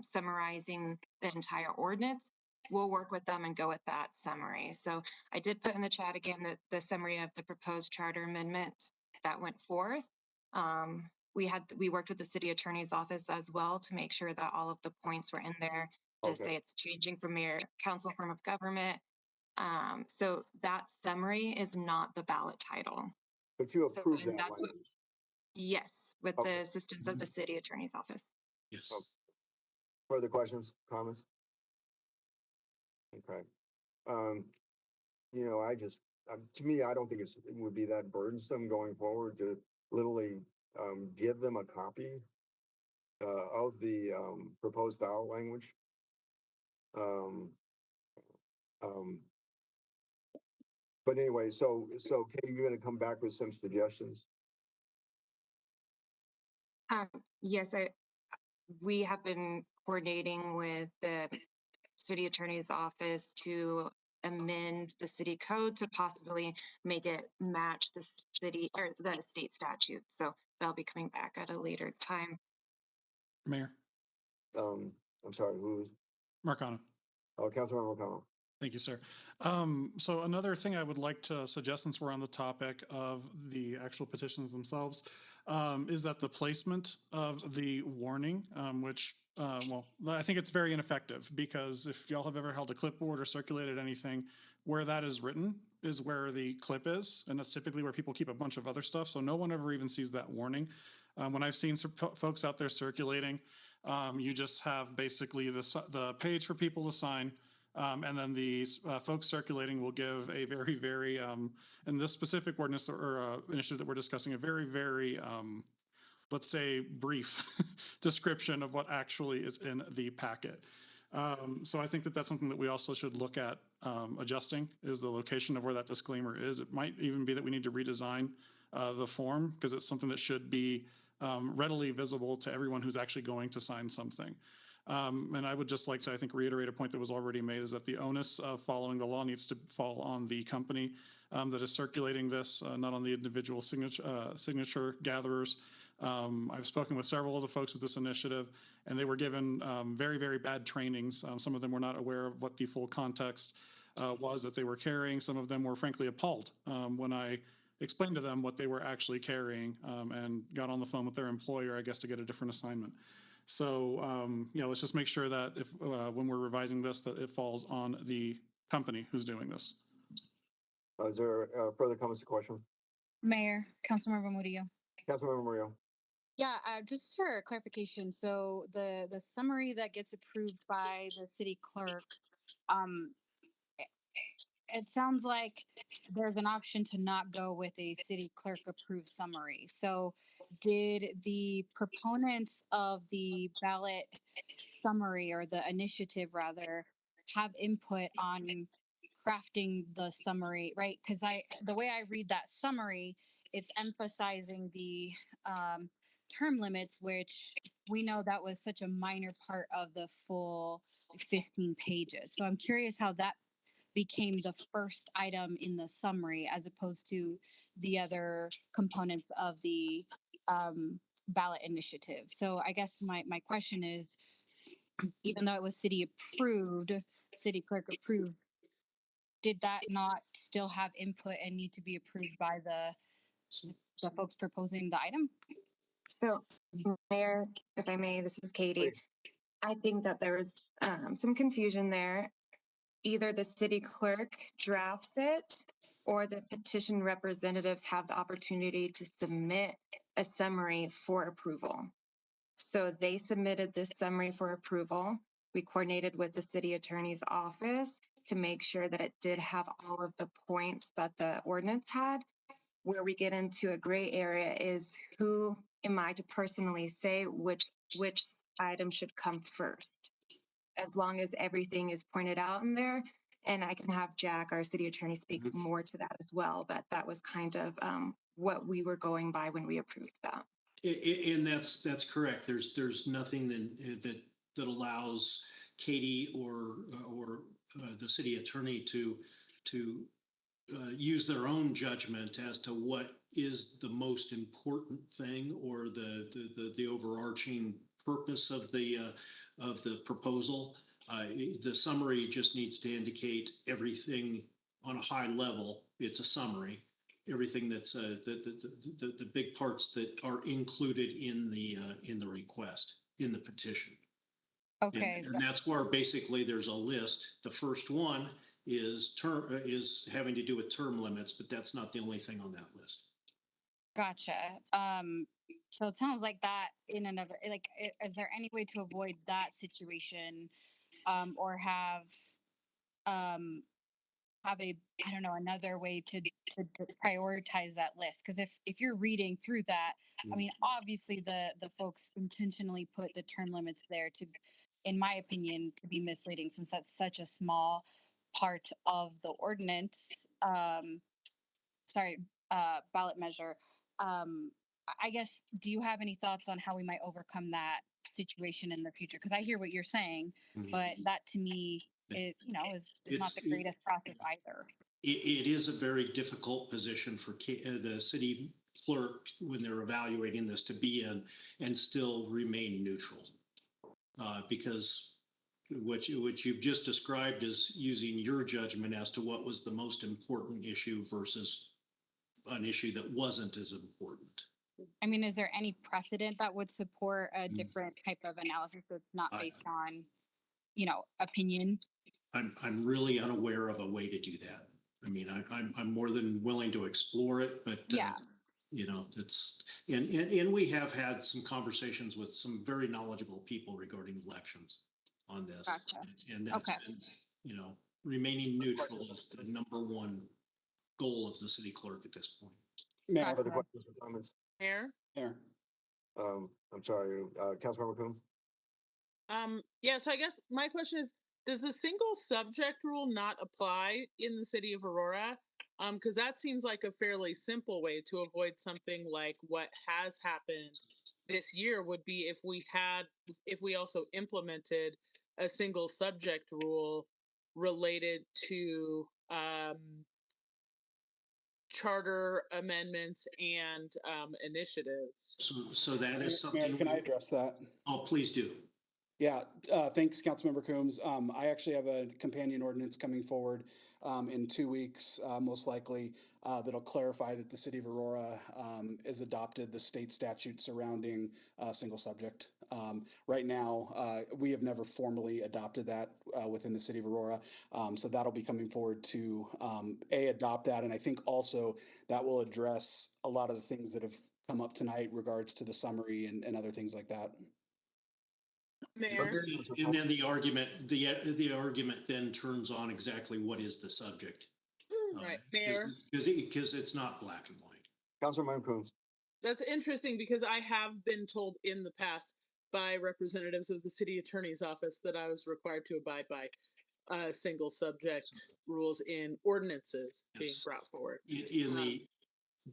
summarizing the entire ordinance, we'll work with them and go with that summary. So I did put in the chat again the summary of the proposed charter amendment that went forth. We worked with the city attorney's office as well to make sure that all of the points were in there to say it's changing from mayor, council form of government. So that summary is not the ballot title. But you approved that language? Yes, with the assistance of the city attorney's office. Yes. Further questions, comments? Okay. To me, I don't think it would be that burdensome going forward to literally give them a copy of the proposed ballot language. But anyway, so Katie, you're going to come back with some suggestions. Yes, we have been coordinating with the city attorney's office to amend the city code to possibly make it match the city or the state statute. So that'll be coming back at a later time. Mayor. I'm sorry, who is? Marcano. Oh, Councilmember Marcano. Thank you, sir. So another thing I would like to suggest, since we're on the topic of the actual petitions themselves, is that the placement of the warning, which, well, I think it's very ineffective, because if y'all have ever held a clipboard or circulated anything, where that is written is where the clip is, and that's typically where people keep a bunch of other stuff, so no one ever even sees that warning. When I've seen some folks out there circulating, you just have basically the page for people to sign, and then the folks circulating will give a very, very, in this specific ordinance or initiative that we're discussing, a very, very, let's say, brief description of what actually is in the packet. So I think that that's something that we also should look at adjusting, is the location of where that disclaimer is. It might even be that we need to redesign the form, because it's something that should be readily visible to everyone who's actually going to sign something. And I would just like to, I think, reiterate a point that was already made, is that the onus of following the law needs to fall on the company that is circulating this, not on the individual signature gatherers. I've spoken with several of the folks with this initiative, and they were given very, very bad trainings. Some of them were not aware of what the full context was that they were carrying. Some of them were frankly appalled when I explained to them what they were actually carrying, and got on the phone with their employer, I guess, to get a different assignment. So, let's just make sure that if when we're revising this, that it falls on the company who's doing this. Is there further comments or questions? Mayor, Councilmember Murillo. Councilmember Murillo. Yeah, just for clarification, so the summary that gets approved by the city clerk, um, it sounds like there's an option to not go with a city clerk approved summary. So did the proponents of the ballot summary, or the initiative rather, have input on crafting the summary, right? Because the way I read that summary, it's emphasizing the term limits, which we know that was such a minor part of the full 15 pages. So I'm curious how that became the first item in the summary, as opposed to the other components of the ballot initiative. So I guess my question is, even though it was city clerk approved, did that not still have input and need to be approved by the folks proposing the item? So, Mayor, if I may, this is Katie. I think that there was some confusion there. Either the city clerk drafts it, or the petition representatives have the opportunity to submit a summary for approval. So they submitted this summary for approval. We coordinated with the city attorney's office to make sure that it did have all of the points that the ordinance had. Where we get into a gray area is, who am I to personally say which item should come first? As long as everything is pointed out in there, and I can have Jack, our city attorney, speak more to that as well, but that was kind of what we were going by when we approved that. And that's correct. There's nothing that allows Katie or the city attorney to use their own judgment as to what is the most important thing, or the overarching purpose of the proposal. The summary just needs to indicate everything on a high level. It's a summary. Everything that's the big parts that are included in the request, in the petition. Okay. And that's where basically there's a list. The first one is having to do with term limits, but that's not the only thing on that list. Gotcha. So it sounds like that in and of it, like, is there any way to avoid that situation, or have a, I don't know, another way to prioritize that list? Because if you're reading through that, I mean, obviously the folks intentionally put the term limits there to, in my opinion, to be misleading, since that's such a small part of the ordinance. Ballot measure. I guess, do you have any thoughts on how we might overcome that situation in the future? Because I hear what you're saying, but that to me, is not the greatest process either. It is a very difficult position for the city clerk, when they're evaluating this, to be in and still remain neutral, because which you've just described as using your judgment as to what was the most important issue versus an issue that wasn't as important. I mean, is there any precedent that would support a different type of analysis that's not based on, opinion? I'm really unaware of a way to do that. I mean, I'm more than willing to explore it, but Yeah. It's and we have had some conversations with some very knowledgeable people regarding elections on this. Gotcha. And that's been, remaining neutral is the number one goal of the city clerk at this point. Mayor. Other questions or comments? Mayor? Mayor. I'm sorry, Councilmember Coon? Yeah, so I guess my question is, does the single subject rule not apply in the city of Aurora? Because that seems like a fairly simple way to avoid something like what has happened this year would be if we also implemented a single subject rule related to charter amendments and initiatives. So that is something. Mayor, can I address that? Oh, please do. Yeah, thanks, Councilmember Coombs. I actually have a companion ordinance coming forward in 2 weeks, most likely, that'll clarify that the city of Aurora has adopted the state statute surrounding single subject. Right now, we have never formally adopted that within the city of Aurora. So that'll be coming forward to adopt that. And I think also that will address a lot of the things that have come up tonight regards to the summary and other things like that. Mayor? And then the argument then turns on exactly what is the subject. Right, Mayor? Because it's not black and white. Councilmember Coons? That's interesting because I have been told in the past by representatives of the city attorney's office that I was required to abide by single subject rules in ordinances being brought forward.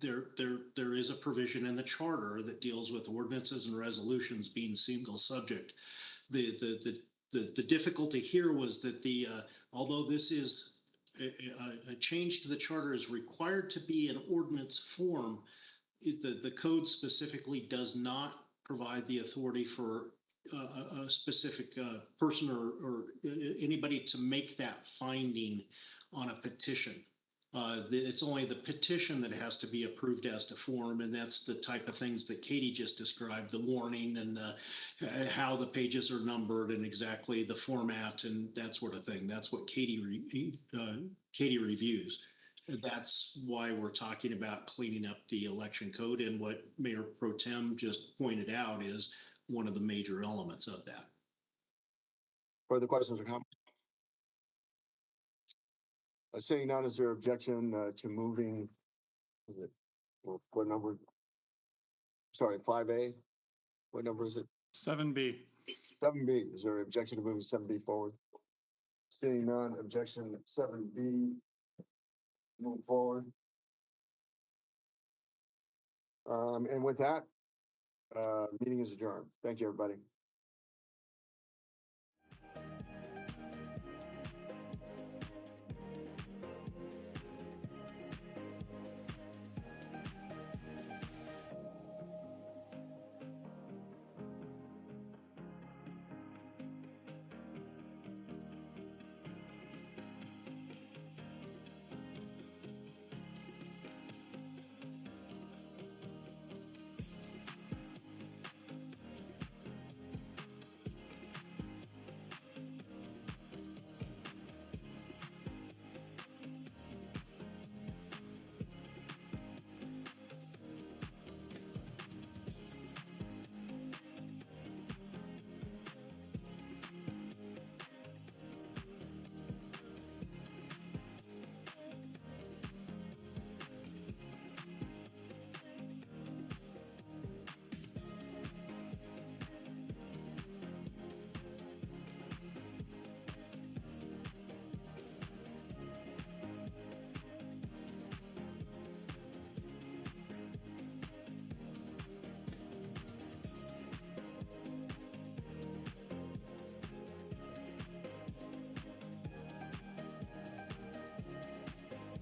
There is a provision in the charter that deals with ordinances and resolutions being single subject. The difficulty here was that although this is a change to the charter is required to be in ordinance form, the code specifically does not provide the authority for a specific person or anybody to make that finding on a petition. It's only the petition that has to be approved as to form, and that's the type of things that Katie just described, the warning and how the pages are numbered and exactly the format and that sort of thing. That's what Katie reviews. That's why we're talking about cleaning up the election code, and what Mayor Pro Tem just pointed out is one of the major elements of that. Further questions or comments? Seeing none, is there objection to moving, what number? Sorry, 5A? What number is it? 7B. 7B. Is there objection to moving 7B forward? Seeing none, objection 7B. Move forward. And with that, meeting is adjourned. Thank you, everybody.